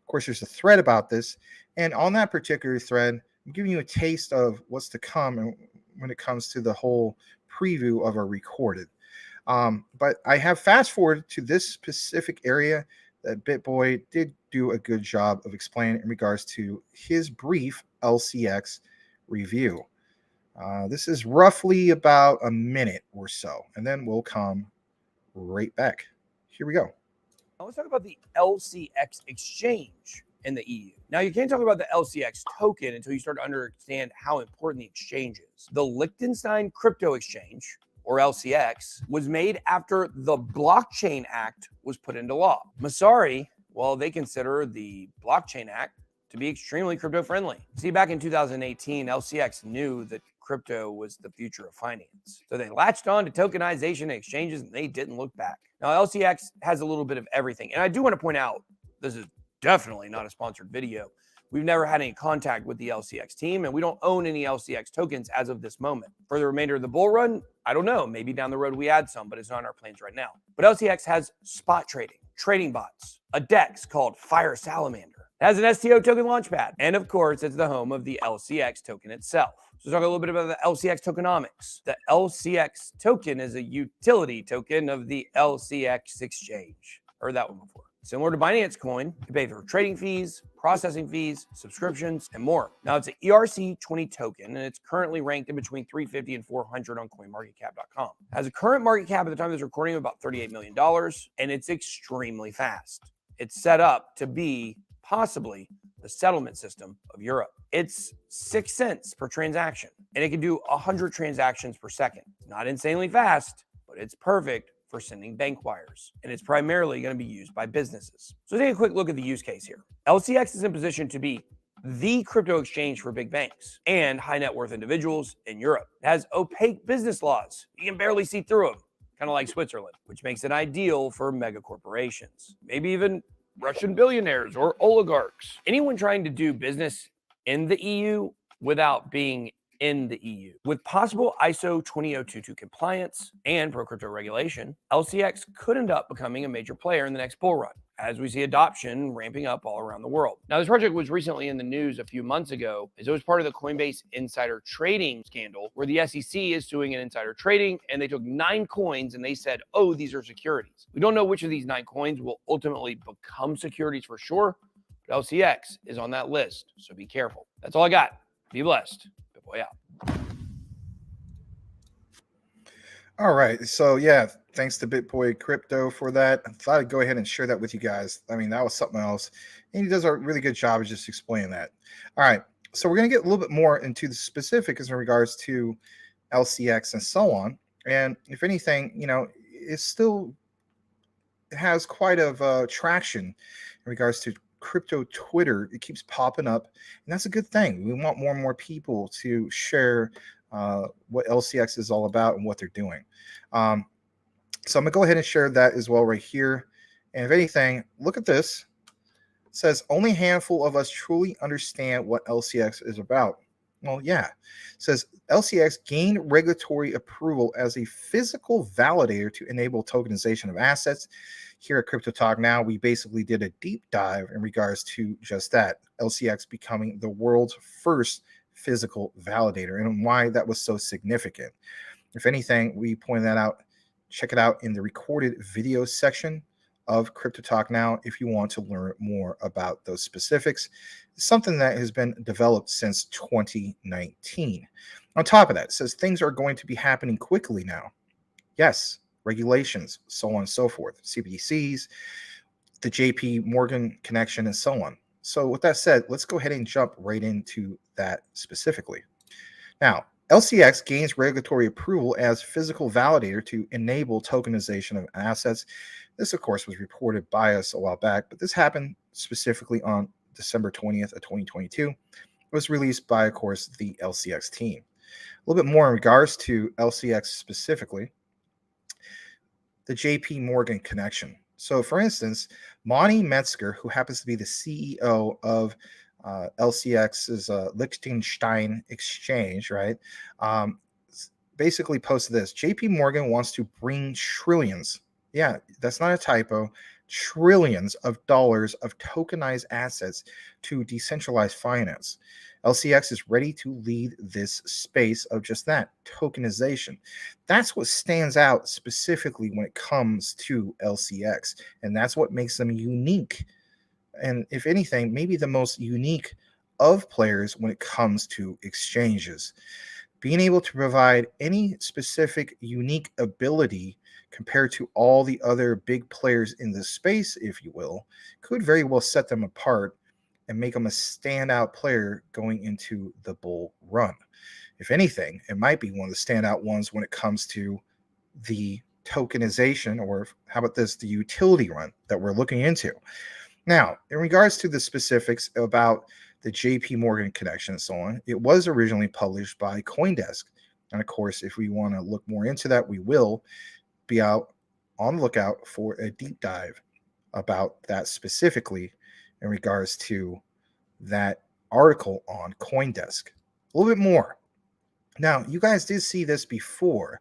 Of course, there's a thread about this, and on that particular thread, I'm giving you a taste of what's to come and when it comes to the whole preview of a recorded. But I have fast forwarded to this specific area that BitBoy did do a good job of explaining in regards to his brief LCX review. This is roughly about a minute or so, and then we'll come right back. Here we go. Now let's talk about the LCX exchange in the EU. Now, you can't talk about the LCX token until you start to understand how important the exchange is. The Liechtenstein Crypto Exchange, or LCX, was made after the Blockchain Act was put into law. Masari, well, they consider the Blockchain Act to be extremely crypto-friendly. See, back in 2018, LCX knew that crypto was the future of finance. So they latched on to tokenization and exchanges, and they didn't look back. Now, LCX has a little bit of everything. And I do want to point out, this is definitely not a sponsored video. We've never had any contact with the LCX team, and we don't own any LCX tokens as of this moment. For the remainder of the bull run, I don't know. Maybe down the road we add some, but it's not in our plans right now. But LCX has spot trading, trading bots, a DEX called Fire Salamander. It has an STO token launchpad, and of course, it's the home of the LCX token itself. So let's talk a little bit about the LCX tokenomics. The LCX token is a utility token of the LCX exchange. Heard that one before. Similar to Binance Coin, you pay for trading fees, processing fees, subscriptions, and more. Now, it's an ERC20 token, and it's currently ranked in between 350 and 400 on CoinMarketCap.com. It has a current market cap at the time of this recording of about $38 million, and it's extremely fast. It's set up to be possibly the settlement system of Europe. It's 6 cents per transaction, and it can do 100 transactions per second. Not insanely fast, but it's perfect for sending bank wires, and it's primarily going to be used by businesses. So take a quick look at the use case here. LCX is in position to be the crypto exchange for big banks and high net worth individuals in Europe. It has opaque business laws. You can barely see through them, kind of like Switzerland, which makes it ideal for mega corporations, maybe even Russian billionaires or oligarchs. Anyone trying to do business in the EU without being in the EU. With possible ISO 20022 compliance and pro-crypto regulation, LCX could end up becoming a major player in the next bull run, as we see adoption ramping up all around the world. Now, this project was recently in the news a few months ago, as it was part of the Coinbase insider trading scandal, where the SEC is suing an insider trading, and they took 9 coins and they said, oh, these are securities. We don't know which of these 9 coins will ultimately become securities for sure, but LCX is on that list, so be careful. That's all I got. Be blessed. Boy, yeah. All right. So yeah, thanks to BitBoy Crypto for that. I thought I'd go ahead and share that with you guys. I mean, that was something else. And he does a really good job of just explaining that. All right. So we're going to get a little bit more into the specifics in regards to LCX and so on. And if anything, you know, it has quite of traction in regards to crypto Twitter. It keeps popping up, and that's a good thing. We want more and more people to share what LCX is all about and what they're doing. So I'm gonna go ahead and share that as well right here. And if anything, look at this. It says only a handful of us truly understand what LCX is about. Well, yeah. It says LCX gained regulatory approval as a physical validator to enable tokenization of assets. Here at Crypto Talk Now, we basically did a deep dive in regards to just that, LCX becoming the world's first physical validator and why that was so significant. If anything, we pointed that out. Check it out in the recorded video section of Crypto Talk Now if you want to learn more about those specifics. It's something that has been developed since 2019. On top of that, it says things are going to be happening quickly now. Yes, regulations, so on and so forth, CBDCs, the JP Morgan connection, and so on. So with that said, let's go ahead and jump right into that specifically. Now, LCX gains regulatory approval as physical validator to enable tokenization of assets. This, of course, was reported by us a while back, but this happened specifically on December 20th of 2022. It was released by, of course, the LCX team. A little bit more in regards to LCX specifically, the JP Morgan connection. So, for instance, Monty Metzger, who happens to be the CEO of LCX's Liechtenstein exchange, right, basically posted this. JP Morgan wants to bring trillions, yeah, that's not a typo, trillions of dollars of tokenized assets to decentralized finance. LCX is ready to lead this space of just that, tokenization. That's what stands out specifically when it comes to LCX, and that's what makes them unique. And if anything, maybe the most unique of players when it comes to exchanges. Being able to provide any specific unique ability compared to all the other big players in this space, if you will, could very well set them apart and make them a standout player going into the bull run. If anything, it might be one of the standout ones when it comes to the tokenization, or how about this, the utility run that we're looking into. Now, in regards to the specifics about the JP Morgan connection and so on, it was originally published by CoinDesk. And of course, if we want to look more into that, we will be out on the lookout for a deep dive about that specifically in regards to that article on CoinDesk. A little bit more. Now, you guys did see this before,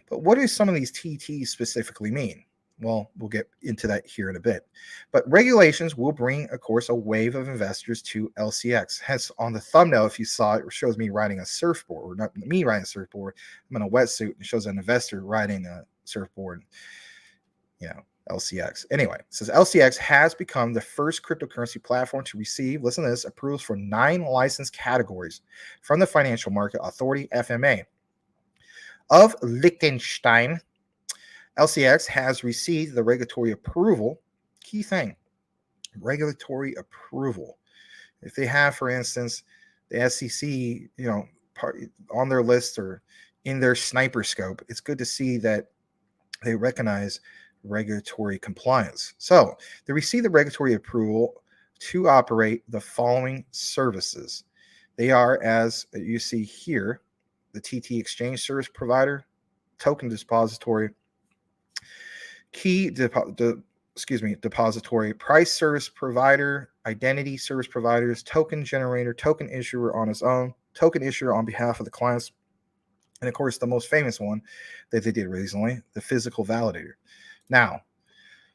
but what do some of these TTs specifically mean? Well, we'll get into that here in a bit. But regulations will bring, of course, a wave of investors to LCX. Hence, on the thumbnail, if you saw it, it shows me riding a surfboard, or not me riding a surfboard. I'm in a wetsuit, and it shows an investor riding a surfboard, LCX. Anyway, it says LCX has become the first cryptocurrency platform to receive, listen to this, approvals for 9 license categories from the Financial Market Authority, FMA. Of Liechtenstein, LCX has received the regulatory approval. Key thing, regulatory approval. If they have, for instance, the SEC, on their list or in their sniper scope, it's good to see that they recognize regulatory compliance. So they received the regulatory approval to operate the following services. They are, as you see here, the TT exchange service provider, token depository, depository, price service provider, identity service providers, token generator, token issuer on its own, token issuer on behalf of the clients, and of course the most famous one that they did recently, the physical validator. Now,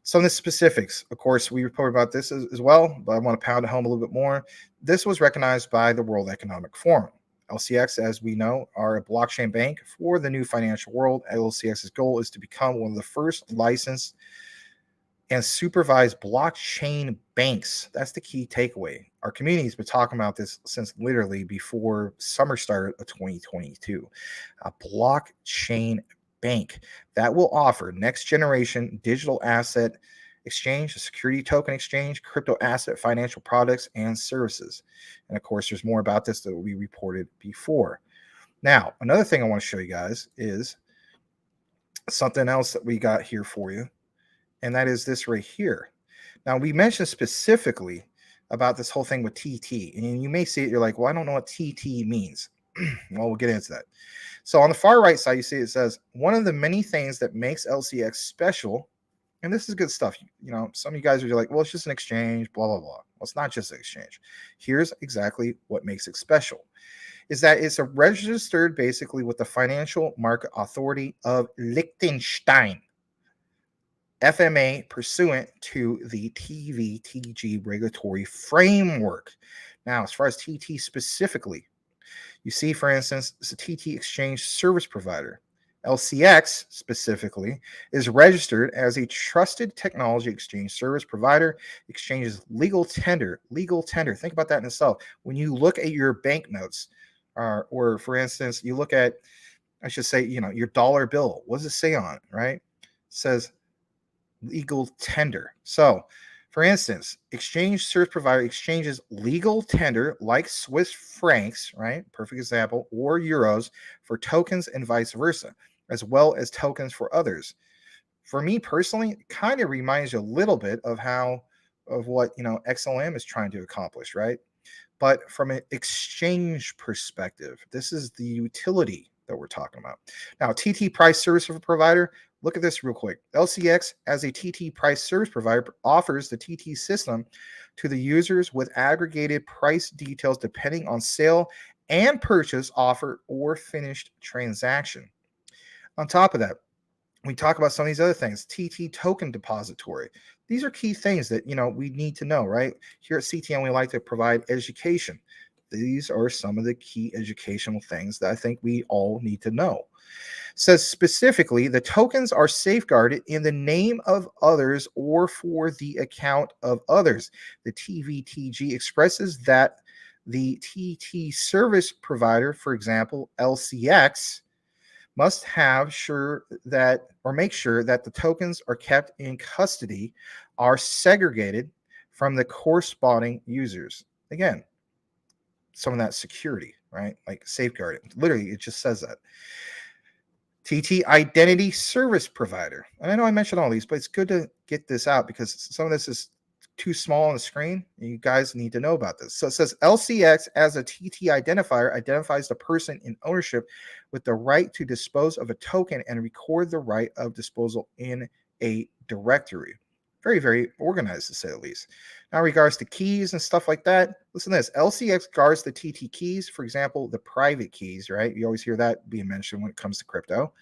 some of the specifics, of course, we reported about this as well, but I want to pound it home a little bit more. This was recognized by the World Economic Forum. LCX, as we know, are a blockchain bank for the new financial world. LCX's goal is to become one of the first licensed and supervised blockchain banks. That's the key takeaway. Our community has been talking about this since literally before summer started of 2022. A blockchain bank that will offer next generation digital asset exchange, a security token exchange, crypto asset financial products and services. And of course, there's more about this that we reported before. Now, another thing I want to show you guys is something else that we got here for you, and that is this right here. Now, we mentioned specifically about this whole thing with TT, and you may see it, you're like, well, I don't know what TT means. Well, we'll get into that. So on the far right side, you see it says, one of the many things that makes LCX special, and this is good stuff. Some of you guys are like, well, it's just an exchange, blah, blah, blah. Well, it's not just an exchange. Here's exactly what makes it special, is that it's a registered basically with the Financial Market Authority of Liechtenstein, FMA, pursuant to the TVTG regulatory framework. Now, as far as TT specifically, you see, for instance, it's a TT exchange service provider. LCX specifically is registered as a trusted technology exchange service provider, exchanges legal tender. Think about that in itself. When you look at your banknotes, or for instance, you look at, I should say, your dollar bill. What does it say on it, right? It says legal tender. So, for instance, exchange service provider exchanges legal tender like Swiss francs, right? Perfect example, or euros for tokens and vice versa, as well as tokens for others. For me personally, it kind of reminds you a little bit of what XLM is trying to accomplish, right? But from an exchange perspective, this is the utility that we're talking about. Now, TT price service provider, look at this real quick. LCX, as a TT price service provider, offers the TT system to the users with aggregated price details depending on sale and purchase offer or finished transaction. On top of that, we talk about some of these other things. TT token depository. These are key things that we need to know, right? Here at CTN, we like to provide education. These are some of the key educational things that I think we all need to know. It says specifically, the tokens are safeguarded in the name of others or for the account of others. The TVTG expresses that the TT service provider, for example, LCX, must make sure that the tokens are kept in custody, are segregated from the corresponding users. Again, some of that security, right? Like safeguarding. Literally, it just says that. TT identity service provider. And I know I mentioned all these, but it's good to get this out because some of this is too small on the screen. And you guys need to know about this. So it says LCX as a TT identifier identifies the person in ownership with the right to dispose of a token and record the right of disposal in a directory. Very, very organized, to say the least. Now, in regards to keys and stuff like that, listen to this. LCX guards the TT keys, for example, the private keys, right? You always hear that being mentioned when it comes to crypto.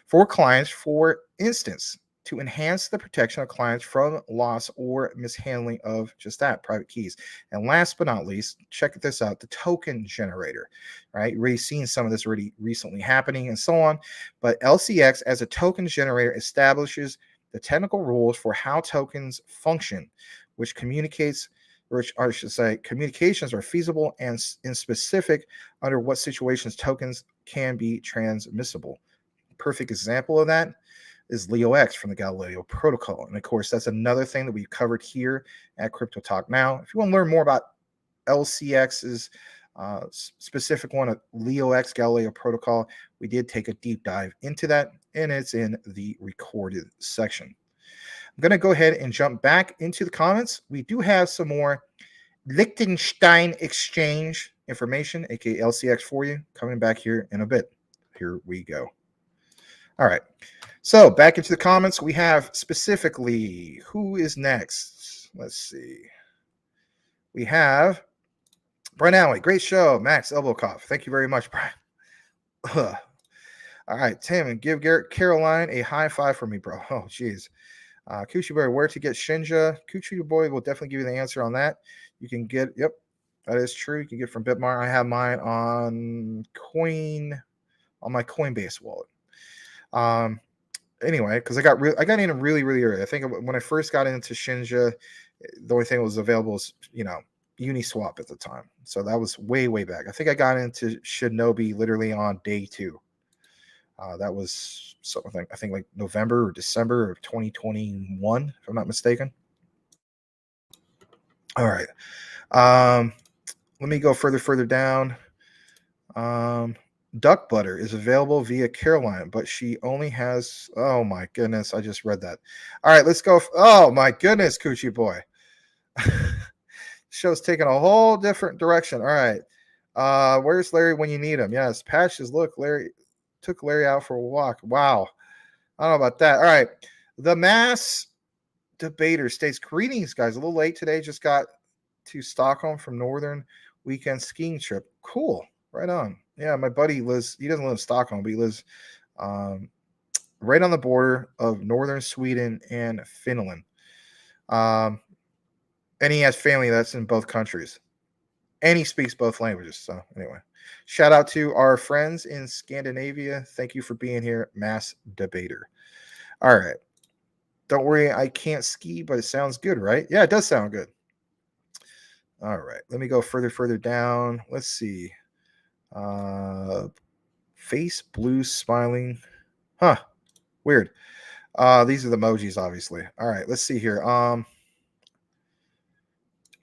For clients, for instance, to enhance the protection of clients from loss or mishandling of just that, private keys. And last but not least, check this out, the token generator, right? You've already seen some of this already recently happening and so on. But LCX as a token generator establishes the technical rules for how tokens function, which communicates, or I should say, communications are feasible and in specific under what situations tokens can be transmissible. Perfect example of that is LeoX from the Galileo protocol. And of course, that's another thing that we've covered here at Crypto Talk Now. If you want to learn more about LCX's specific one, LeoX Galileo protocol, we did take a deep dive into that, and it's in the recorded section. I'm going to go ahead and jump back into the comments. We do have some more Liechtenstein exchange information, aka LCX, for you coming back here in a bit. Here we go. All right, so back into the comments. We have specifically, who is next? Let's see. We have Brian Alley. Great show, Max Elbowcoff. Thank you very much, Brian. All right, Tim, and give Caroline a high five for me, bro. Oh, geez. Coochie Boy, where to get Shinja? Coochie Boy will definitely give you the answer on that. You can get, yep, that is true. You can get from Bitmart. I have mine on my Coinbase wallet. Anyway, because I got in really early. I think when I first got into Shinja, the only thing that was available was Uniswap at the time. So that was way back. I think I got into Shinobi literally on day 2. That was something I think like November or December of 2021, if I'm not mistaken. All right. Let me go further down. Duck butter is available via Caroline, but she only has, oh my goodness, I just read that. All right, let's go. Oh my goodness, Coochie Boy. Show's taking a whole different direction. All right. Where's Larry when you need him? Yes, patches. Look, Larry took Larry out for a walk. Wow. I don't know about that. All right. The Mass Debater states, greetings, guys. A little late today. Just got to Stockholm from Northern weekend skiing trip. Cool. Right on. Yeah, my buddy lives, he doesn't live in Stockholm, but he lives right on the border of northern Sweden and Finland. And he has family that's in both countries. And he speaks both languages. So anyway, shout out to our friends in Scandinavia. Thank you for being here, Mass Debater. All right. Don't worry, I can't ski, but it sounds good, right? Yeah, it does sound good. All right. Let me go further down. Let's see. Face blue smiling. Huh. Weird. These are the emojis, obviously. All right, let's see here.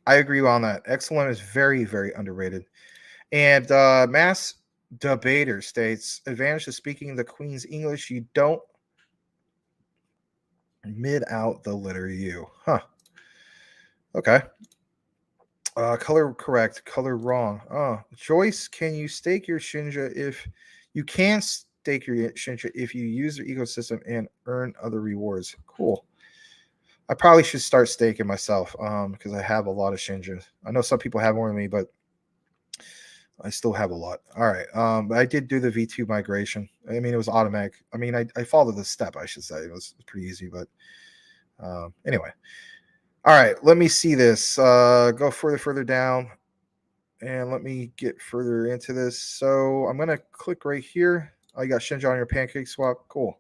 I agree on that. Excellent is very underrated. And Mass Debater states, advantage of speaking the Queen's English, you don't mid out the letter U. Huh. Okay. Color correct, color wrong. Oh, Joyce, can you stake your Shinja if you can stake your Shinja if you use their ecosystem and earn other rewards? Cool. I probably should start staking myself because I have a lot of Shinja. I know some people have more than me, but I still have a lot. All right. But I did do the V2 migration. I mean, it was automatic. I mean, I followed the step, I should say. It was pretty easy, but anyway. All right, let me see this. Go further down, and let me get further into this. So I'm gonna click right here. Oh, you got Shinja on your pancake swap. Cool.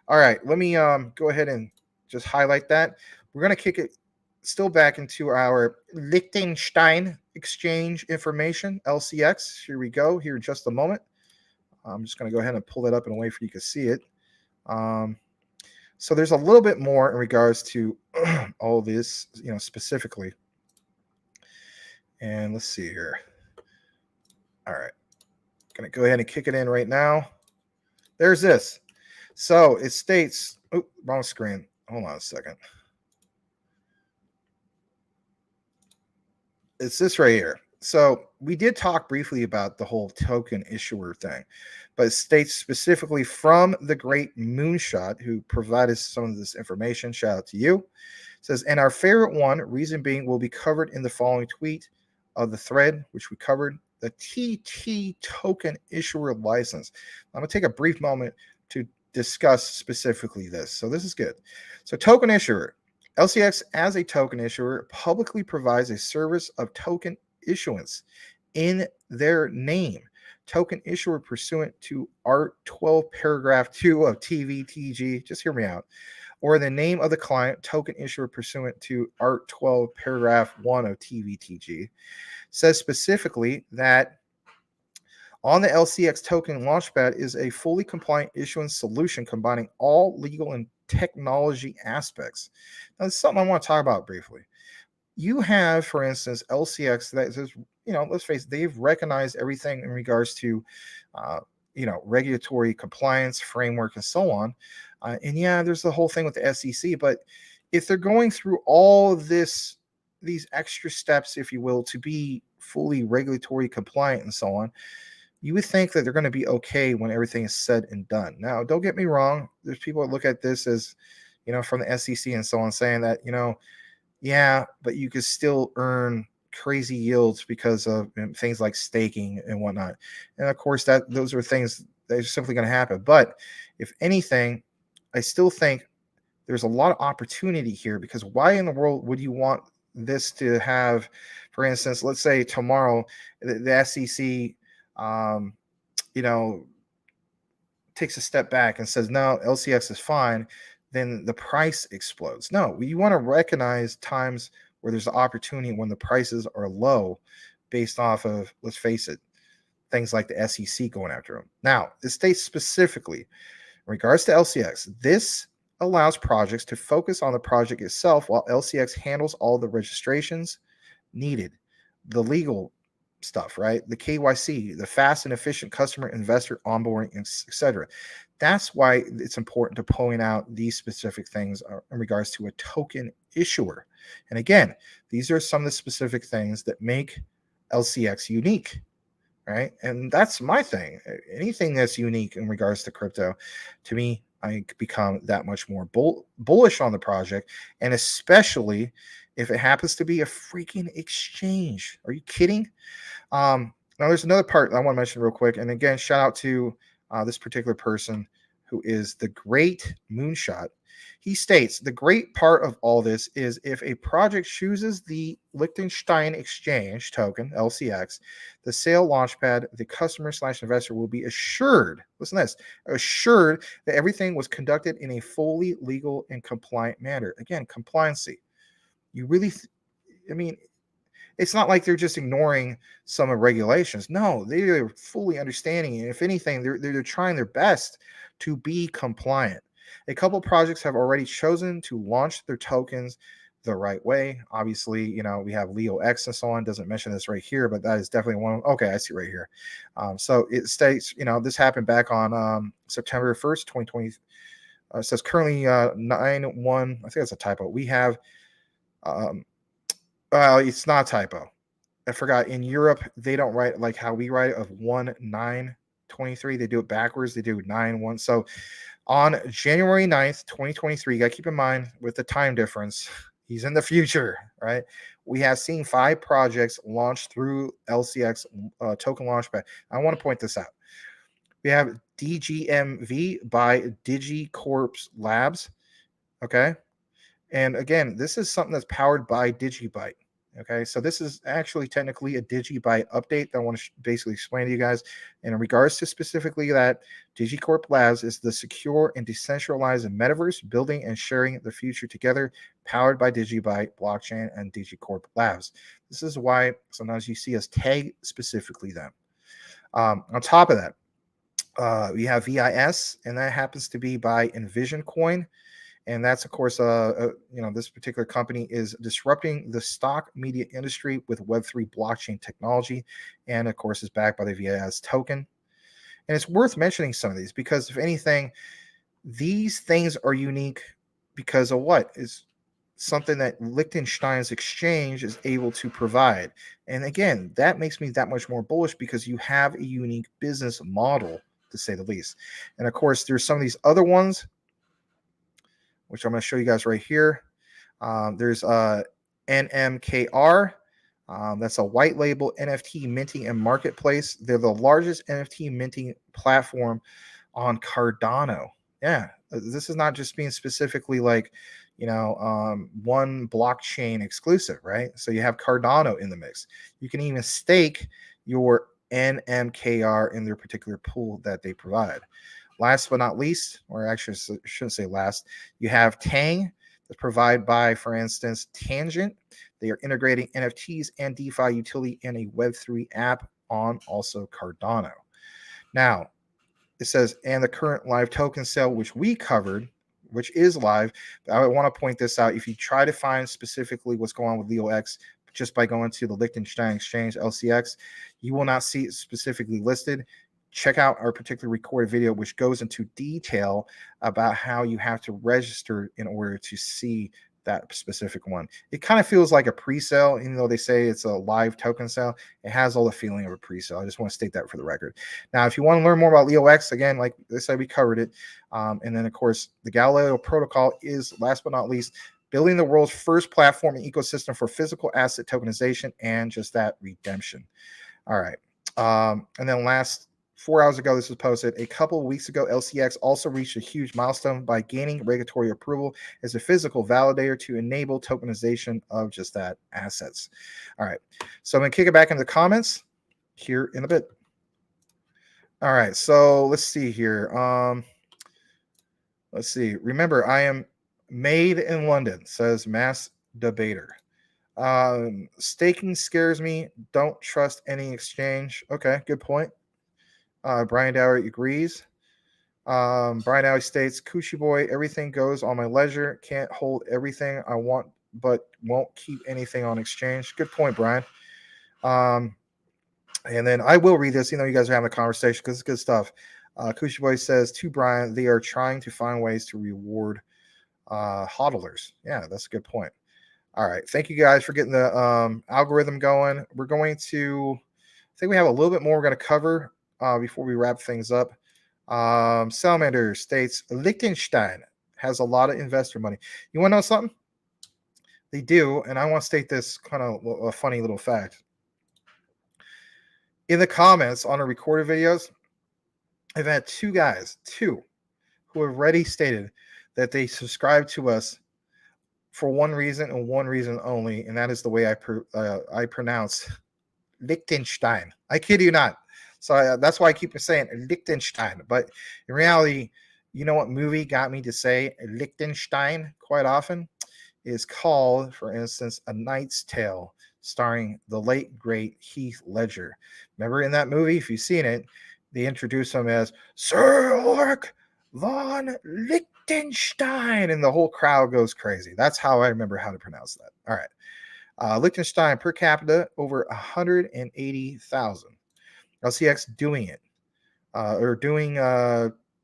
All right, let me go ahead and just highlight that. We're gonna kick it still back into our Liechtenstein exchange information, LCX. Here we go. Here in just a moment. I'm just gonna go ahead and pull that up in a way for you to see it. So there's a little bit more in regards to all this, specifically. And let's see here. All right. Going to go ahead and kick it in right now. There's this. So it states, oh, wrong screen. Hold on a second. It's this right here. So we did talk briefly about the whole token issuer thing, but it states specifically from the great Moonshot, who provided some of this information. Shout out to you. It says, and our favorite one, reason being, will be covered in the following tweet of the thread, which we covered, the TT token issuer license. I'm going to take a brief moment to discuss specifically this. So this is good. So token issuer. LCX as a token issuer publicly provides a service of token issuance in their name. Token issuer pursuant to Art 12 paragraph 2 of TVTG, just hear me out, or the name of the client, token issuer pursuant to Art 12 paragraph 1 of TVTG, says specifically that on the LCX token launchpad is a fully compliant issuance solution combining all legal and technology aspects. Now, this is something I want to talk about briefly. You have, for instance, LCX that says, let's face it, they've recognized everything in regards to, regulatory compliance framework and so on. And yeah, there's the whole thing with the SEC, but if they're going through all of these extra steps, if you will, to be fully regulatory compliant and so on, you would think that they're going to be okay when everything is said and done. Now, don't get me wrong. There's people that look at this as, from the SEC and so on, saying that, yeah, but you could still earn crazy yields because of things like staking and whatnot. And of course, those are things that are simply going to happen. But if anything, I still think there's a lot of opportunity here, because why in the world would you want this to have, for instance, let's say tomorrow, the SEC takes a step back and says, no, LCX is fine, then the price explodes. No, you want to recognize times where there's an opportunity when the prices are low based off of, let's face it, things like the SEC going after them. Now, it states specifically, in regards to LCX, this allows projects to focus on the project itself while LCX handles all the registrations needed, the legal stuff, right? The KYC, the fast and efficient customer investor onboarding, etc. That's why it's important to point out these specific things in regards to a token issuer. And again, these are some of the specific things that make LCX unique, right? And that's my thing. Anything that's unique in regards to crypto, to me, I become that much more bullish on the project, and especially if it happens to be a freaking exchange. Are you kidding? Now, there's another part I want to mention real quick. And again, shout out to this particular person who is the Great Moonshot. He states, the great part of all this is if a project chooses the Liechtenstein Exchange token, LCX, the sale launchpad, the customer/investor will be assured, listen to this, assured that everything was conducted in a fully legal and compliant manner. Again, compliancy. You really, it's not like they're just ignoring some of regulations. No, they're fully understanding. And if anything, they're trying their best to be compliant. A couple projects have already chosen to launch their tokens the right way. Obviously, we have Leo X and so on. Doesn't mention this right here, but that is definitely one. Okay, I see right here. So it states, this happened back on September 1st, 2020. It says currently 9-1. I think that's a typo. We have, it's not a typo. I forgot. In Europe, they don't write like how we write it of 1-9-23. They do it backwards. They do 9-1. So on January 9th, 2023, you got to keep in mind with the time difference, he's in the future, right? We have seen 5 projects launched through LCX token launchpad. I want to point this out. We have DGMV by DigiCorp Labs, okay? And again, this is something that's powered by Digibyte. Okay, so this is actually technically a Digibyte update that I want to basically explain to you guys. And in regards to specifically that, DigiCorp Labs is the secure and decentralized metaverse, building and sharing the future together, powered by Digibyte, blockchain, and DigiCorp Labs. This is why sometimes you see us tag specifically them. On top of that, we have VIS, and that happens to be by Envision Coin. And that's, of course, this particular company is disrupting the stock media industry with Web3 blockchain technology, and of course is backed by the VIS token. And it's worth mentioning some of these because, if anything, these things are unique because of what is something that Liechtenstein's exchange is able to provide. And again, that makes me that much more bullish because you have a unique business model, to say the least. And of course, there's some of these other ones, which I'm going to show you guys right here. There's NMKR. That's a white label NFT minting and marketplace. They're the largest NFT minting platform on Cardano. Yeah, this is not just being specifically like, one blockchain exclusive, right? So you have Cardano in the mix. You can even stake your NMKR in their particular pool that they provide. Last but not least, or actually shouldn't say last, you have Tang that's provided by, for instance, Tangent. They are integrating NFTs and DeFi utility in a Web3 app on also Cardano. Now, it says, and the current live token sale, which we covered, which is live. I want to point this out. If you try to find specifically what's going on with LeoX just by going to the Liechtenstein Exchange, LCX, you will not see it specifically listed. Check out our particular recorded video, which goes into detail about how you have to register in order to see that specific one. It kind of feels like a pre-sale, even though they say it's a live token sale. It has all the feeling of a pre-sale. I just want to state that for the record. Now, if you want to learn more about LeoX, again, like I said, we covered it. And then, of course, the Galileo protocol is, last but not least, building the world's first platform and ecosystem for physical asset tokenization and just that redemption. All right. And then last 4 hours ago, this was posted. A couple of weeks ago, LCX also reached a huge milestone by gaining regulatory approval as a physical validator to enable tokenization of just that assets. All right. So I'm going to kick it back into the comments here in a bit. All right. So let's see here. Let's see. Remember, I am made in London, says Mass Debater. Staking scares me. Don't trust any exchange. Okay, good point. Brian Dower agrees. Brian Dower states, Coochie boy, everything goes on my ledger. Can't hold everything I want, but won't keep anything on exchange. Good point, Brian. And then I will read this, you guys are having a conversation because it's good stuff. Coochie boy says to Brian, they are trying to find ways to reward hodlers. Yeah, that's a good point. All right. Thank you guys for getting the algorithm going. We're going to, I think we have a little bit more we're going to cover before we wrap things up. Salamander states Liechtenstein has a lot of investor money. You want to know something? They do, and I want to state this kind of a funny little fact. In the comments on our recorded videos, I've had two who have already stated that they subscribe to us for one reason and one reason only, and that is the way I pronounce Liechtenstein. I kid you not. So that's why I keep saying Liechtenstein. But in reality, you know what movie got me to say Liechtenstein quite often? Is called, for instance, A Knight's Tale, starring the late, great Heath Ledger. Remember in that movie, if you've seen it, they introduce him as Sir Ulrich von Liechtenstein, and the whole crowd goes crazy. That's how I remember how to pronounce that. All right. Liechtenstein per capita, over 180,000. LCX doing it, or doing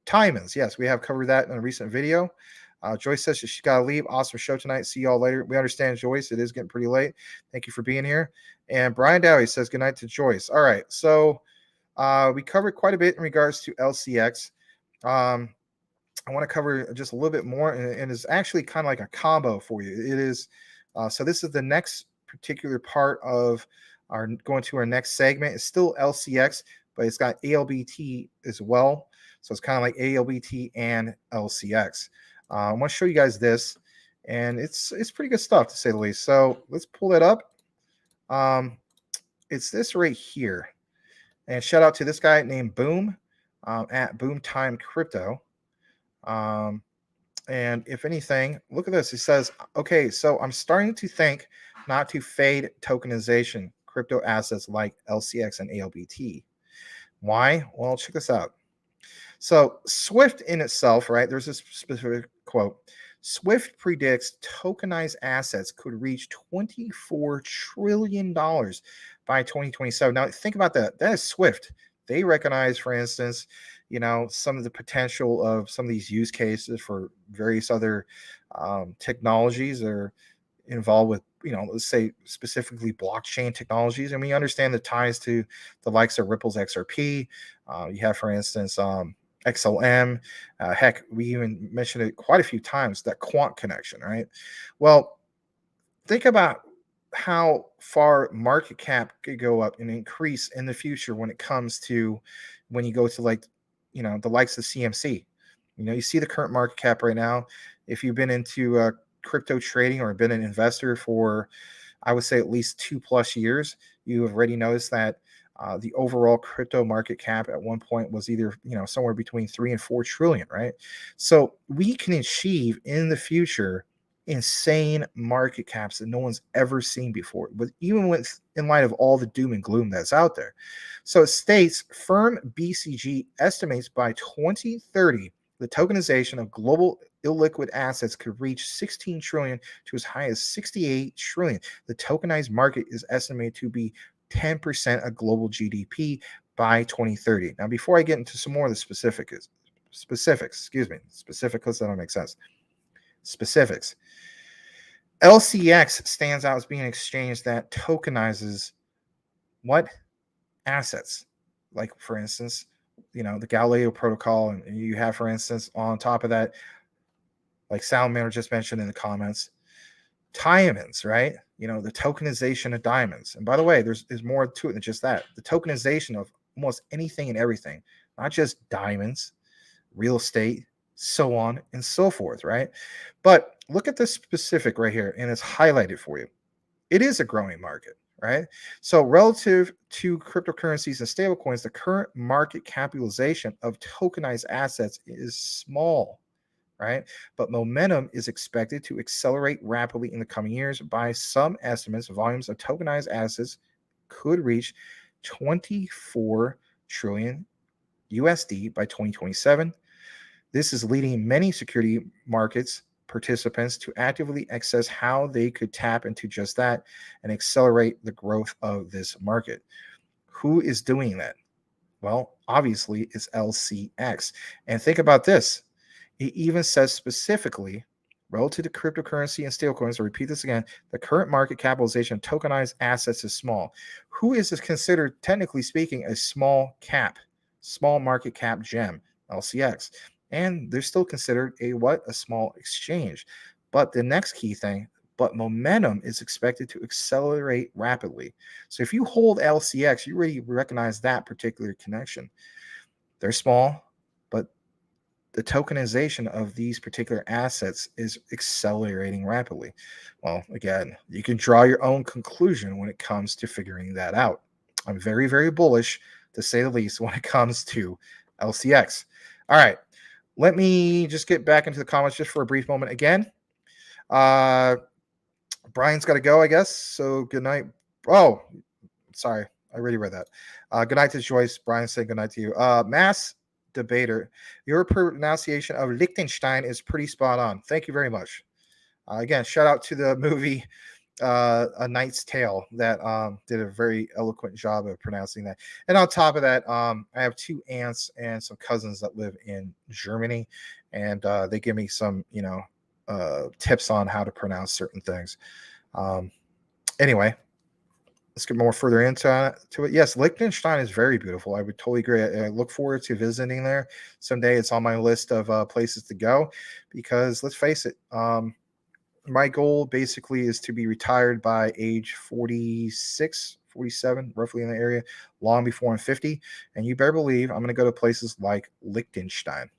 time-ins. Yes, we have covered that in a recent video. Joyce says she's got to leave. Awesome show tonight. See y'all later. We understand, Joyce. It is getting pretty late. Thank you for being here. And Brian Dowie says good night to Joyce. All right. So we covered quite a bit in regards to LCX. I want to cover just a little bit more, and it's actually kind of like a combo for you. It is so this is the next particular part of our going to our next segment. It's still LCX, but it's got ALBT as well. So it's kind of like ALBT and LCX. I want to show you guys this, and it's pretty good stuff to say the least. So let's pull it up. It's this right here, and shout out to this guy named Boom at Boomtime Crypto. And if anything, look at this. He says, okay, so I'm starting to think not to fade tokenization crypto assets like LCX and ALBT. Why? Well, check this out. So Swift in itself, right? There's this specific quote. Swift predicts tokenized assets could reach $24 trillion by 2027. Now, think about that. That is Swift. They recognize, for instance, some of the potential of some of these use cases for various other technologies that are involved with, let's say specifically blockchain technologies. And we understand the ties to the likes of Ripple's XRP. You have, for instance, XLM. Heck, we even mentioned it quite a few times, that quant connection, right? Well, think about how far market cap could go up and increase in the future when it comes to when you go to the likes of CMC. You see the current market cap right now. If you've been into crypto trading or been an investor for, I would say, at least 2+ years, you have already noticed that the overall crypto market cap at one point was either somewhere between 3 and 4 trillion, right? So we can achieve in the future insane market caps that no one's ever seen before, but even in light of all the doom and gloom that's out there. So it states firm BCG estimates by 2030 the tokenization of global illiquid assets could reach 16 trillion to as high as 68 trillion. The tokenized market is estimated to be 10% of global GDP by 2030. Now, before I get into some more of the specifics, that don't make sense. Specifics. LCX stands out as being an exchange that tokenizes what? Assets. Like, for instance, the Galileo protocol, and you have, for instance, on top of that, like Salamander just mentioned in the comments, diamonds, right? The tokenization of diamonds. And by the way, there's more to it than just that. The tokenization of almost anything and everything, not just diamonds, real estate, so on and so forth, right? But look at this specific right here, and it's highlighted for you. It is a growing market, right? So relative to cryptocurrencies and stablecoins, the current market capitalization of tokenized assets is small, right? But momentum is expected to accelerate rapidly in the coming years. By some estimates, volumes of tokenized assets could reach 24 trillion USD by 2027. This is leading many security markets participants to actively assess how they could tap into just that and accelerate the growth of this market. Who is doing that? Well, obviously, it's LCX. And think about this. It even says specifically, relative to cryptocurrency and stablecoins, I'll repeat this again, the current market capitalization of tokenized assets is small. Who is considered, technically speaking, a small market cap gem? LCX. And they're still considered a small exchange. But the next key thing, but momentum is expected to accelerate rapidly. So if you hold LCX, you already recognize that particular connection. They're small, but the tokenization of these particular assets is accelerating rapidly. Well, again, you can draw your own conclusion when it comes to figuring that out. I'm very, very bullish, to say the least, when it comes to LCX. All right. Let me just get back into the comments just for a brief moment again. Brian's got to go, I guess. So good night. Oh, sorry. I already read that. Good night to Joyce. Brian said good night to you. Mass Debater, your pronunciation of Liechtenstein is pretty spot on. Thank you very much. Again, shout out to the movie A Knight's Tale that did a very eloquent job of pronouncing that. And on top of that, I have 2 aunts and some cousins that live in Germany, and they give me some tips on how to pronounce certain things. Anyway, let's get more further into it. Yes, Liechtenstein is very beautiful. I would totally agree. I look forward to visiting there someday. It's on my list of places to go, because let's face it, my goal basically is to be retired by age 46, 47, roughly in the area, long before I'm 50. And you better believe I'm going to go to places like Liechtenstein.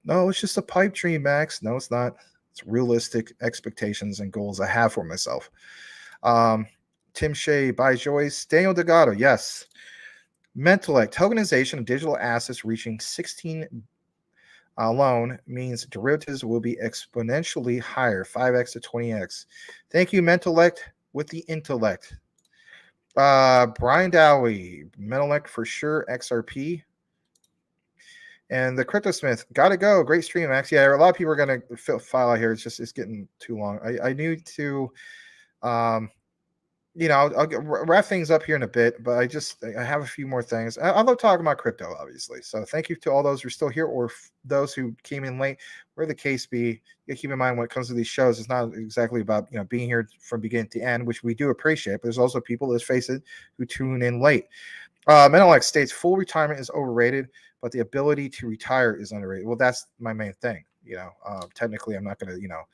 No, it's just a pipe dream, Max. No, it's not. It's realistic expectations and goals I have for myself. Tim Shea, by Joyce. Daniel Delgado, yes. Mentellect, tokenization of digital assets reaching 16 alone means derivatives will be exponentially higher, 5x to 20x. Thank you, Mentellect, with the intellect. Brian Dowie, Mentellect for sure, XRP. And the CryptoSmith, gotta go. Great stream, Max. Yeah, a lot of people are gonna file out here. It's getting too long. I need to I'll wrap things up here in a bit, but I have a few more things. I love talking about crypto, obviously. So thank you to all those who are still here, or those who came in late. Where the case be, you keep in mind when it comes to these shows, it's not exactly about being here from beginning to end, which we do appreciate. But there's also people, let's face it, who tune in late. Menelec states full retirement is overrated, but the ability to retire is underrated. Well, that's my main thing. Technically, I'm not going to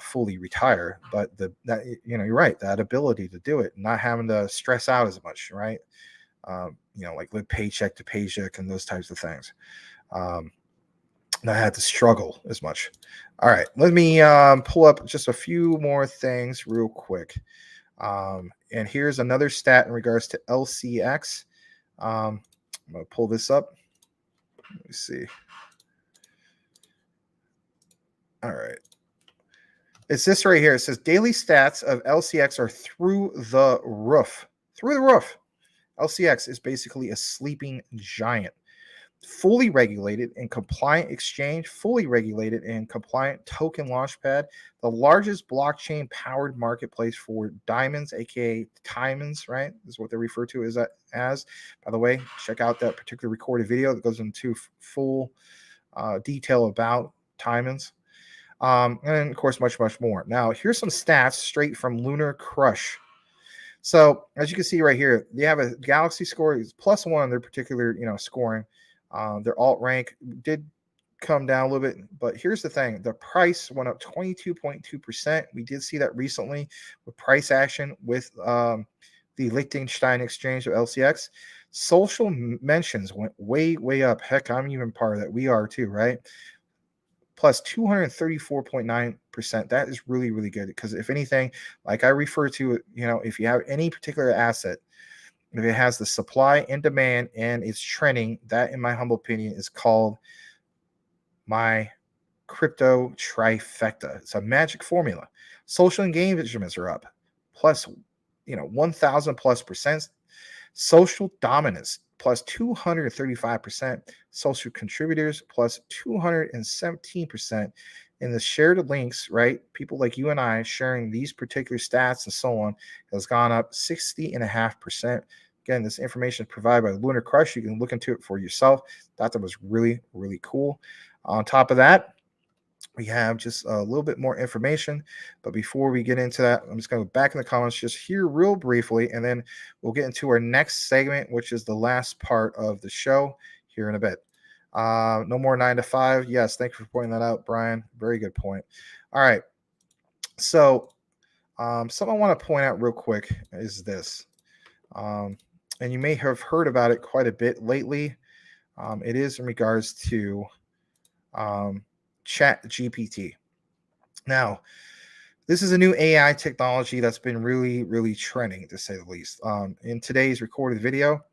fully retire, but you're right, that ability to do it, not having to stress out as much, right? Like live paycheck to paycheck and those types of things. not had to struggle as much. All right, let me pull up just a few more things real quick. And here's another stat in regards to LCX. I'm going to pull this up. Let me see. All right. It's this right here. It says daily stats of LCX are through the roof. Through the roof. LCX is basically a sleeping giant. Fully regulated and compliant exchange, fully regulated and compliant token launchpad, the largest blockchain powered marketplace for diamonds, aka diamonds, right? Is what they refer to as. By the way, check out that particular recorded video that goes into full detail about diamonds. And of course, much, much more. Now, here's some stats straight from Lunar Crush. So as you can see right here, they have a Galaxy score is +1 on their particular, scoring. Their alt rank did come down a little bit, but here's the thing: the price went up 22.2%. We did see that recently with price action with the Liechtenstein exchange of LCX. Social mentions went way, way up. Heck, I'm even part of that. We are too, right? Plus 234.9%. That is really, really good because if anything, like I refer to it, if you have any particular asset, if it has the supply and demand and it's trending, that in my humble opinion is called my crypto trifecta. It's a magic formula. Social engagements are up plus 1,000 plus percent. Social dominance plus 235%. Social contributors plus 217%. And the shared links, right? People like you and I sharing these particular stats and so on has gone up 60.5%. Again, this information is provided by Lunar Crush. You can look into it for yourself. Thought that was really, really cool. On top of that, we have just a little bit more information. But before we get into that, I'm just going to go back in the comments just here real briefly, and then we'll get into our next segment, which is the last part of the show here in a bit. No more 9 to 5. Yes, thank you for pointing that out, Brian. Very good point. All right. So something I want to point out real quick is this. And you may have heard about it quite a bit lately. It is in regards to Chat GPT. Now, this is a new AI technology that's been really, really trending, to say the least. In today's recorded video,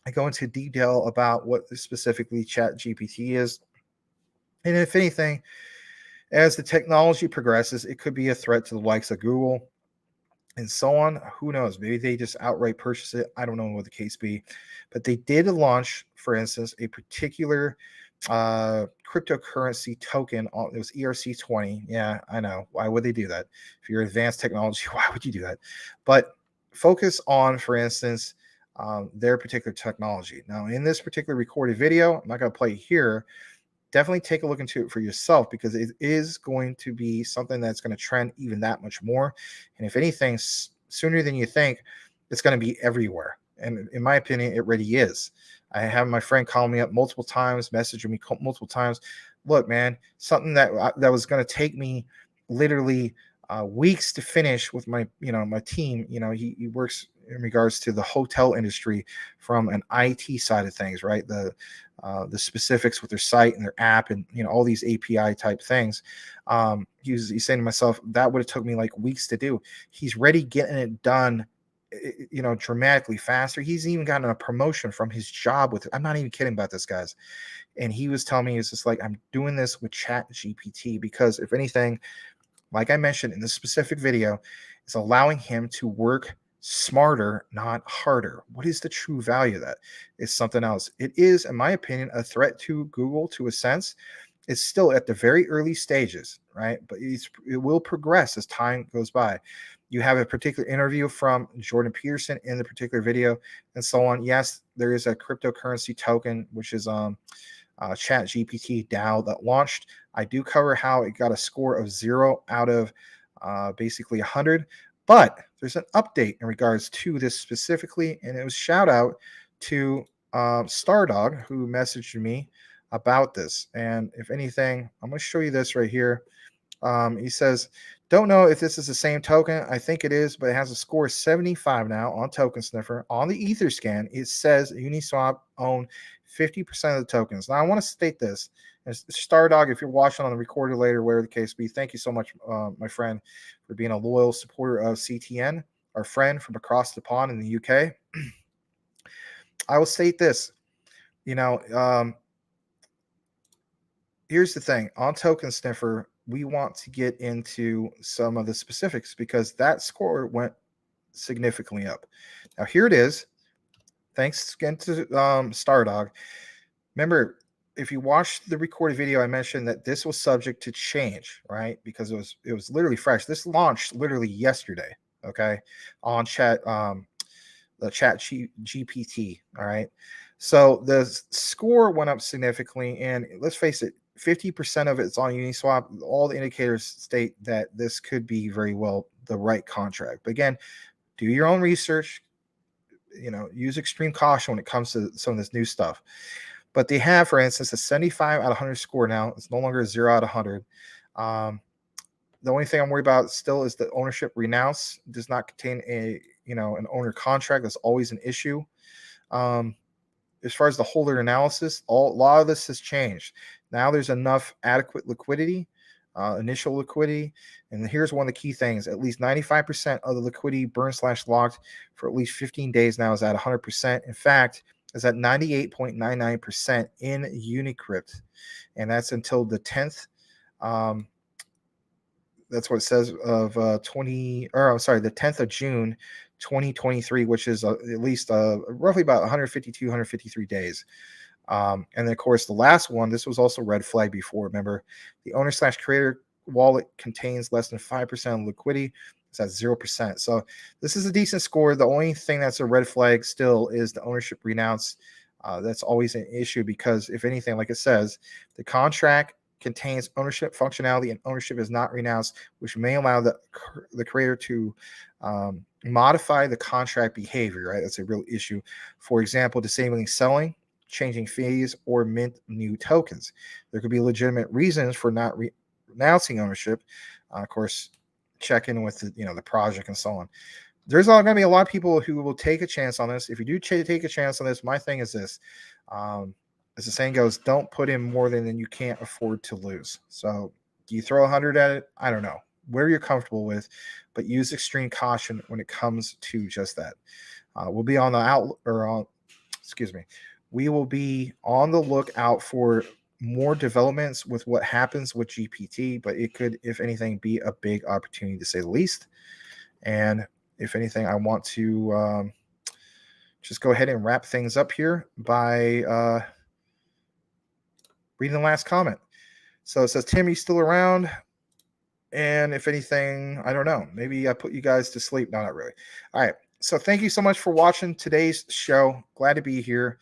I go into detail about what specifically Chat GPT is. And if anything, as the technology progresses, it could be a threat to the likes of Google and so on. Who knows? Maybe they just outright purchase it. I don't know what the case be. But they did launch, for instance, a particular cryptocurrency token. It was ERC20. Yeah, I know. Why would they do that? If you're advanced technology, why would you do that? But focus on, for instance, their particular technology. Now, in this particular recorded video, I'm not going to play it here. Definitely take a look into it for yourself because it is going to be something that's going to trend even that much more. And if anything, sooner than you think, it's going to be everywhere. And in my opinion, it already is. I have my friend call me up multiple times, messaging me multiple times. Look, man, something that was going to take me literally weeks to finish with my team. He works in regards to the hotel industry from an IT side of things, right? The specifics with their site and their app and all these API type things. He's saying to myself, that would have took me like weeks to do. He's ready getting it done dramatically faster. He's even gotten a promotion from his job with it. I'm not even kidding about this, guys. And he was telling me, it's just like, I'm doing this with Chat GPT because if anything, like I mentioned in this specific video, it's allowing him to work smarter, not harder. What is the true value of that? It's something else. It is, in my opinion, a threat to Google to a sense. It's still at the very early stages, right? But it will progress as time goes by. You have a particular interview from Jordan Peterson in the particular video and so on. Yes, there is a cryptocurrency token, which is Chat GPT DAO that launched. I do cover how it got a score of 0 out of basically 100. But there's an update in regards to this specifically, and it was shout out to Stardog who messaged me about this. And if anything, I'm going to show you this right here. He says, don't know if this is the same token. I think it is, but it has a score of 75 now on Token Sniffer. On the Etherscan, it says Uniswap own 50% of the tokens. Now, I want to state this And Stardog, if you're watching on the recorder later, whatever the case be, thank you so much, my friend, for being a loyal supporter of CTN, our friend from across the pond in the UK. I will state this, here's the thing. On Token Sniffer, we want to get into some of the specifics because that score went significantly up. Now, here it is. Thanks again to Stardog. Remember, if you watched the recorded video, I mentioned that this was subject to change, right? Because it was literally fresh. This launched literally yesterday, okay, on the chat GPT. All right. So the score went up significantly, and let's face it, 50% of it's on Uniswap. All the indicators state that this could be very well the right contract. But again, do your own research. Use extreme caution when it comes to some of this new stuff. But they have, for instance, a 75 out of 100 score now. It's no longer a 0 out of 100. The only thing I'm worried about still is the ownership renounce does not contain an owner contract. That's always an issue. As far as the holder analysis, a lot of this has changed. Now there's enough adequate liquidity, initial liquidity. And here's one of the key things. At least 95% of the liquidity burn/locked for at least 15 days now is at 100%. In fact, is at 98.99% in Unicrypt. And that's until the 10th. That's what it says of the 10th of June, 2023, which is at least roughly about 152, 153 days. And then, of course, the last one, this was also red flag before. Remember, the owner/creator wallet contains less than 5% of liquidity. It's at 0%. So this is a decent score. The only thing that's a red flag still is the ownership renounce. That's always an issue because, if anything, like it says, the contract contains ownership functionality and ownership is not renounced, which may allow the creator to modify the contract behavior, right? That's a real issue. For example, disabling selling, changing fees, or mint new tokens. There could be legitimate reasons for not renouncing ownership. Of course, check in with the project and so on. There's going to be a lot of people who will take a chance on this. If you do take a chance on this, my thing is this. As the saying goes, don't put in more than you can't afford to lose. So do you throw 100 at it? I don't know. Where you're comfortable with, but use extreme caution when it comes to just that. We'll be on the we will be on the lookout for more developments with what happens with GPT, but it could, if anything, be a big opportunity to say the least. And if anything, I want to just go ahead and wrap things up here by reading the last comment. So it says, Tim, you still around? And if anything, I don't know. Maybe I put you guys to sleep. No, not really. All right. So thank you so much for watching today's show. Glad to be here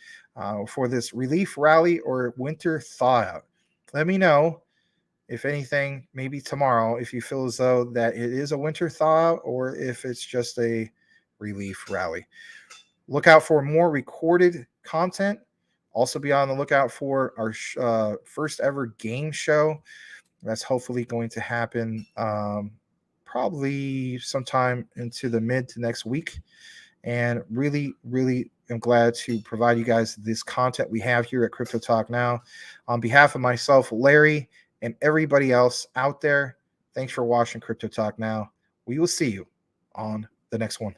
for this relief rally or winter thaw out. Let me know if anything, maybe tomorrow, if you feel as though that it is a winter thaw out or if it's just a relief rally. Look out for more recorded content. Also be on the lookout for our first ever game show. That's hopefully going to happen probably sometime into the mid to next week. And really, really am glad to provide you guys this content we have here at Crypto Talk Now. On behalf of myself, Larry, and everybody else out there, thanks for watching Crypto Talk Now. We will see you on the next one.